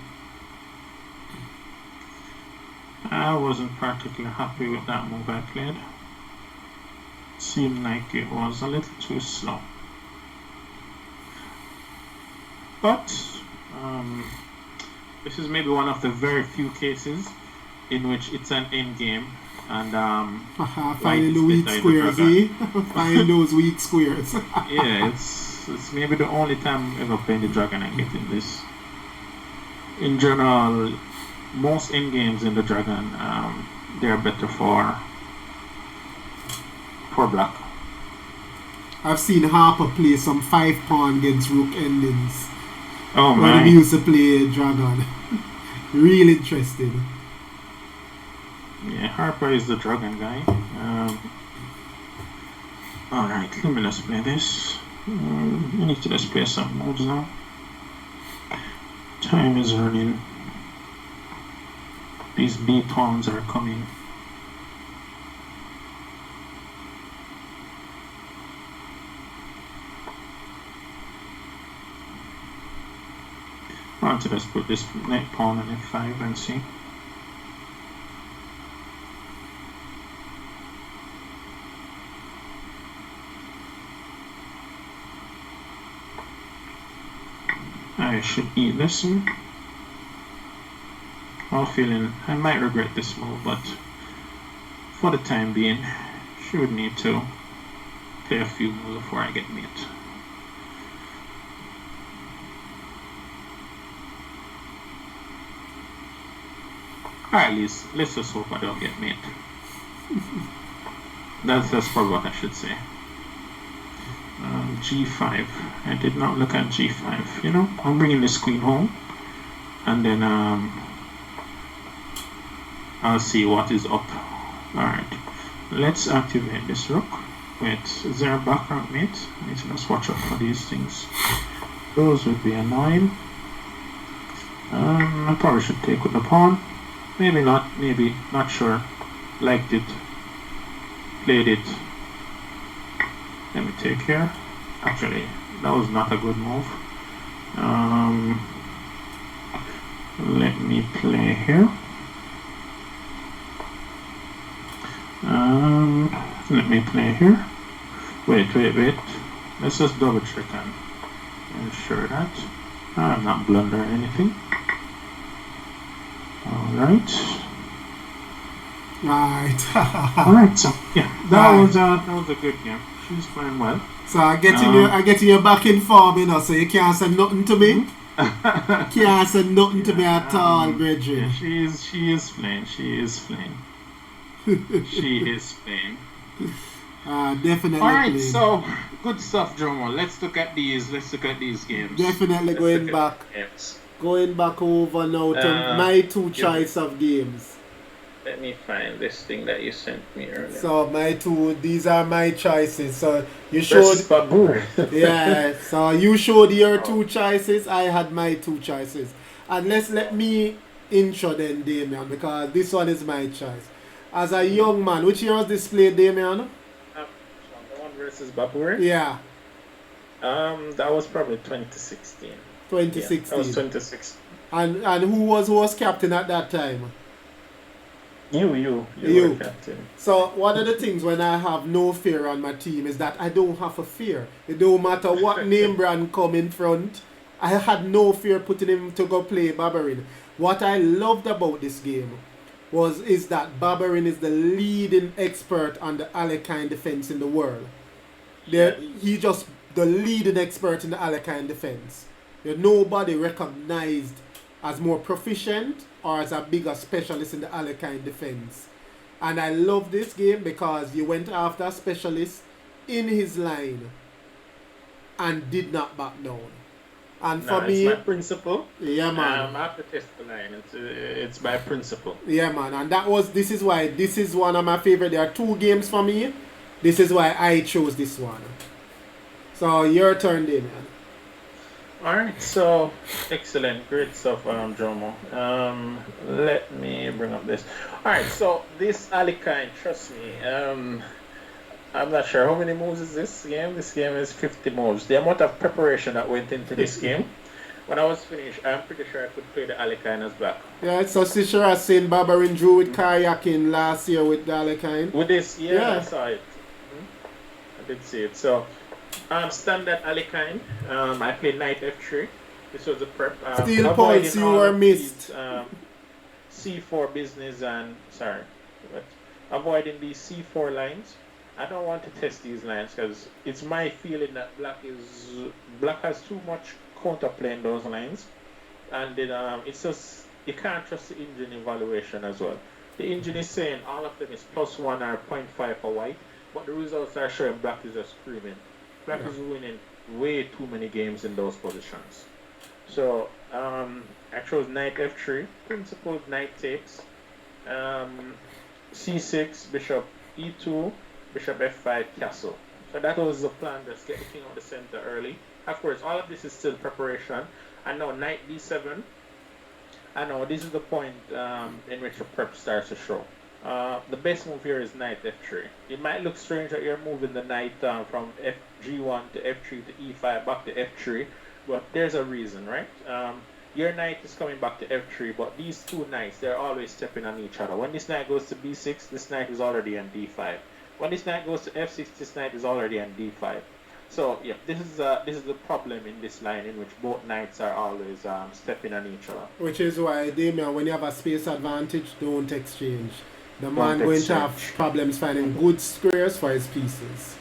I wasn't particularly happy with that move I played. Seemed like it was a little too slow. But this is maybe one of the very few cases in which it's an end game. And finding the weak squares, eh? Find those weak squares. Yeah, it's maybe the only time I'm ever playing the Dragon and getting this. In general, most end games in the Dragon, they're better for black. I've seen Harper play some 5-pawn against rook endings. Oh my! When he my! used to play Dragon. Real interesting. Yeah, Harper is the Dragon guy. Alright, let me just play this. I need to just play some moves now. Time is running. These B pawns are coming. I want to just put this knight pawn on F5 and see. I should eat this one. I'm feeling I might regret this move, but for the time being, should need to play a few moves before I get mate. Or at least, let's just hope I don't get mate. That's probably what I should say. G5. I did not look at G5. You know, I'm bringing this queen home, and then I'll see what is up. Alright, let's activate this rook. Wait, is there a back rank mate? I need to just watch out for these things. Those would be annoying. I probably should take with the pawn. Maybe not, maybe, not sure. Liked it. played it. Let me take here. Actually, that was not a good move. Let me play here. Let me play here. Wait. Let's just double check and ensure that I'm not blundering anything. Alright. Alright, so yeah, that was a good game. She's playing well. So I'm getting you back in form, you know, so you can't say nothing to me. Can't say nothing to me at all, brethren. Yeah, she is playing. She is playing. Definitely. Alright, so good stuff, Jomo. Let's look at these games. Definitely going back over now to my two choice of games. Let me find this thing that you sent me earlier. So these are my choices. So you showed yeah, so you showed your two choices, I had my two choices. And let me intro then Damion, because this one is my choice. As a young man, which year was this played, Damion? The one versus Babur? Yeah. That was probably 2016. 2016. Yeah, that was 2016. And who was captain at that time? You were captain. So one of the things when I have no fear on my team is that I don't have a fear. It don't matter what name brand come in front. I had no fear putting him to go play Barbarin. What I loved about this game is that Barbarin is the leading expert on the Alekhine defense in the world. He just the leading expert in the Alekhine defense. Nobody recognized as more proficient or as a bigger specialist in the Alekhine defense. And I love this game because you went after a specialist in his line and did not back down. And for me, it's my principle. Yeah, man. I have to test the line. It's by principle. Yeah, man. And this is why this is one of my favorite. There are two games for me. This is why I chose this one. So your turn, Damion. Alright, so excellent, great stuff, Jomo. Let me bring up this. Alright, so this Alekhine, trust me, I'm not sure how many moves is this game. This game is 50 moves. The amount of preparation that went into this game, when I was finished, I'm pretty sure I could play the Alekhine as back. Yeah, so Sisha has seen Barbarin drew with kayaking last year with the Alekhine. With this, yeah. I saw it. I did see it. So, standard Alekhine, I played knight f3. This was a prep. Steel points you were missed. C4 business and avoiding these C4 lines. I don't want to test these lines because it's my feeling that black has too much counterplay in those lines, and then it's just you can't trust the engine evaluation as well. The engine is saying all of them is +1 or 0.5 for white, but the results are showing black is just screaming. Black is winning way too many games in those positions. So I chose knight f3, principled knight takes, c6, bishop e2, bishop f5, castle. So that was the plan, just get the king out the center early. Of course, all of this is still preparation. And now knight d7. I know this is the point in which the prep starts to show. The best move here is knight f3. It might look strange that you're moving the knight from g1 to f3 to e5 back to f3, but there's a reason, right? Your knight is coming back to f3, but these two knights, they're always stepping on each other. When this knight goes to b6, this knight is already on d5. When this knight goes to f6, this knight is already on d5. So yeah, this is the problem in this line in which both knights are always stepping on each other. Which is why, Damion, when you have a space advantage, don't exchange. The man going to have problems finding good squares for his pieces.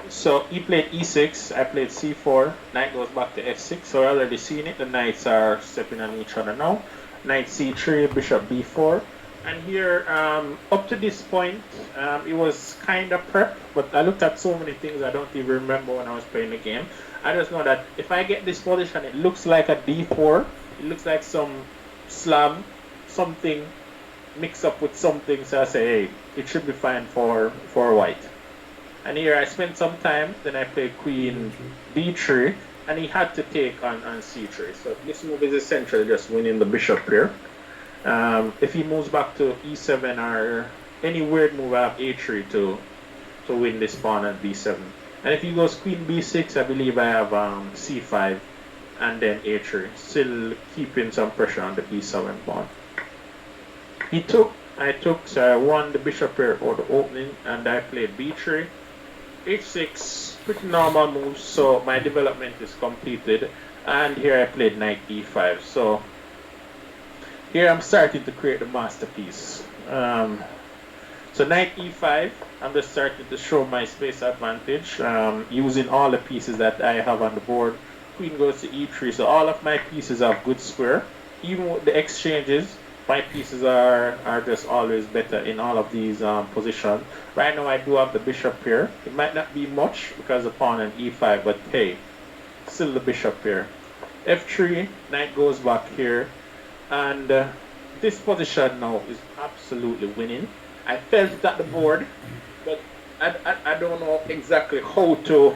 So he played e6, I played c4, knight goes back to f6, so we're already seeing it, the knights are stepping on each other now. Knight c3, bishop b4, and here, up to this point, it was kind of prep, but I looked at so many things I don't even remember when I was playing the game. I just know that if I get this position, it looks like a d4, it looks like some slab, something mixed up with something, so I say, hey, it should be fine for white. And here I spent some time, then I played queen d3, and he had to take on c3. So this move is essentially just winning the bishop here. If he moves back to e7 or any weird move, I have a3 to win this pawn at b7. And if he goes queen b6, I believe I have c5 and then a3, still keeping some pressure on the b7 pawn. I took, so I won the bishop pair or the opening, and I played b3, h6, pretty normal moves, so my development is completed. And here I played knight e5, so here I'm starting to create the masterpiece. So knight e5, I'm just starting to show my space advantage, using all the pieces that I have on the board. Queen goes to e3, so all of my pieces have good square. Even with the exchanges, my pieces are just always better in all of these positions. Right now I do have the bishop here. It might not be much because the pawn and e5, but hey, still the bishop here. f3, knight goes back here, and this position now is absolutely winning. I felt it at the board, but I don't know exactly how to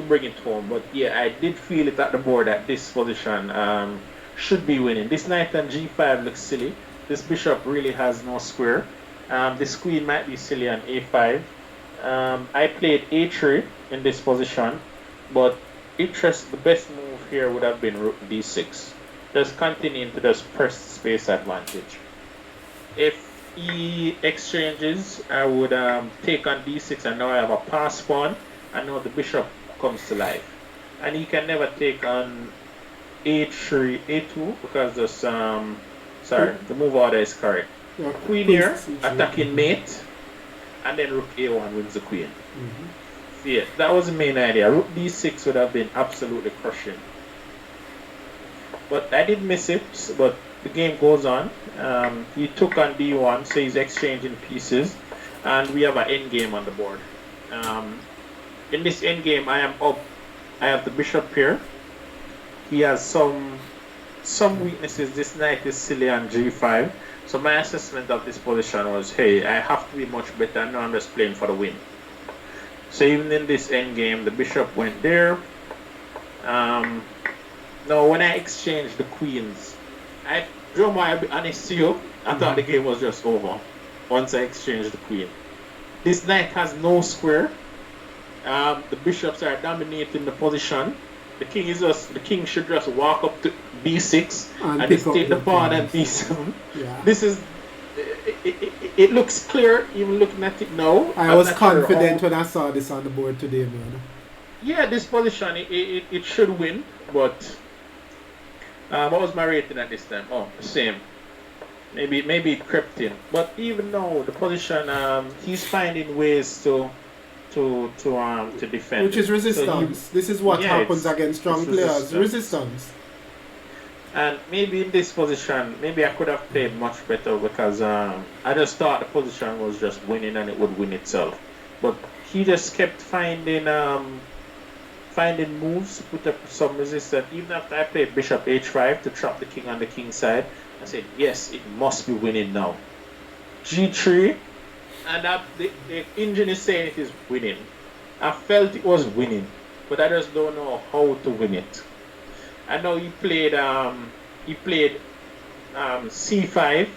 bring it home. But yeah, I did feel it at the board that this position should be winning. This knight on g5 looks silly. This bishop really has no square. This queen might be silly on a5. I played a3 in this position, but the best move here would have been rook d6. Just continuing to just press space advantage. If he exchanges, I would take on d6, and now I have a pass pawn, and now the bishop comes to life. And he can never take on a3, a2, because this, sorry, the move order is correct. Yeah, queen here, attacking mate, and then rook a1 wins the queen. So yeah, that was the main idea. Rook d6 would have been absolutely crushing. But I did miss it, but the game goes on. He took on d1, so he's exchanging pieces, and we have an endgame on the board. In this endgame, I am up. I have the bishop here. He has some weaknesses. This knight is silly on g5. So my assessment of this position was, hey, I have to be much better. Now I'm just playing for the win. So even in this endgame, the bishop went there. Now when I exchanged the queens, I'll be honest to you, I thought the game was just over once I exchanged the queen. This knight has no square. The bishops are dominating the position. The king should just walk up to b6 and just take the pawn and b7. Yeah. This is it looks clear even looking at it now. I was confident when I saw this on the board today, man. Yeah, this position it should win, but what was my rating at this time? Oh, the same. Maybe it crept in. But even though the position, he's finding ways to defend. Which is resistance. So this is what happens against strong players. Resistance. And maybe in this position, maybe I could have played much better because I just thought the position was just winning and it would win itself. But he just kept finding moves to put up some resistance. Even after I played bishop h5 to trap the king on the king side, I said, yes, it must be winning now. g3, and the engine is saying it is winning. I felt it was winning, but I just don't know how to win it. I know he played c5,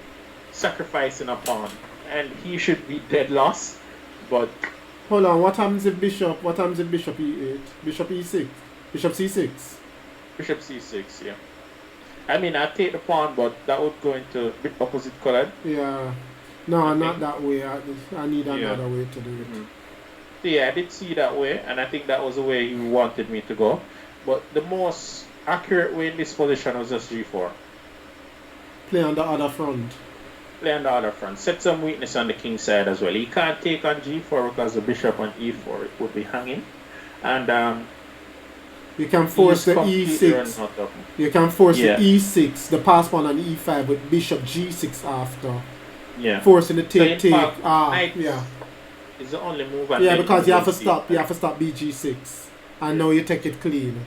sacrificing a pawn, and he should be dead lost, but... Hold on, what happens if bishop e8? Bishop e6? Bishop c6? Bishop c6, yeah. I mean, I take the pawn, but that would go into the opposite colored. Yeah. No, not that way. I need another way to do it. So yeah, I did see that way, and I think that was the way he wanted me to go. But the most accurate way in this position was just g4. Play on the other front. Play on the other front. Set some weakness on the king side as well. He can't take on g4 because the bishop on e4 it would be hanging. And you can force the e6. You can force the e6, the pass pawn on e5 with bishop g6 after. Yeah. Forcing the take. Yeah. Is the only move. Yeah, because you have to stop. You have to stop bg6, and now you take it clean.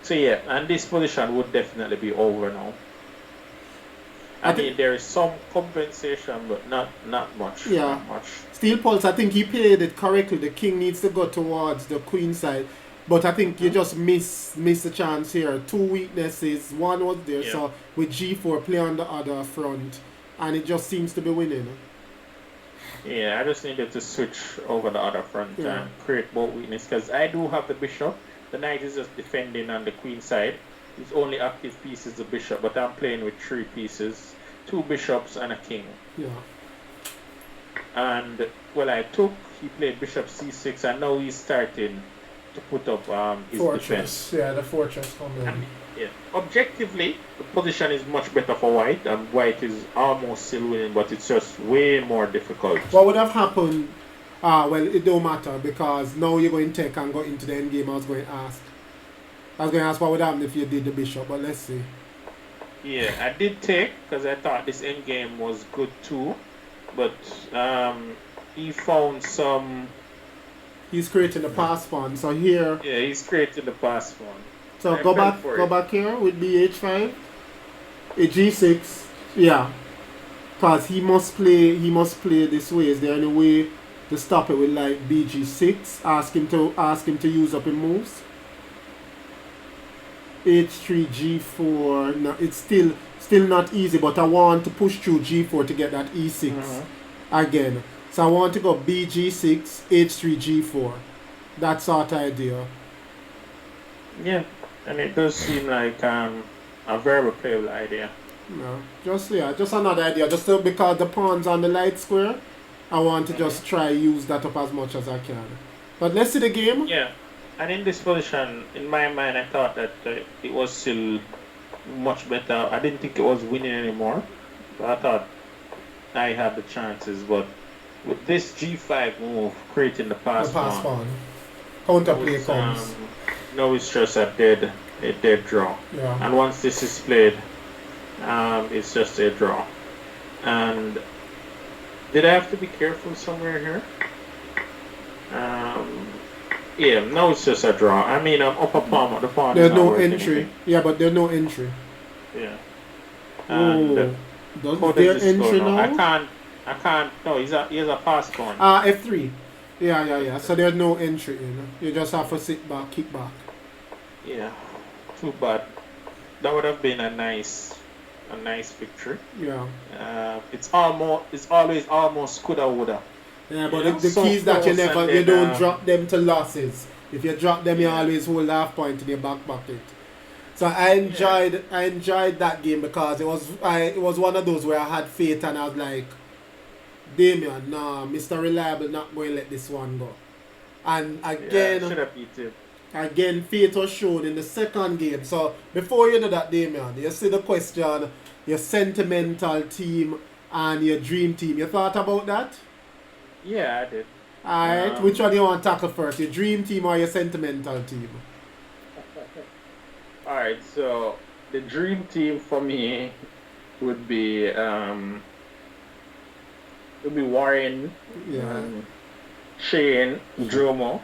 So yeah, and this position would definitely be over now. I mean, there is some compensation, but not much. Yeah. Not much. Steel Pulse, I think he played it correctly. The king needs to go towards the queen side. But I think you just miss the chance here. Two weaknesses. One was there, so with g4, play on the other front. and it just seems to be winning. Yeah, I just needed to switch over the other front Yeah. and create more weakness because I do have the bishop. The knight is just defending on the queen side. His only active piece is the bishop, but I'm playing with 3 pieces, 2 bishops and a king. Yeah. And he played bishop c6, and now he's starting to put up his Fortress. defense. Yeah, the fortress coming. Yeah. Objectively, the position is much better for white, and white is almost still winning, but it's just way more difficult. What would have happened? Well, it don't matter because now you're going to take and go into the end game. I was going to ask what would happen if you did the bishop, but let's see. Yeah, I did take because I thought this end game was good too, but he found some. He's creating the pass pawn. So here. Yeah, he's creating the pass pawn. So go back here with BH5, a G6, yeah, because he must play this way. Is there any way to stop it with like BG6? Ask him to use up his moves. H3 G4. No, it's still not easy, but I want to push through G4 to get that E6 again. So I want to go BG6, H3 G4. That sort of idea. Yeah. And it does seem like a very playable idea. No, just another idea. Because the pawn's on the light square, I want to just try use that up as much as I can. But let's see the game. Yeah, and in this position, in my mind, I thought that it was still much better. I didn't think it was winning anymore, but I thought I had the chances. But with this G5 move, creating the pass pawn, counterplay comes. No, it's just a dead draw. Yeah. And once this is played, it's just a draw. And did I have to be careful somewhere here? Yeah, no, it's just a draw. I mean, I'm up a pawn, the pawn there's is not no working entry. anything. Yeah, but there's no entry. Yeah. And is there entry now? I can't. No, he has a pass pawn. F3. Yeah. So there's no entry in. You just have to sit back, kick back. Yeah. Too bad. That would have been a nice victory. Yeah. It's always almost coulda woulda. Yeah, but the key is that you don't drop them to losses. If you drop them, you always hold half point in your back pocket. So I enjoyed that game because it was one of those where I had faith and I was like, Damion, nah, Mr. Reliable not going to let this one go. And again, should have beat him. Again, faith was shown in the second game. So before you do that, Damion, you see the question, your sentimental team and your dream team. You thought about that? Yeah, I did. Alright, which one do you want to tackle first? Your dream team or your sentimental team? Alright, so the dream team for me would be Warren, Shane, Dromo,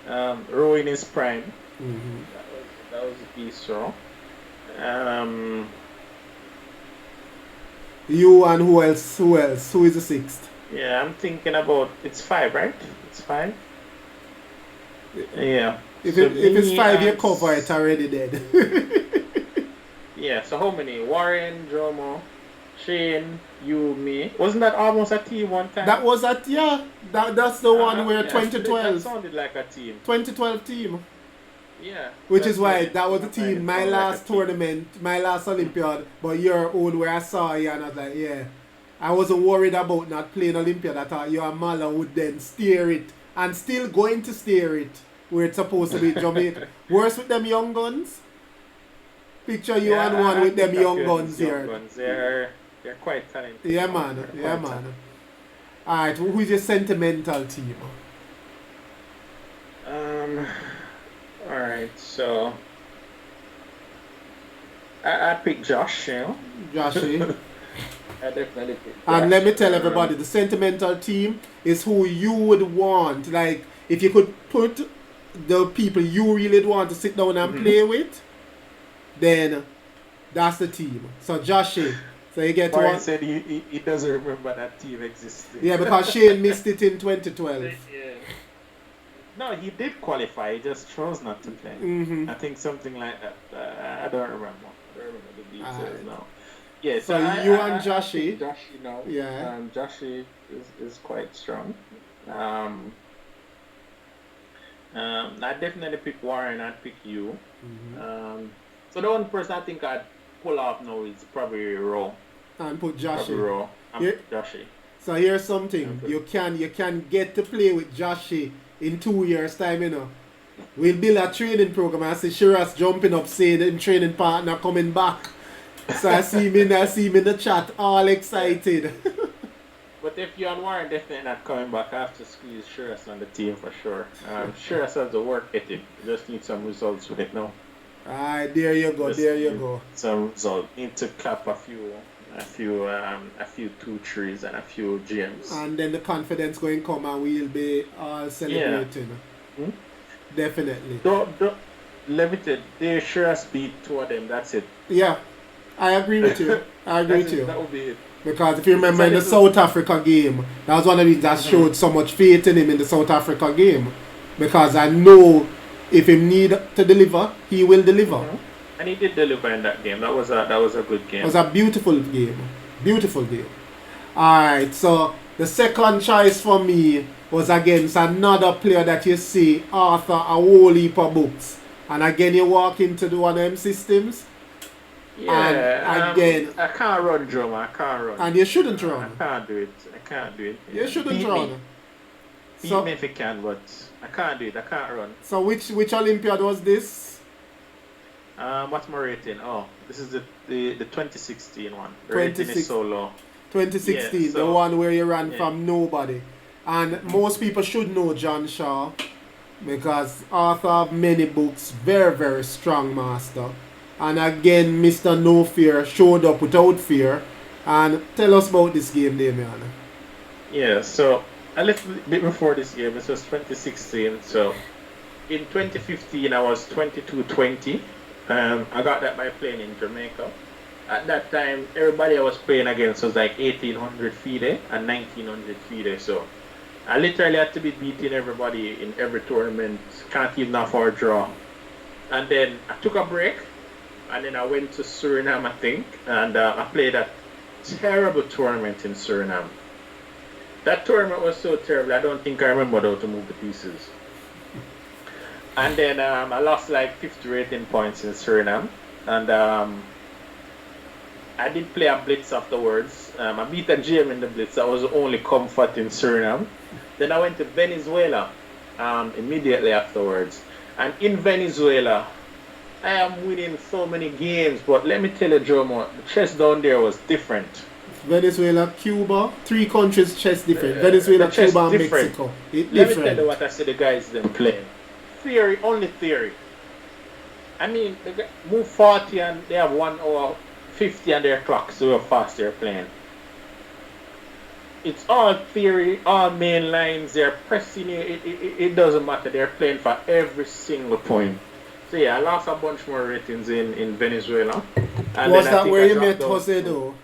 Rowe in his prime. Mm-hmm. That was a piece, so. You and who else? Who is the sixth? Yeah, I'm thinking about it's 5, right? It's 5. Yeah. If So it's 5, me you and cover it already dead. Yeah, so how many? Warren, Dromo, Shane, you, me. Wasn't that almost a team one time? That was that's the one where yeah, 2012. That sounded like a team. 2012 team. Yeah. Which that's is why right. that was the That team, my sounded like last a team. tournament, my last Olympiad, but your own where I saw you and I was like, yeah. I wasn't worried about not playing Olympiad. I thought you and Mala would then steer it and still going to steer it where it's supposed to be Jamaica. Worse with them young guns. Picture you and one with them young guns here. They're quite talented. Yeah, man. Yeah, man. Alright, who's your sentimental team? Alright, so I picked Josh, you know. Joshy. I definitely picked Josh. And let me tell everybody, the sentimental team is who you would want. Like, if you could put the people you really want to sit down and play with, then that's the team. So Joshy. So you get Warren one. said he doesn't remember that team existed. Yeah, because Shane missed it in 2012. Yeah. No, he did qualify. He just chose not to play. Mm-hmm. I think something like that. I don't remember. I don't remember the details now. Yeah, So you and I pick Joshy, Joshy now. yeah. Joshy is quite strong. Um, I definitely pick Warren. I'd pick you. Mm-hmm. So the one person I think I'd pull off now is probably Raw. And put Probably Joshy. Raw. I'm Here, Joshy. so here's I'm something. put, You can get to play with Joshy in 2 years' time, you know. We'll build a training program. I see Shiraz jumping up saying him training partner coming back. So I see him in the chat all yeah. excited. But if you and Warren definitely not coming back, I have to squeeze Shiraz on the team for sure. Shiraz has the work ethic. Just need some results with it now. Alright, there you go, Just there you need go. some result. Need to cap a few 2-3s and a few GMs. And then the confidence going come and we'll be all celebrating. Hmm? Definitely. Don't limited. They Shiraz beat 2 of them. That's it. Yeah, I agree with you. I agree with you. That would be it. Because if you remember in the South Africa game, that was one of the things that showed so much faith in him in the South Africa game. Because I know if he need to deliver, he will deliver. Mm-hmm. And he did deliver in that game. That was a good game. It was a beautiful game. Beautiful game. Alright, so the second choice for me was against another player that you see author a whole heap of books. And again you walk into the one of them systems. Yeah, and again I can't run, Drummer. I can't run. And you shouldn't run. I can't do it. You shouldn't run. Beat me if you can, but I can't do it. I can't run. So which Olympiad was this? What's my rating? Oh, this is the 2016 one. The rating is so low. 2016, yeah, so, the one where you ran from nobody. And most people should know John Shaw because author of many books, very, very strong master. And again, Mr. No Fear showed up without fear. And tell us about this game, Damion. Yeah, so a little bit before this game, this was 2016. So in 2015, I was 22-20. I got that by playing in Jamaica. At that time, everybody I was playing against was like 1800 FIDE and 1900 FIDE. So I literally had to be beating everybody in every tournament. Can't even afford draw. And then I took a break. And then I went to Suriname, I think, and I played a terrible tournament in Suriname. That tournament was so terrible, I don't think I remembered how to move the pieces. And then I lost like 50 rating points in Suriname. And I did play a blitz afterwards. I beat a GM in the blitz. That was the only comfort in Suriname. Then I went to Venezuela immediately afterwards. And in Venezuela, I am winning so many games, but let me tell you, Jomo, the chess down there was different. Venezuela, Cuba, 3 countries chess different. Venezuela, Cuba, and Mexico. Let me tell you what I see the guys them playing. Theory, only theory. I mean, they move 40 and they have 1 hour 50 on their clock, so how fast they're playing. It's all theory, all main lines. They're pressing you. It doesn't matter. They're playing for every single point. So yeah, I lost a bunch more ratings in Venezuela. And was that where you met Jose though?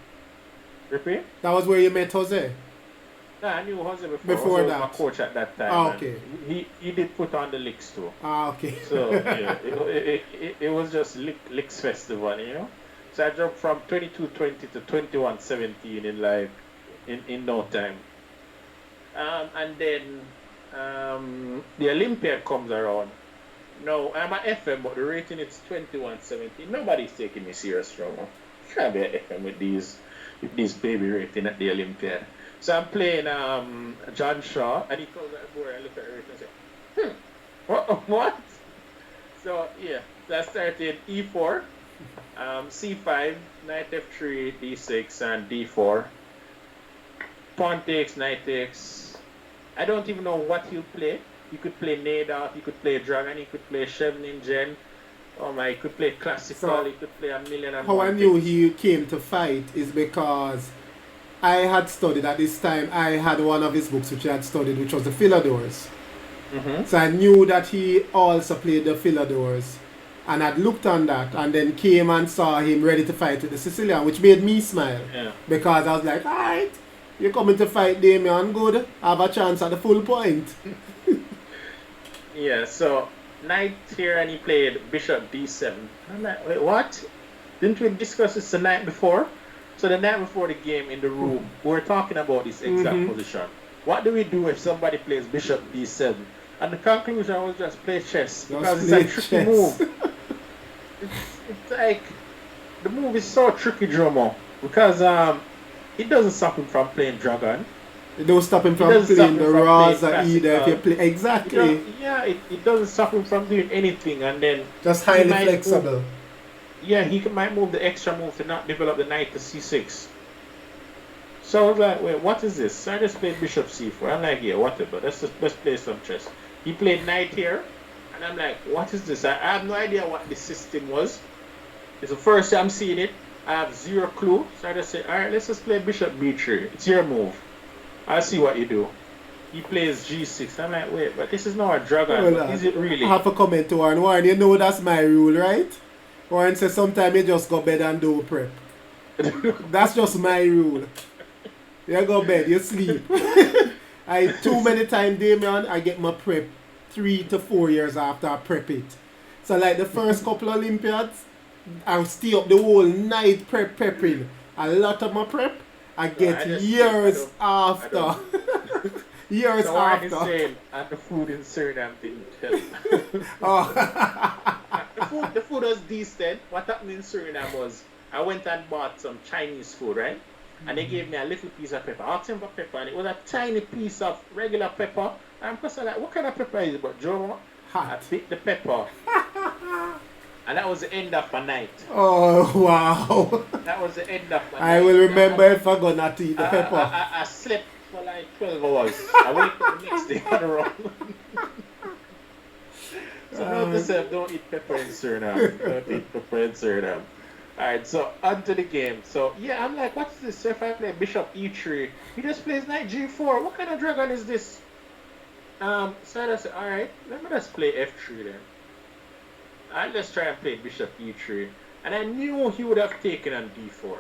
Repeat? That was where you met Jose? No, I knew Jose before. Before Jose that? was my coach at that time. Ah, okay. He did put on the licks too. Ah, okay. So yeah, it was just licks festival, you know. So I dropped from 22-20 to 21-17 in like in no time. And then the Olympiad comes around. No, I'm at FM, but the rating is 21-17. Nobody's taking me serious from me. Can't be at FM with these baby rating at the Olympiad. So I'm playing John Shaw, and he comes at the board and look at the rating and say, what? So yeah, so I started E4, C5, knight F3, D6, and D4. Pawn takes, knight takes. I don't even know what he'll play. He could play Nadaf, he could play Dragon, he could play Chevening Gen. Oh my, he could play Classical, so, he could play a million and how I knew he came to fight is because I had studied at this time, I had one of his books which I had studied, which was the Philodores. Mm-hmm. So I knew that he also played the Philodores. And I'd looked on that and then came and saw him ready to fight with the Sicilian, which made me smile. Yeah. Because I was like, alright, you're coming to fight Damion, good, have a chance at the full point. Yeah, so knight here and he played bishop d7. I'm like, wait, what? Didn't we discuss this the night before? So the night before the game in the room, we were talking about this exact position. What do we do if somebody plays bishop d7? And the conclusion was just play chess, because it's a tricky move. It's like, the move is so tricky, Jomo, because it doesn't stop him from playing dragon. It don't stop him from playing the Raza either if you play. Exactly. It doesn't stop him from doing anything, and then just highly flexible. He might move the extra move to not develop the knight to c6. So I was like, wait, what is this? So I just played bishop c4. I'm like, yeah, whatever. Let's play some chess. He played knight here, and I'm like, what is this? I have no idea what this system was. It's the first time I'm seeing it. I have zero clue. So I just said, alright, let's just play bishop b3. It's your move. I'll see what you do. He plays g6. I'm like, wait, but this is not a dragon. Well, is it really? I have a comment to Warren. Warren, you know that's my rule, right? Warren says sometimes you just go bed and do prep. That's just my rule. You go bed, you sleep. Too many times, Damion, I get my prep 3 to 4 years after I prep it. So like the first couple Olympiads, I'll stay up the whole night prepping. A lot of my prep, I get years after. Years so after. So saying, and the food in Suriname didn't help. The food was decent. What happened in Suriname was, I went and bought some Chinese food, right? And they gave me a little piece of pepper. I asked him for pepper, and it was a tiny piece of regular pepper. And I'm just like, what kind of pepper is it? But Joe, I picked the pepper. And that was the end of my night. Oh, wow. That was the end of my night. I will remember if I go not to eat the pepper. I slept for like 12 hours. I wake up the next day on the road. So note to self, don't eat pepper in Suriname. Don't eat pepper in Suriname. Alright, so on to the game. So yeah, I'm like, what's this? So if I play bishop e3, he just plays knight g4. What kind of dragon is this? So I just said, alright, let me just play f3 then. I'll just try and play bishop e3. And I knew he would have taken on d4.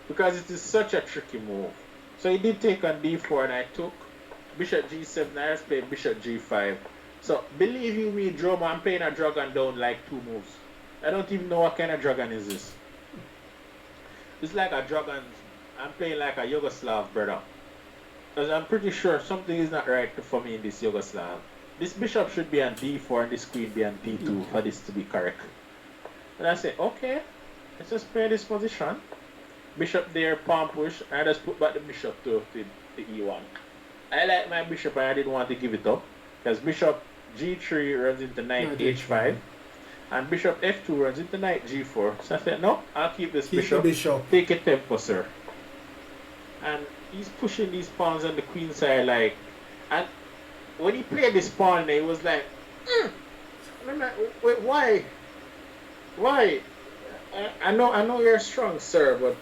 Because it is such a tricky move. So he did take on d4, and I took bishop g7. I just played bishop g5. So believe you me, Droma, I'm playing a dragon down like 2 moves. I don't even know what kind of dragon is this. It's like a dragon. I'm playing like a Yugoslav brother. Because I'm pretty sure something is not right for me in this Yugoslav. This bishop should be on d4 and this queen be on d2 for this to be correct. And I say, okay, let's just play this position. Bishop there, pawn push. I just put back the bishop to e1. I like my bishop and I didn't want to give it up. Because bishop g3 runs into knight h5. And bishop f2 runs into knight g4. So I said, no, I'll keep this bishop. Take a tempo, sir. And he's pushing these pawns on the queen side like... And when he played this pawn, he was like... And I'm like, wait, why? Why? I know you're strong, sir, but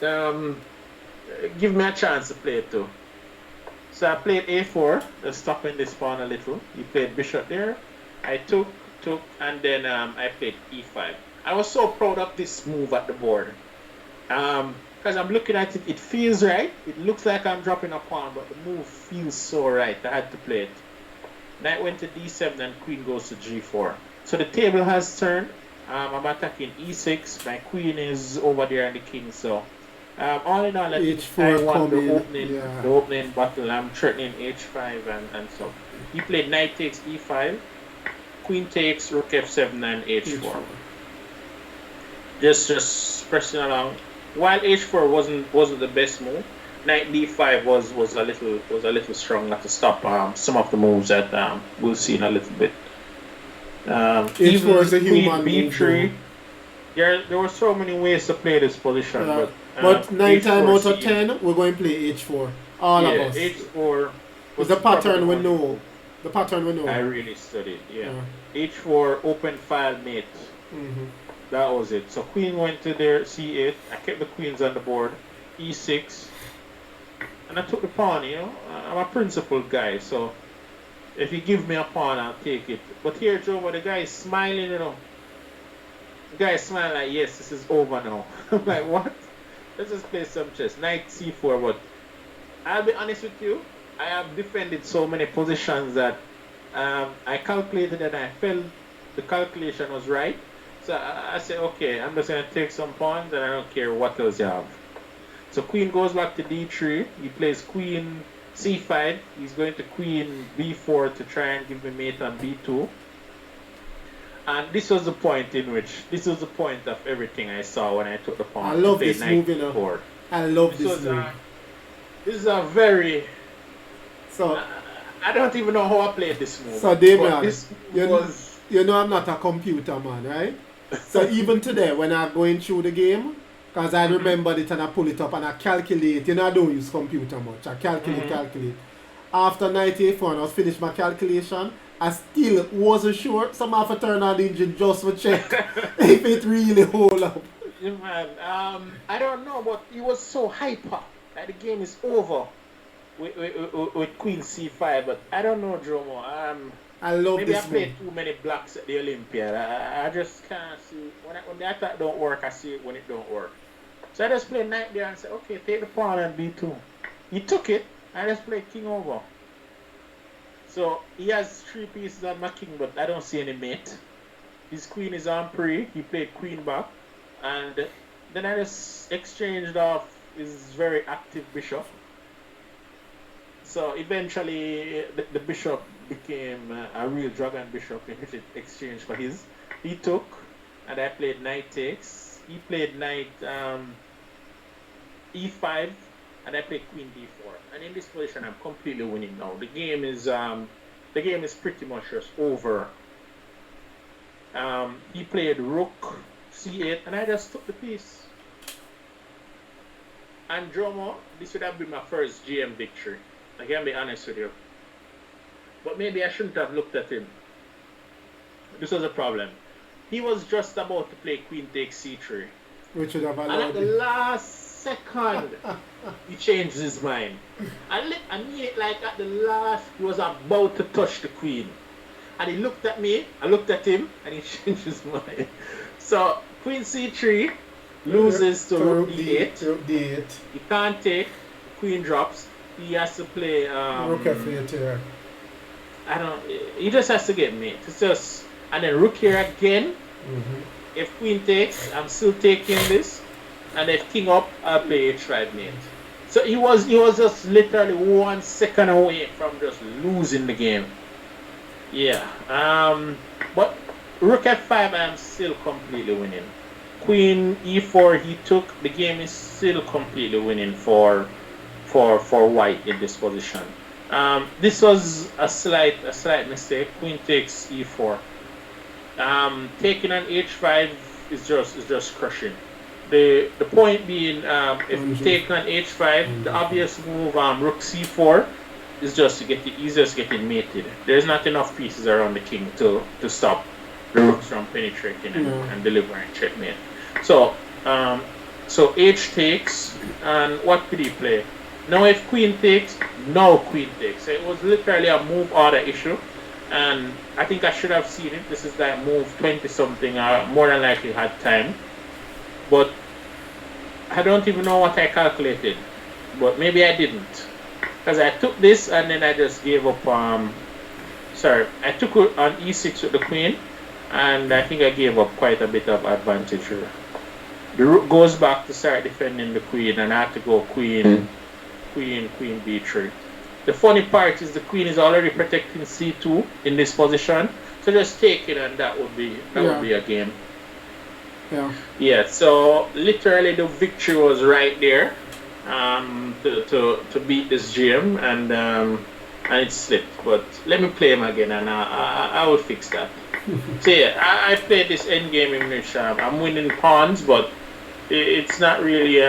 give me a chance to play it too. So I played a4, stopping this pawn a little. He played bishop there. I took, and then I played e5. I was so proud of this move at the board. Because I'm looking at it, it feels right. It looks like I'm dropping a pawn, but the move feels so right. I had to play it. Knight went to d7 and queen goes to g4. So the table has turned. I'm attacking e6. My queen is over there and the king. So all in all, I won the opening battle. I'm threatening h5 and so. He played knight takes e5. Queen takes, rook f7 and h4. Just pressing along. While h4 wasn't the best move, knight d5 was a little stronger to stop some of the moves that we'll see in a little bit. H4 is a human b3. Move. There were so many ways to play this position, but 9 times out of 10 we're going to play h4. All of us. h4 was the pattern we know. The pattern we know. I really studied, h4 open file mate. That was it. So queen went to there, c8. I kept the queens on the board. e6. And I took the pawn, I'm a principled guy, so if you give me a pawn, I'll take it. But here, Joe, the guy is smiling, The guy is smiling like, yes, this is over now. I'm like, what? Let's just play some chess. Knight c4, but I'll be honest with you, I have defended so many positions that I calculated and I felt the calculation was right. So I said, okay, I'm just going to take some pawns and I don't care what else you have. So queen goes back to d3. He plays queen c5. He's going to queen b4 to try and give me mate on b2. And this was the point of everything I saw when I took the pawn. I love this move, you know. I love this move. This is a very... So... I don't even know how I played this move. So Damion, you know I'm not a computer man, right? So even today when I'm going through the game, because I remember it and I pull it up and I calculate, you know I don't use computer much, I calculate. After 98 and I was finished my calculation, I still wasn't sure, so I have to turn on the engine just to check if it really hold up. Yeah, man, I don't know, but it was so hyper that the game is over. With Queen C5, but I don't know, Jomo. I love maybe this I played too many blocks at the Olympiad. I just can't see when the attack don't work. I see it when it don't work. So I just played knight there and said, okay, take the pawn and b2. He took it. I just played king over. So he has 3 pieces on my king, but I don't see any mate. His queen is on pre. He played queen back, and then I just exchanged off his very active bishop. So eventually the bishop became a real dragon bishop in exchange for his. He took, and I played knight takes. He played knight e5, and I played queen d4. And in this position, I'm completely winning now. The game is pretty much just over. He played rook c8, and I just took the piece. And Jomo, this would have been my first GM victory. I can be honest with you. But maybe I shouldn't have looked at him. This was a problem. He was just about to play queen takes c3. Which would have allowed and at the last second, he changed his mind. I mean it like at the last, he was about to touch the queen. And he looked at me, I looked at him, and he changed his mind. So, queen c3 loses to rook d8. He can't take, queen drops. He has to play rook f8 here. He just has to get mate. It's just, and then rook here again. If queen takes, I'm still taking this. And if king up, I'll play h5 mate. So he was just literally 1 second away from just losing the game. Yeah. But rook f5, I'm still completely winning. Queen e4 he took, the game is still completely winning for white in this position. This was a slight mistake. Queen takes e4. Taking on h5 is just crushing. The point being, if you take on h5, the obvious move rook c4 is just to get the easiest getting mated. There's not enough pieces around the king to stop the rooks from penetrating and delivering checkmate. So h takes, and what could he play? Now if queen takes, no queen takes. So it was literally a move order issue, and I think I should have seen it. This is like move 20 something, more than likely had time. But I don't even know what I calculated, but maybe I didn't. Because I took this and then I just gave up, I took it on e6 with the queen, and I think I gave up quite a bit of advantage here. The rook goes back to start defending the queen, and I have to go queen b3. The funny part is the queen is already protecting c2 in this position, so just take it and that would be a game. Yeah, so literally the victory was right there to beat this GM, and it slipped. But let me play him again, and I will fix that. So yeah, I played this endgame in which I'm winning pawns, but it's not really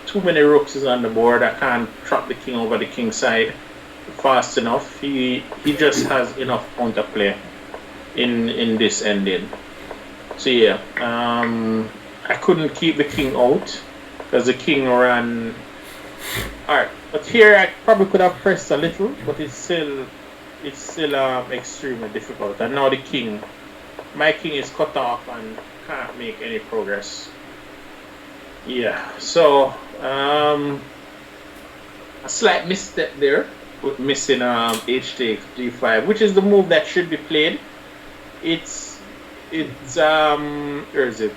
too many rooks is on the board. I can't trap the king over the king side fast enough. He just has enough counterplay in this ending. So yeah, I couldn't keep the king out because the king ran. Alright, but here I probably could have pressed a little, but it's still extremely difficult. And now my king is cut off and can't make any progress. Yeah, so a slight misstep there with missing h takes g5, which is the move that should be played. It's where is it?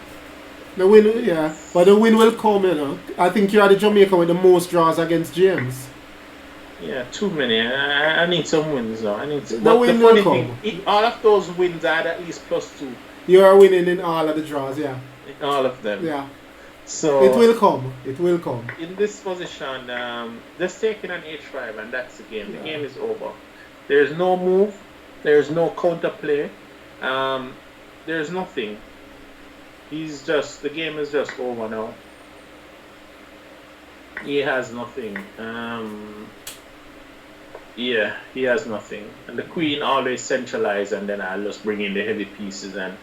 The win, yeah, but the win will come, you know. I think you are the Jamaica with the most draws against James. Yeah, too many. I need some wins though. I need to, The but the win will funny come. thing, all of those wins I had at least +2 You are winning in all of the draws, yeah. in all of them. Yeah. So It will come. It will come. in this position, just taking an H5 and that's the game. Yeah. The game is over. There's no move. There's no counter play. There's nothing. The game is just over now. He has nothing. Yeah, he has nothing. And the queen always centralized, and then I'll just bring in the heavy pieces. And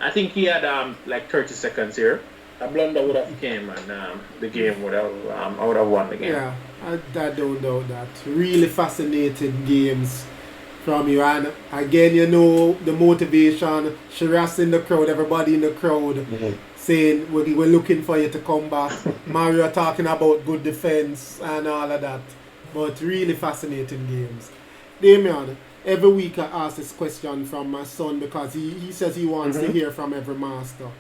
I think he had like 30 seconds here. A blunder would have came, and the game would have I would have won the game. Yeah, I don't doubt that. Really fascinating games from you, and again, you know the motivation. Shiraz in the crowd, everybody in the crowd saying we're looking for you to come back. Mario talking about good defense and all of that. But really fascinating games. Damion, every week I ask this question from my son because he says he wants to hear from every master.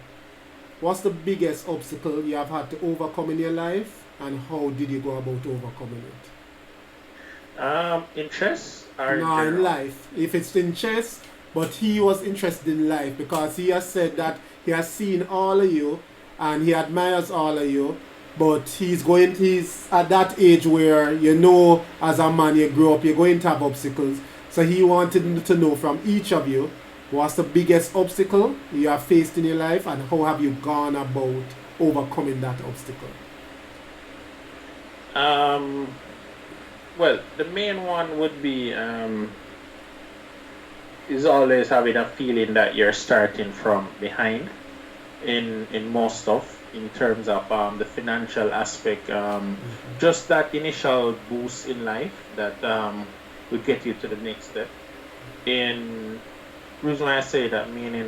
What's the biggest obstacle you have had to overcome in your life, and how did you go about overcoming it? In chess or in life. If it's in chess, but he was interested in life because he has said that he has seen all of you and he admires all of you, but he's at that age where you know as a man you grow up, you're going to have obstacles. So he wanted to know from each of you, what's the biggest obstacle you have faced in your life and how have you gone about overcoming that obstacle? Well, the main one would be is always having a feeling that you're starting from behind in most stuff in terms of the financial aspect. Just that initial boost in life that would get you to the next step. In reason why I say that, meaning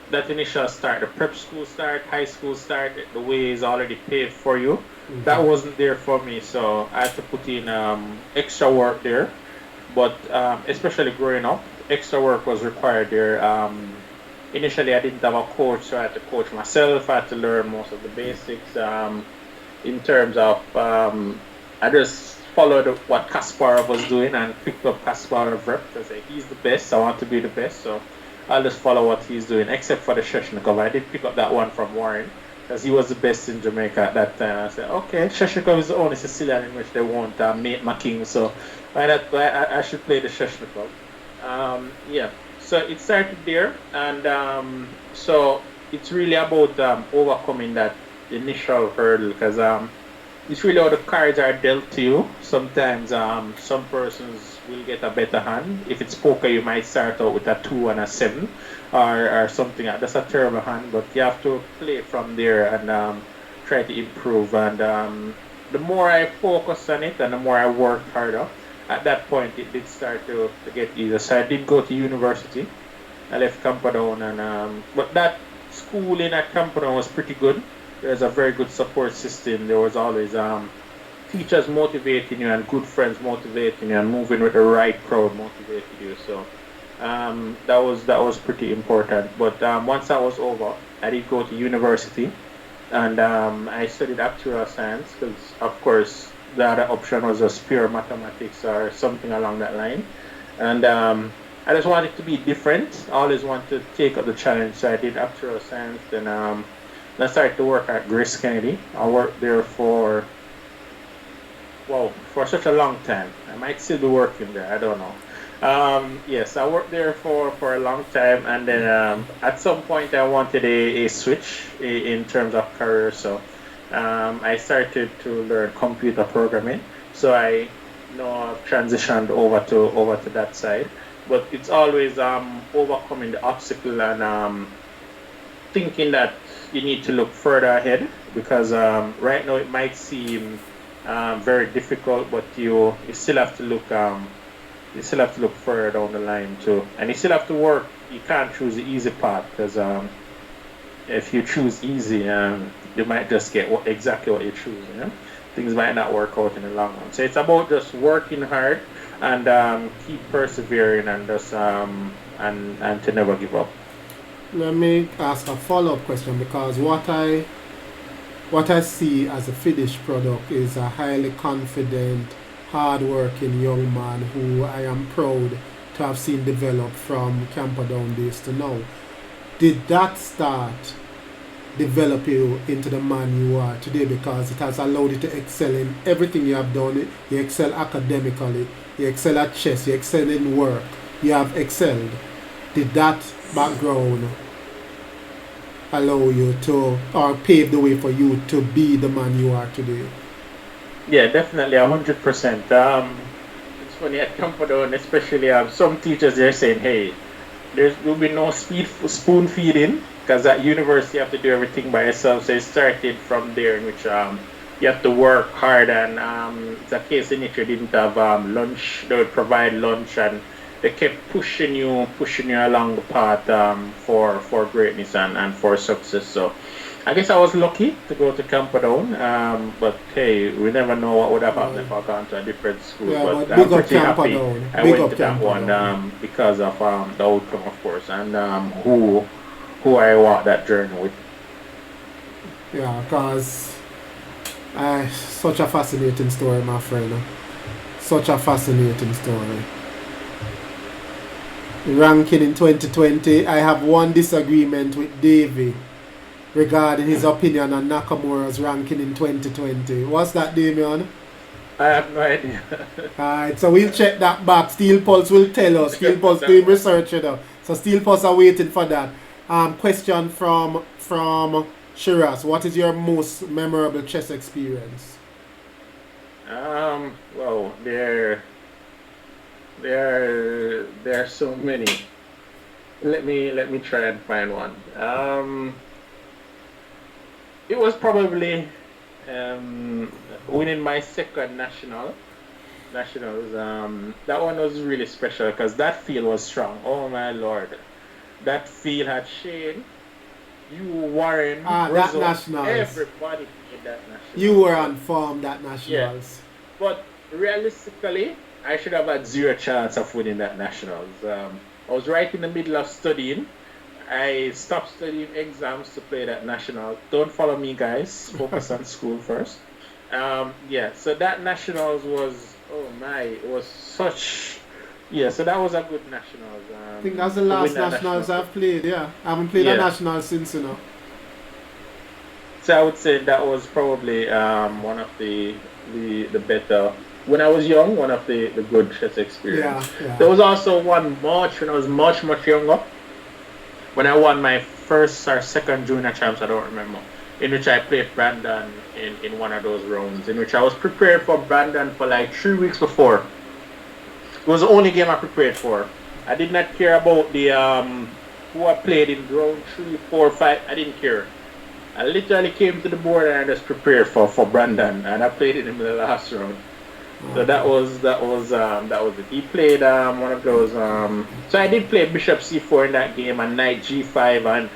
that initial start, the prep school start, high school start, the way is already paved for you. That wasn't there for me, so I had to put in extra work there. But especially growing up, extra work was required there. Initially, I didn't have a coach, so I had to coach myself. I had to learn most of the basics. In terms of, I just followed what Kasparov was doing and picked up Kasparov rep. I said, he's the best, I want to be the best, so I'll just follow what he's doing, except for the Sheshnikov. I did pick up that one from Warren, because he was the best in Jamaica at that time. I said, okay, Sheshnikov is the only Sicilian in which they won't mate my king, so I should play the Sheshnikov. Yeah, so it started there, and so it's really about overcoming that initial hurdle, because it's really how the cards are dealt to you. Sometimes some persons will get a better hand. If it's poker, you might start out with a 2 and a 7 or something. That's a terrible hand, but you have to play from there and try to improve. And the more I focused on it and the more I worked harder, at that point it did start to get easier. So I did go to university. I left Camperdown, and but that schooling at Camperdown was pretty good. There's a very good support system. There was always teachers motivating you and good friends motivating you, and moving with the right crowd motivated you. So that was pretty important. But once that was over, I did go to university, and I studied actuarial science because, of course, the other option was just pure mathematics or something along that line. And I just wanted to be different. I always wanted to take up the challenge, so I did actuarial science. Then I started to work at Grace Kennedy. I worked there for such a long time. I might still be working there, I don't know. Yes, I worked there for a long time, and then at some point I wanted a switch in terms of career, so I started to learn computer programming. So I now transitioned over to that side. But it's always overcoming the obstacle and thinking that you need to look further ahead, because right now it might seem very difficult, but you still have to look further down the line too, and you still have to work. You can't choose the easy path, because if you choose easy, you might just get exactly what you choose. You know? Things might not work out in the long run. So it's about just working hard and keep persevering, and just and to never give up. Let me ask a follow-up question because what I see as a finished product is a highly confident, hard-working young man who I am proud to have seen develop from Camperdown days to now. Did that start develop you into the man you are today because it has allowed you to excel in everything you have done? You excel academically, you excel at chess, you excel in work, you have excelled. Did that background allow you to, or pave the way for you to be the man you are today? Yeah, definitely 100%. It's funny at Camperdown, especially some teachers they're saying, hey, will be no spoon feeding because at university you have to do everything by yourself. So it started from there in which you have to work hard, and it's a case in which you didn't have lunch. They would provide lunch, and they kept pushing you along the path for greatness and for success. So I guess I was lucky to go to Camperdown, but hey, we never know what would have happened if I gone to a different school. Yeah, but big I'm up pretty happy Camperdown. I Big went up to that Camperdown. one because of the outcome, of course, and who I walked that journey with. Yeah, because such a fascinating story, my friend. Such a fascinating story. Ranking in 2020, I have one disagreement with Davy regarding his opinion on Nakamura's ranking in 2020. What's that, Damion? I have no idea. Alright, so we'll check that back. Steel Pulse will tell us. Steel Pulse doing research, you know. So Steel Pulse are waiting for that. Question from Shiraz. What is your most memorable chess experience? Well, there are so many. Let me try and find one. It was probably winning my second nationals. That one was really special because that field was strong. Oh my lord, that field had Shane, you, Warren, that Russell, nationals. everybody played that nationals. You were on form that nationals. Yeah. But realistically, I should have had zero chance of winning that nationals. I was right in the middle of studying. I stopped studying exams to play that national. Don't follow me, guys. Focus on school first. So that nationals was, oh my, it was such. Yeah, so that was a good nationals. I think that's the last nationals I've played. Yeah, I haven't played a national since, you know. So I would say that was probably one of the better. When I was young, one of the good chess experience. Yeah. There was also one when I was much younger. When I won my first or second junior champs, I don't remember, in which I played Brandon in one of those rounds, in which I was prepared for Brandon for like 3 weeks before. It was the only game I prepared for. I did not care about the who I played in round 3, 4, 5. I didn't care. I literally came to the board and I just prepared for Brandon, and I played him in the last round. So that was it. He played one of those. So I did play Bishop C4 in that game and Knight G5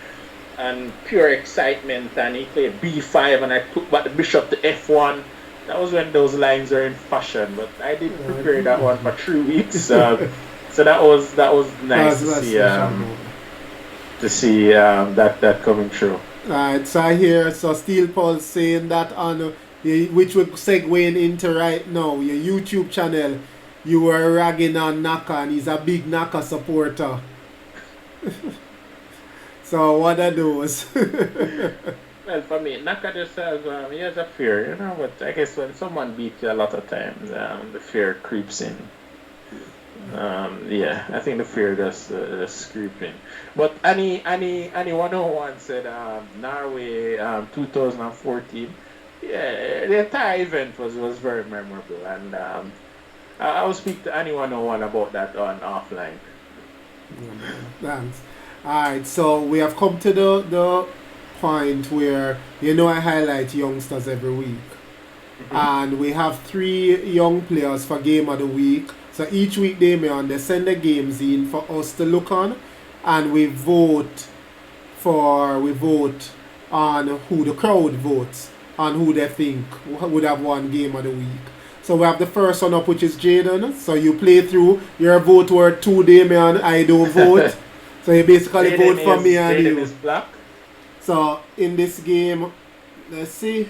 and pure excitement. And he played B5 and I took back the Bishop to F1. That was when those lines are in fashion. But I did prepare that one for 3 weeks. So that was nice to see that coming true. Alright, so I hear Steel Pulse saying that on. Which we're segueing into right now, your YouTube channel, you were ragging on Naka and he's a big Naka supporter. So what are those? Well, for me, Naka just has, he has a fear, you know, but I guess when someone beats you a lot of times, the fear creeps in. I think the fear just creeps in. But Annie 101 said Norway 2014. Yeah, the entire event was very memorable, and I will speak to anyone who want about that on offline. Thanks. Alright, so we have come to the point where I highlight youngsters every week, and we have 3 young players for game of the week. So each week they send the games in for us to look on, and we vote on who the crowd votes on who they think would have won game of the week. So we have the first one up, which is Jaden. So you play through, your vote were 2, Damion, I don't vote. So you basically vote for me and Jaden you. is black. So in this game, let's see.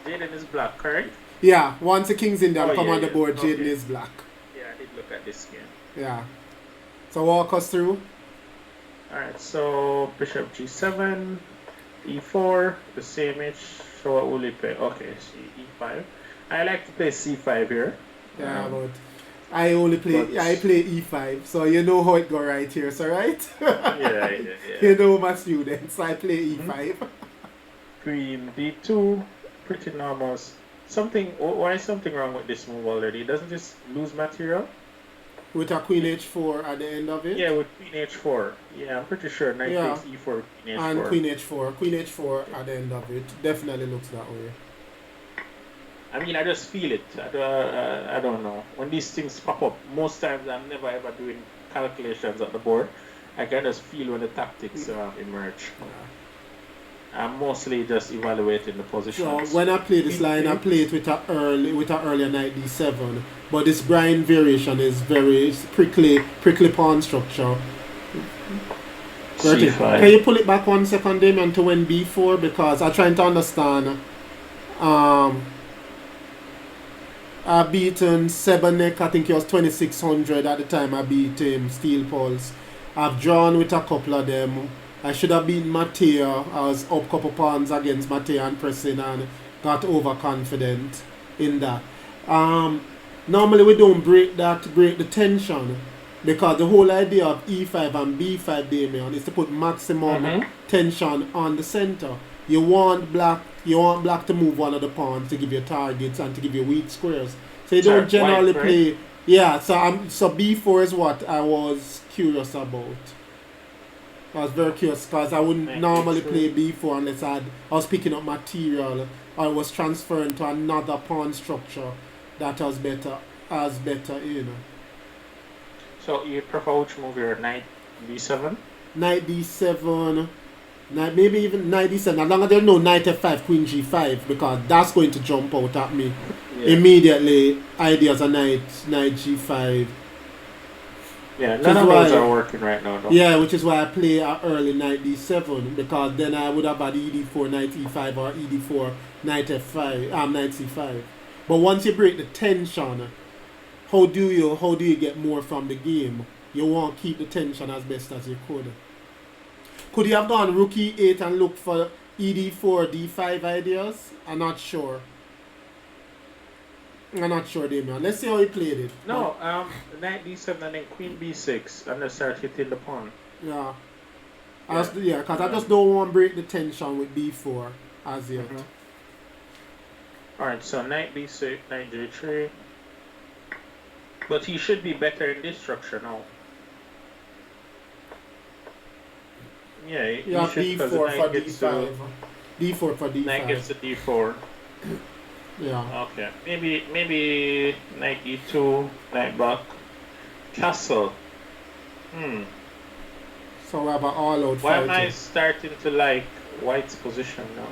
Jaden is black, correct? Yeah, once the king's in there, Oh, come yeah, on the yeah. board, Jaden Okay. is black. Yeah, I did look at this game. Yeah. So walk us through. Alright, so bishop g7, e4, the same age, so what will he play? Okay, e5. I like to play c5 here. Yeah, but I only play, I play e5, so you know how it go right here, so right? Yeah. You know my students, I play e5. Queen d2, pretty normal. Why is something wrong with this move already? Doesn't this lose material? With a queen h4 at the end of it? Yeah, with queen h4. Yeah, I'm pretty sure knight takes e4, queen h4. And queen h4. Queen h4 at the end of it. Definitely looks that way. I mean, I just feel it. I don't know. When these things pop up, most times I'm never ever doing calculations at the board. I can just feel when the tactics emerge. I'm mostly just evaluating the positions. So when I play this line, I play it with a earlier knight d7. But this Brian variation is very prickly pawn structure. C5. Can you pull it back 1 second, Damion, to when b4? Because I'm trying to understand. I beaten Sebanek, I think he was 2600 at the time I beat him, Steel Pulse. I've drawn with a couple of them. I should have beaten Mateo. I was up couple pawns against Mateo and pressing and got overconfident in that. Normally we don't break the tension, because the whole idea of e5 and b5, Damion, is to put maximum tension on the center. You want black to move one of the pawns to give you targets and to give you weak squares. So you don't generally play. Yeah, so b4 is what I was curious about. I was very curious because I wouldn't normally play b4 unless I was picking up material or was transferring to another pawn structure that was better, you know. So you prefer which move here? Knight d7? Knight d7, maybe even knight d7, as long as there's no knight f5, queen g5, because that's going to jump out at me immediately. Ideas of knight g5. Yeah, none of those are working right now, though. Yeah, which is why I play an early knight d7, because then I would have had ed4, knight e5, or ed4, knight f5, knight c5. But once you break the tension, how do you get more from the game? You want to keep the tension as best as you could. Could you have gone rook e8 and look for ed4, d5 ideas? I'm not sure. Damion. Let's see how he played it. No, knight d7 and then queen b6 and then start hitting the pawn. Yeah. Because I just don't want to break the tension with b4 as yet. Alright, so knight b6, knight j3. But he should be better in this structure now. Yeah, he should, b4 for d5. D4 for d5. Knight gets to d4. Yeah. Okay. Maybe knight e2, knight back. Castle. So we have an all-out Why fighting. am I starting to like white's position now?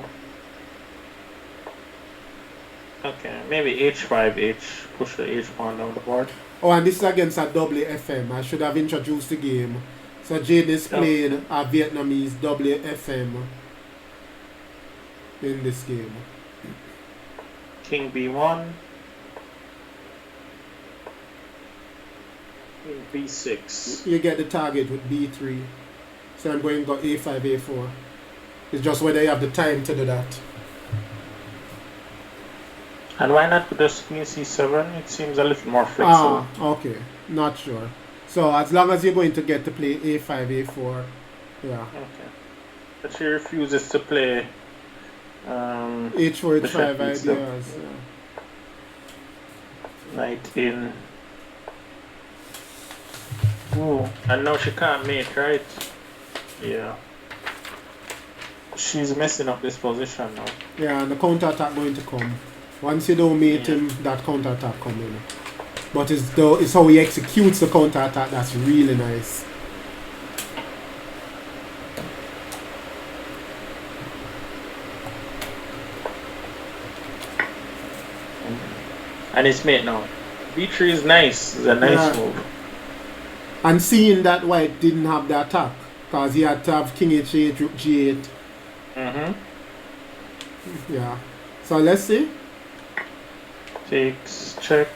Okay, maybe h5, push the h pawn down the board. Oh, and this is against a WFM. I should have introduced the game. So Jaden is playing a Vietnamese WFM in this game. King b1. King b6. You get the target with b3. So I'm going to go a5, a4. It's just whether you have the time to do that. And why not just queen c7? It seems a little more flexible. Okay. Not sure. So as long as you're going to get to play a5, a4, yeah. Okay. But she refuses to play h4, h5 ideas. Yeah. Knight in. Ooh, and now she can't mate, right? Yeah. She's messing up this position now. Yeah, and the counter attack going to come. Once you don't mate him, that counter attack coming. But it's how he executes the counter attack that's really nice. And it's mate now. b3 is nice. It's a nice move. And seeing that white didn't have the attack, because he had to have king h8, rook g8. Mm-hmm. Yeah. So let's see. Takes, check,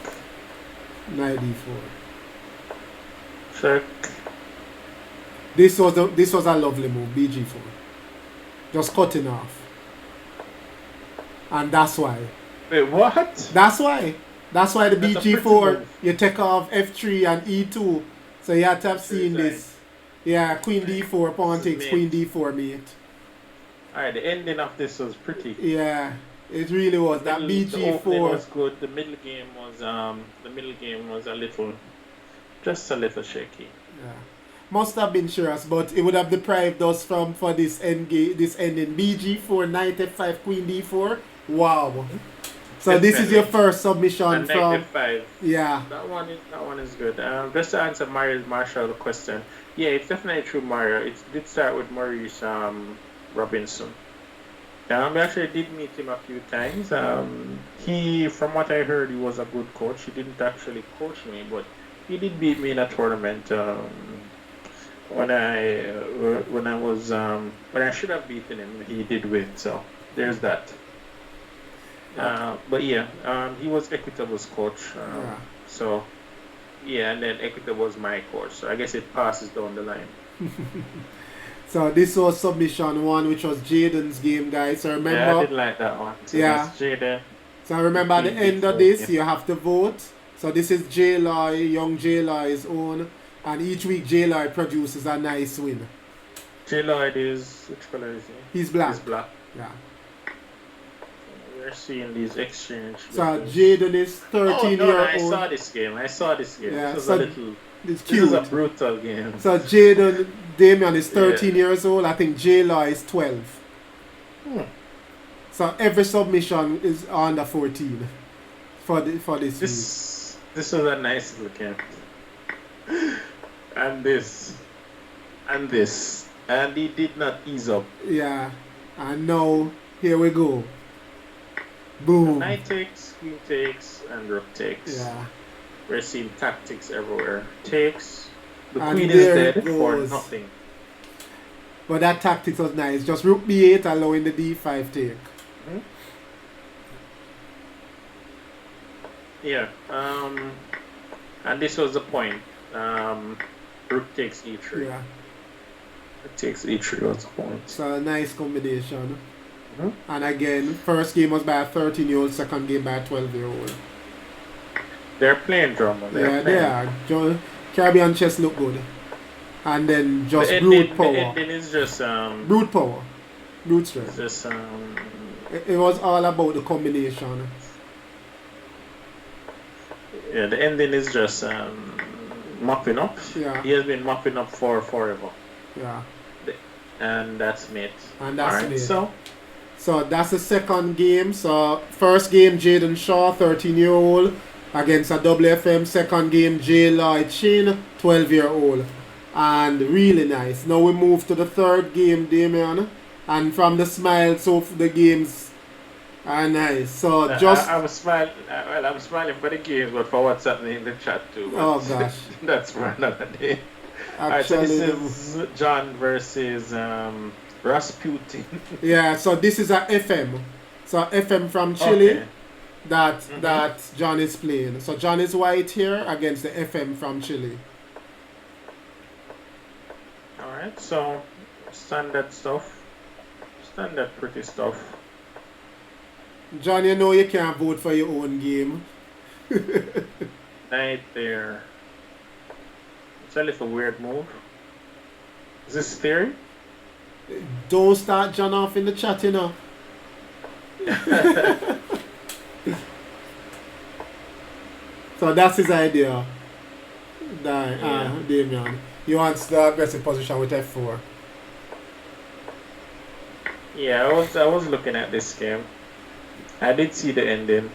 Knight d4. check. This was a lovely move, bg4. Just cutting off. And that's why. Wait, what? That's why the That's a pretty bg4, move. you take off f3 and e2. So you had to have seen Pretty this. Yeah, queen d4, pawn This is takes, mate. queen d4 mate. Alright, the ending of this was pretty. Yeah, it really was. That The opening bg4. was good. The middle game was a little, just a little shaky. Yeah. Must have been serious, but it would have deprived us for this ending. bg4, knight f5, queen d4. Wow. So this is your first submission And from. knight f5. Yeah. That one is good. Just to answer Marshall's question, yeah, it's definitely true, Mario. It did start with Maurice Robinson. I actually did meet him a few times. He, from what I heard, he was a good coach. He didn't actually coach me, but he did beat me in a tournament when I should have beaten him. He did win, so there's that. But yeah, he was Equitable's coach. Yeah. So yeah, and then Equitable was my coach. So I guess it passes down the line. So this was submission 1, which was Jaden's game, guys. So remember. Yeah, I did like that one. So Yeah. that's Jaden. So remember at the end of this, you have to vote. So this is Jloy, young Jloy's own, and each week Jloy produces a nice win. Jloy is, which color is he? He's black. He's black. Yeah. We're seeing these exchange. So Jaden is 13 no, year I old. saw this game. Yeah, This was so a little. It's This cute. is a brutal game. So Jaden Damion is 13 years old. I think Jloy is 12. So every submission is under 14 for this week. This was a nice little game. And this. And he did not ease up. Yeah. And now here we go. Boom. Knight takes, queen takes, and rook takes. Yeah. We're seeing tactics everywhere. Takes. The And queen is there it dead for goes. nothing. But that tactics was nice. Just rook b8 allowing the d5 take. Yeah. And this was the point. Rook takes e3. Yeah. Rook takes e3 was the point. So a nice combination. And again, first game was by a 13-year-old, second game by a 12-year-old. They're playing drama. They are. Caribbean chess look good. And then just The brute ending, power. The ending is just Brute power. Brute strength. just It was all about the combination. yeah. The ending is just mopping up. Yeah. He has been mopping up for forever, Yeah. and that's it. And that's Alright, it. So So that's the second game. So first game Jaden Shaw, 13-year-old, against a WFM. Second game Jloy Chin, 12-year-old. And really nice. Now we move to the third game, Damion. And from the smiles of the games are nice. So just I was smiling. Well, I'm smiling for the games, but for what's happening in the chat too. But oh gosh. that's for another day. Alright, so Actually, this is John versus Rasputin. yeah, so this is a FM. So FM from Chile. Okay. That John is playing. So John is white here against the FM from Chile. Alright, so standard stuff. Standard pretty stuff. John, you know you can't vote for your own game. Right there. It's a little weird move. Is this theory? Don't start John off in the chat, you know. So that's his idea. Damion. He wants the aggressive position with F4. Yeah, I was looking at this game. I did see the ending.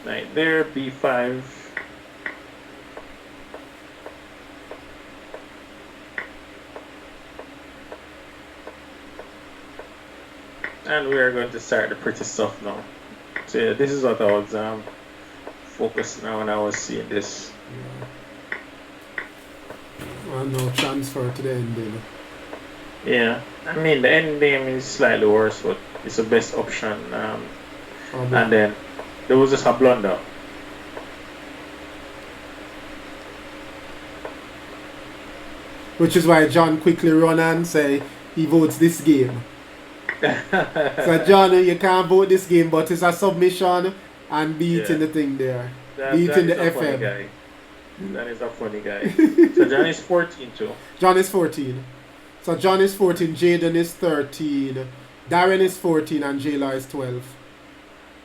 Right there, B5. And we are going to start the pretty stuff now. So yeah, this is what I was focused now when I was seeing this. No transfer to the ending. Yeah, I mean the end game is slightly worse, but it's the best option. And then there was just a blunder. Which is why John quickly run and say he votes this game. So John, you can't vote this game, but it's a submission and beating the thing there. Beating the FM. Guy. That is a funny guy. So John is 14 too. John is 14. So John is 14, Jaden is 13, Darren is 14, and Jloy is 12.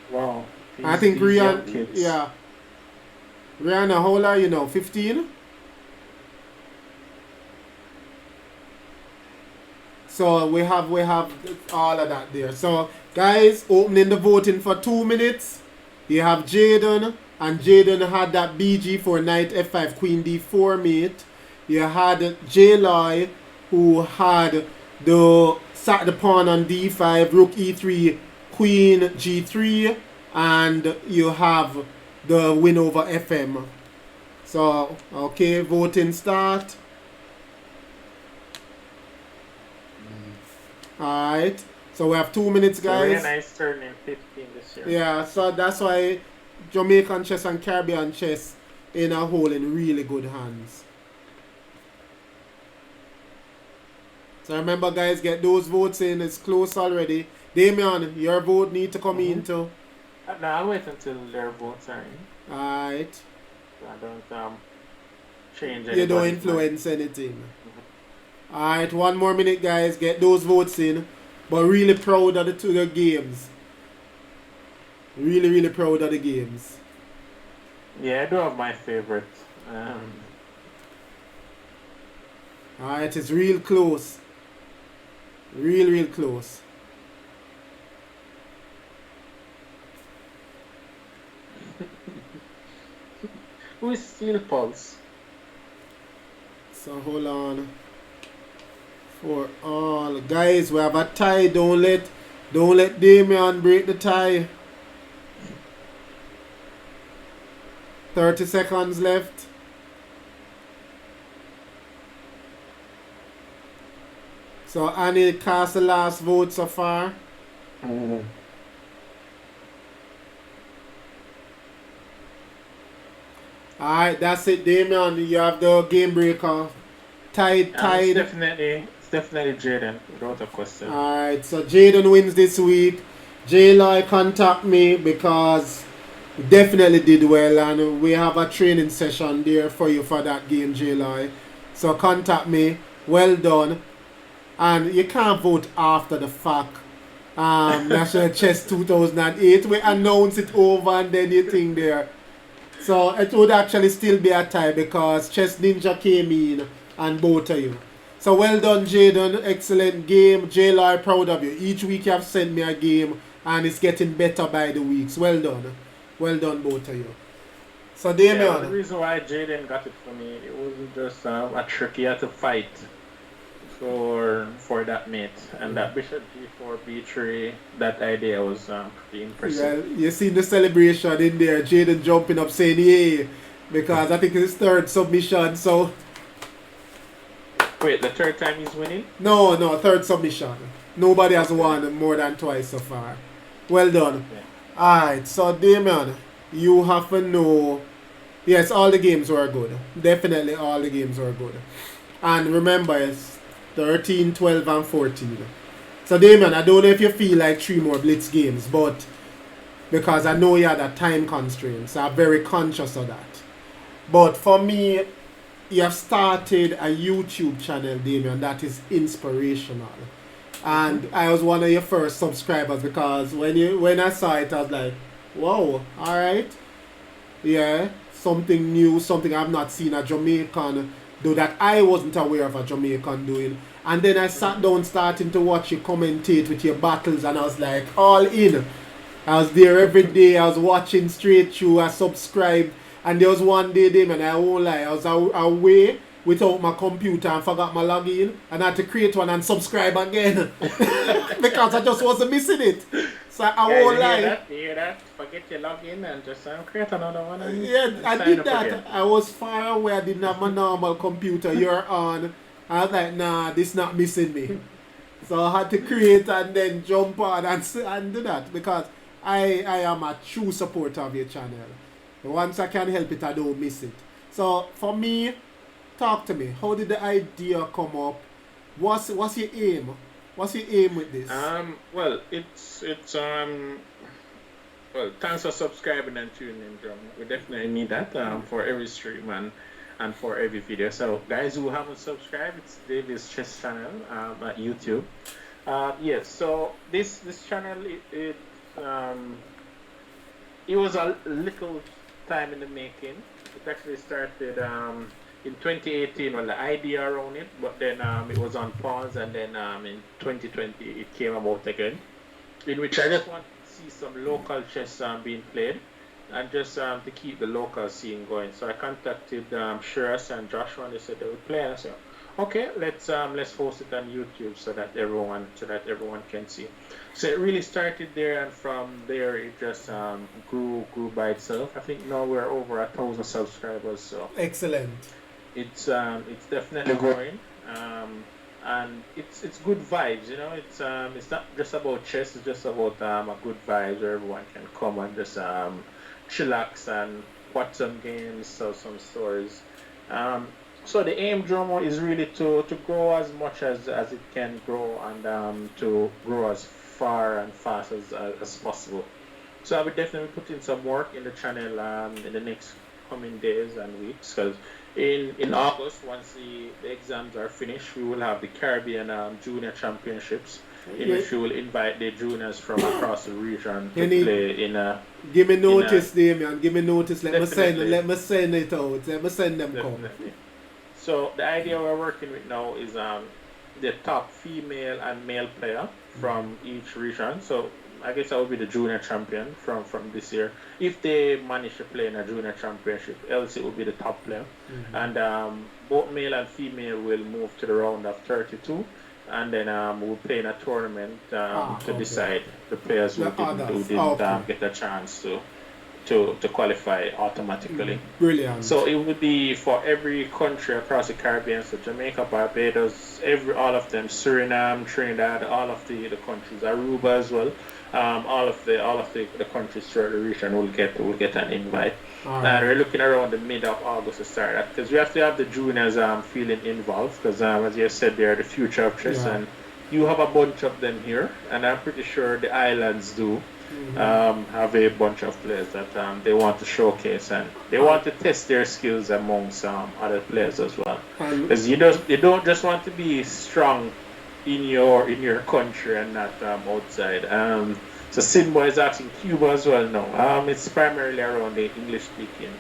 Wow. I think Raehanna, yeah. Raehanna, how old are you now? 15? So we have all of that there. So guys, opening the voting for 2 minutes. You have Jaden, and Jaden had that BG for knight f5, queen d4 mate. You had Jloy, who had sat the pawn on d5, rook e3, queen g3, and you have the win over FM. So, okay, voting start. Alright, so we have 2 minutes, guys. So Raehanna is turning 15 this year. Yeah, so that's why Jamaican chess and Caribbean chess in a whole in really good hands. So remember, guys, get those votes in. It's close already. Damion, your vote need to come in too. No, I'll wait until their votes are in. Alright. So I don't change anything. You don't influence anything. Alright, 1 more minute, guys. Get those votes in. But really proud of the games. Really, really proud of the games. Yeah, I do have my favorite. Alright, it's real close. Real close. Who is Steel Pulse? So hold on. For all guys, we have a tie. Don't let Damion break the tie. 30 seconds left. So Annie cast the last vote so far. Alright, that's it, Damion. You have the game breaker. Tied. It's definitely Jaden, without a question. Alright, so Jaden wins this week. Jloy contact me because we definitely did well, and we have a training session there for you for that game, Jloy. So contact me. Well done. And you can't vote after the fact. National Chess 2008. We announce it over and then you think there. So it would actually still be a tie because Chess Ninja came in and both of you. So well done, Jaden. Excellent game. Jloy, proud of you. Each week you have sent me a game and it's getting better by the weeks. Well done. Well done, both of you. So Damion. Yeah, the reason why Jaden got it for me, it wasn't just a trick. He had to fight for that mate, and that bishop g4 b3, that idea was pretty impressive. Yeah, you see the celebration in there, Jaden jumping up saying yay, because I think it's his 3rd submission. So wait, the 3rd time he's winning? No, 3rd submission. Nobody has won more than twice so far. Well done. Okay. Alright, so Damion, you have to know, yes, all the games were good. Definitely all the games were good. And remember, it's 13, 12, and 14. So Damion, I don't know if you feel like 3 more Blitz games, but because I know you had a time constraint, so I'm very conscious of that. But for me, you have started a YouTube channel, Damion, that is inspirational. And I was one of your first subscribers because when I saw it, I was like, wow, alright. Yeah, something new, something I've not seen a Jamaican do that I wasn't aware of a Jamaican doing. And then I sat down starting to watch you commentate with your battles and I was like, all in. I was there every day, I was watching straight through, I subscribed. And there was one day, Damon, I won't lie, I was away without my computer and forgot my login, and I had to create one and subscribe again because I just wasn't missing it. So I won't lie. You hear that? Forget your login and just create another one. And I did that. Again. I was far away. I didn't have my normal computer. You're on. I was like, nah, this not missing me. So I had to create and then jump on and do that because I am a true supporter of your channel. Once I can help it, I don't miss it. So for me, talk to me. How did the idea come up? What's your aim? What's your aim with this? Well, it's well, thanks for subscribing and tuning in, Drum. We definitely need that for every stream and for every video. So guys who haven't subscribed, it's Davy's Chess channel at YouTube. Yes, so this channel it was a little time in the making. It actually started in 2018, well, the idea around it, but then it was on pause, and then in 2020 it came about again, in which I just want to see some local chess being played, and just to keep the local scene going. So I contacted Shiras and Joshua, and they said they would play, and I said, okay, let's host it on YouTube so that everyone can see. So it really started there, and from there it just grew by itself. I think now we're over 1,000 subscribers. So excellent. It's definitely growing, and it's good vibes. You know, it's not just about chess. It's just about a good vibes where everyone can come and just chillax and watch some games, tell some stories. So the aim, Jomo, is really to grow as much as it can grow, and to grow as far and fast as possible. So I will definitely put in some work in the channel in the next coming days and weeks, because in August, once the exams are finished, we will have the Caribbean Junior Championships, in which we will invite the juniors from across the region to play in a... Give me notice, Damion. Give me notice. Let me send it out. Let me send them come. So the idea we're working with now is the top female and male player from each region. So I guess that would be the junior champion from this year. If they manage to play in a junior championship, else it would be the top player. And both male and female will move to the round of 32. And then we'll play in a tournament to decide the players who didn't get a chance to qualify automatically. Brilliant. So it would be for every country across the Caribbean, so Jamaica, Barbados, all of them, Suriname, Trinidad, all of the countries, Aruba as well. All of the countries throughout the region will get an invite. And we're looking around the mid of August to start that, because we have to have the juniors feeling involved, because as you said, they're the future of chess, and you have a bunch of them here, and I'm pretty sure the islands do. Have a bunch of players that they want to showcase, and they want to test their skills amongst other players as well. Because you don't just want to be strong in your country and not outside. So Simba is asking Cuba as well now. It's primarily around the English speaking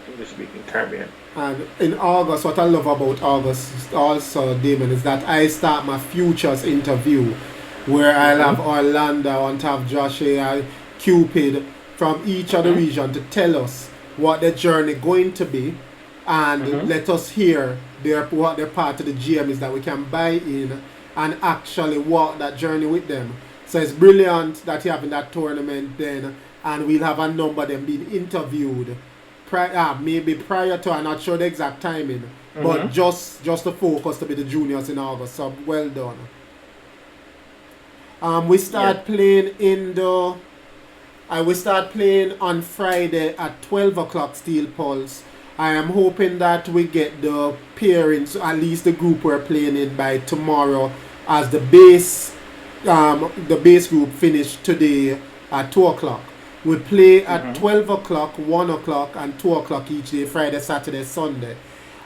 Caribbean. And in August, what I love about August also, Damon, is that I start my futures interview, where I'll have Orlando, I want to have Joshua, Cupid from each of the region to tell us what their journey going to be, and let us hear what their part of the GM is, that we can buy in and actually walk that journey with them. So it's brilliant that you're having that tournament then, and we'll have a number of them being interviewed maybe prior to, I'm not sure the exact timing, but just the focus to be the juniors in August. So well done. We start playing we start playing on Friday at 12 o'clock Steel Pulse. I am hoping that we get the pairings, at least the group we're playing in, by tomorrow, as the base group finished today at 2 o'clock. We play at 12 o'clock, 1 o'clock, and 2 o'clock each day, Friday, Saturday, Sunday.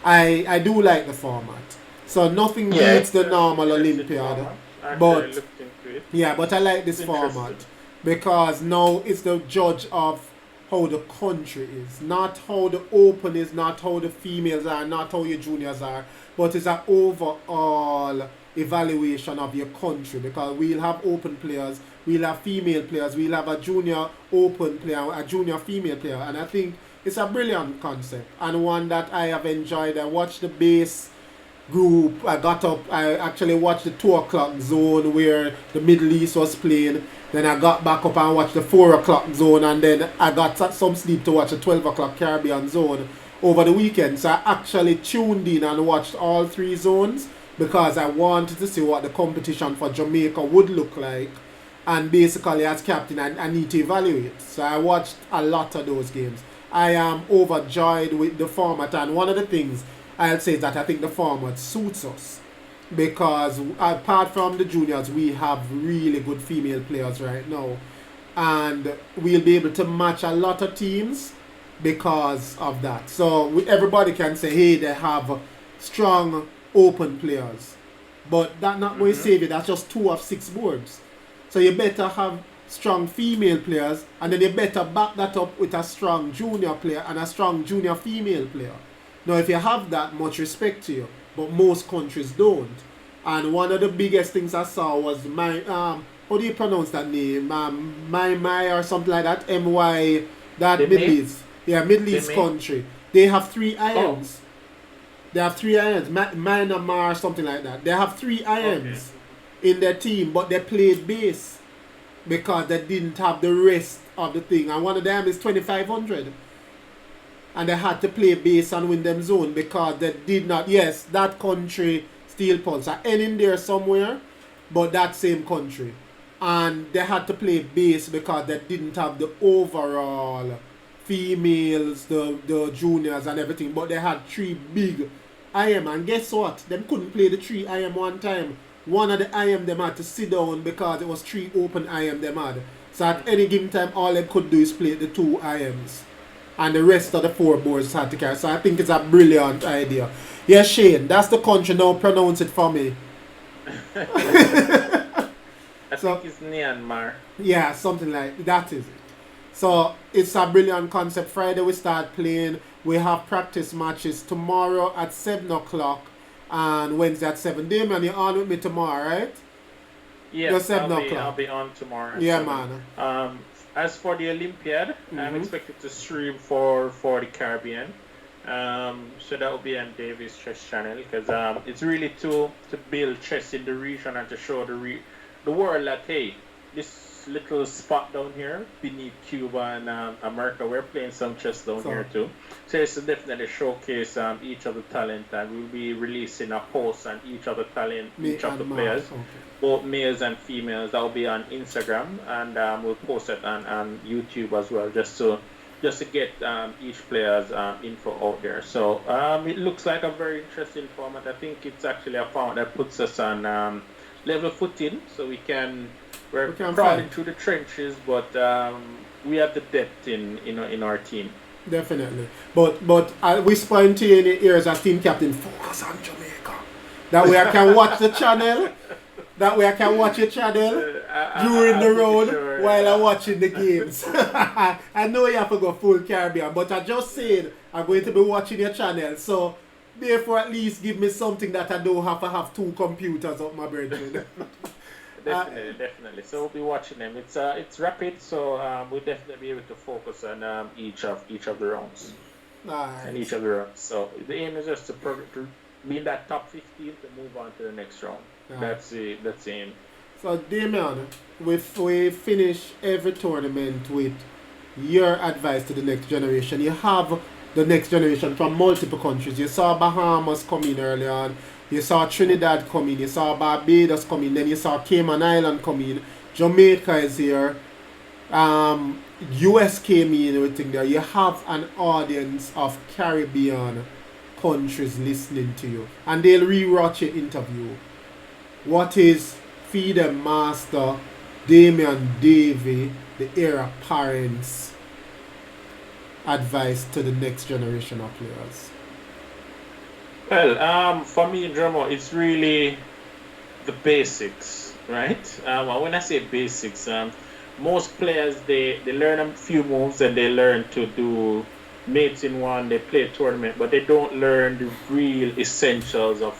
I do like the format. So nothing beats the normal Olympiad. But I like this format, because now it's the judge of how the country is, not how the open is, not how the females are, not how your juniors are, but it's an overall evaluation of your country, because we'll have open players, we'll have female players, we'll have a junior open player, a junior female player, and I think it's a brilliant concept and one that I have enjoyed. I watched the base group. I got up, I actually watched the 2 o'clock zone where the Middle East was playing. Then I got back up and watched the 4 o'clock zone, and then I got some sleep to watch the 12 o'clock Caribbean zone over the weekend. So I actually tuned in and watched all 3 zones because I wanted to see what the competition for Jamaica would look like. And basically, as captain, I need to evaluate. So I watched a lot of those games. I am overjoyed with the format, and one of the things I'll say is that I think the format suits us because apart from the juniors, we have really good female players right now, and we'll be able to match a lot of teams because of that. So everybody can say, hey, they have strong open players, but that's not going to save it. That's just 2 of 6 boards. So you better have strong female players, and then you better back that up with a strong junior player and a strong junior female player. Now, if you have that, much respect to you, but most countries don't. And one of the biggest things I saw was how do you pronounce that name? My or something like that. MY, that Middle East. Yeah, Middle East country. They have 3 irons. They have 3 irons. Myanmar, something like that. They have 3 irons in their team, but they played base because they didn't have the rest of the thing. And one of them is 2,500. And they had to play base and win them zone because they did not. Yes, that country Steel Pulse are ending there somewhere, but that same country. And they had to play base because they didn't have the overall females, the juniors and everything. But they had 3 big IM. And guess what? Them couldn't play the 3 IM one time. One of the IM them had to sit down because it was 3 open IM them had. So at any given time, all they could do is play the 2 IMs. And the rest of the 4 boards had to carry. So I think it's a brilliant idea. Yeah, Shane, that's the country. Now pronounce it for me. I think it's Myanmar. Yeah, something like that is it. So it's a brilliant concept. Friday we start playing. We have practice matches tomorrow at 7 o'clock and Wednesday at 7. Damion, you're on with me tomorrow, right? Yes, I'll be on tomorrow. Yeah, 7. Man. As for the Olympiad, I'm expected to stream for the Caribbean. So that will be on Davy's chess channel because it's really to build chess in the region and to show the world that, hey, this little spot down here beneath Cuba and America, we're playing some chess down here too. So it's to definitely showcase each of the talent, and we'll be releasing a post on each of the talent, each of the players, both males and females. That will be on Instagram, and we'll post it on YouTube as well, just to get each player's info out there. So it looks like a very interesting format. I think it's actually a format that puts us on level footing, so we're crawling through the trenches, but we have the depth in our team. Definitely. But I whisper into you in the ears as team captain, focus on Jamaica. That way I can watch the channel. That way I can watch your channel during the road while I'm watching the games. I know you have to go full Caribbean, but I just said I'm going to be watching your channel. So therefore at least give me something that I don't have to have 2 computers up my brain. Definitely. So we'll be watching them. It's rapid, so we'll definitely be able to focus on each of the rounds. Nice. And each of the rounds. So the aim is just to be in that top 15 to move on to the next round. Nice. That's the aim. So Damion, we finish every tournament with your advice to the next generation. You have the next generation from multiple countries. You saw Bahamas come in early on. You saw Trinidad come in, you saw Barbados come in, then you saw Cayman Island come in, Jamaica is here, US came in, everything there. You have an audience of Caribbean countries listening to you, and they'll rewatch your interview. What is Freedom Master Damion Davy, the heir apparent's advice to the next generation of players? Well, for me, Drummer, it's really the basics, right? When I say basics, most players, they learn a few moves and they learn to do mates in one, they play a tournament, but they don't learn the real essentials of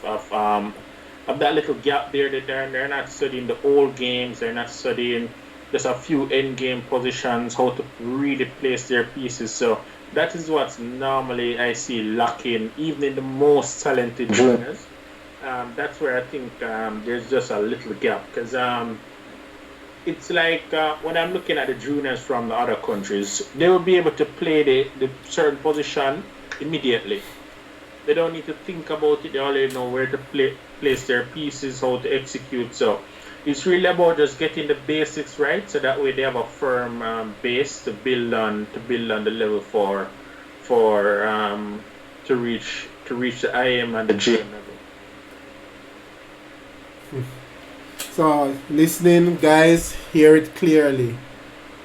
that little gap there. They're not studying the old games, they're not studying just a few end game positions, how to really place their pieces. So that is what normally I see lacking, even in the most talented juniors. that's where I think there's just a little gap because it's like when I'm looking at the juniors from the other countries, they will be able to play the certain position immediately. They don't need to think about it. They already know where to place their pieces, how to execute. So it's really about just getting the basics right, so that way they have a firm base to build on. To build on the level for to reach the IM and the GM level. So, listening, guys, hear it clearly.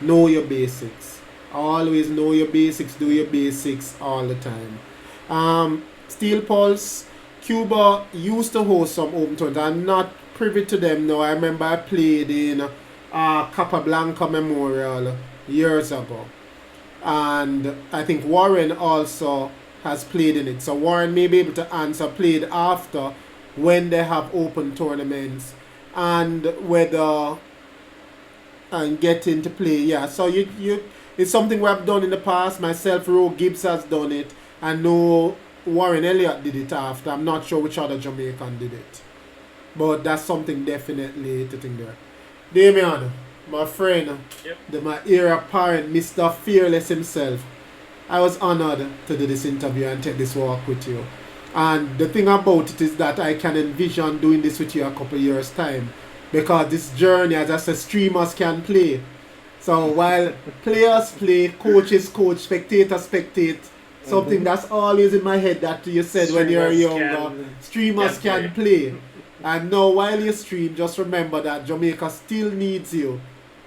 Know your basics. Always know your basics, do your basics all the time. Steel Pulse, Cuba used to host some open tournaments. I'm not privy to them now. I remember I played in Capablanca Memorial years ago. And I think Warren also has played in it. So Warren may be able to answer played after when they have open tournaments and whether and get into play. Yeah, so you it's something we have done in the past. Myself, Ro Gibbs has done it. I know Warren Elliott did it after. I'm not sure which other Jamaican did it. But that's something definitely to think there. Damion, my friend, Yep. my era parent, Mr. Fearless himself. I was honored to do this interview and take this walk with you. And the thing about it is that I can envision doing this with you a couple of years' time. Because this journey, as I said, streamers can play. So while players play, coaches coach, spectators spectate, something that's always in my head that you said when you were younger, streamers can play. And now while you stream, just remember that Jamaica still needs you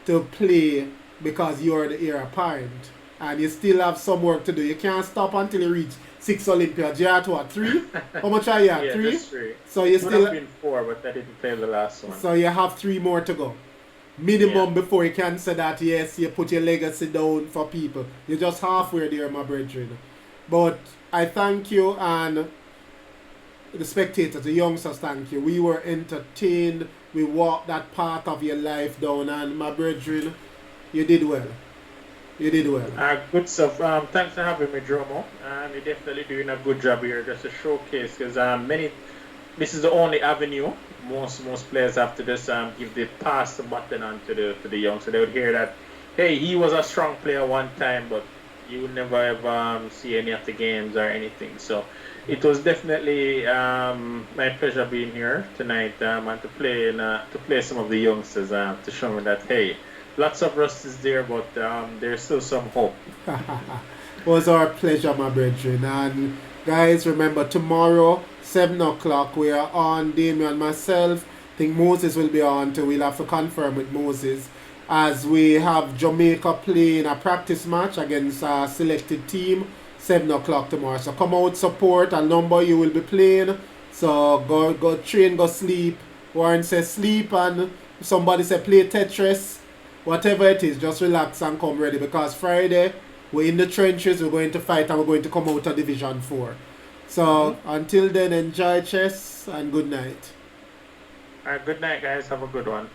to play because you're the heir apparent. And you still have some work to do. You can't stop until you reach 6 Olympiads. You're at what, 3? How much are you at? Yeah, 3? just 3. So you It would still have been 4, but I didn't play the last one. so you have 3 more to go. Minimum before you can say that yes, you put your legacy down for people. You're just halfway there, my brethren. But I thank you, and the spectators, the youngsters, thank you. We were entertained. We walked that part of your life down, and my brethren, you did well. You did well. Good stuff. Thanks for having me, Dromo. You're definitely doing a good job here, just to showcase, because this is the only avenue most players have to just give the pass the button on to the young, so they would hear that, hey, he was a strong player one time, but you would never ever see any of the games or anything. So it was definitely my pleasure being here tonight and to play some of the youngsters to show me that, hey, lots of rust is there, but there's still some hope. It was our pleasure, my brethren. And guys, remember tomorrow, 7 o'clock, we are on, Damion and myself. I think Moses will be on too. We'll have to confirm with Moses. As we have Jamaica playing a practice match against a selected team, 7 o'clock tomorrow. So come out, support, a number you will be playing. So go train, go sleep. Warren says sleep, and somebody said play Tetris. Whatever it is, just relax and come ready, because Friday we're in the trenches, we're going to fight, and we're going to come out of Division 4. So until then, enjoy chess and good night. Good night, guys. Have a good one.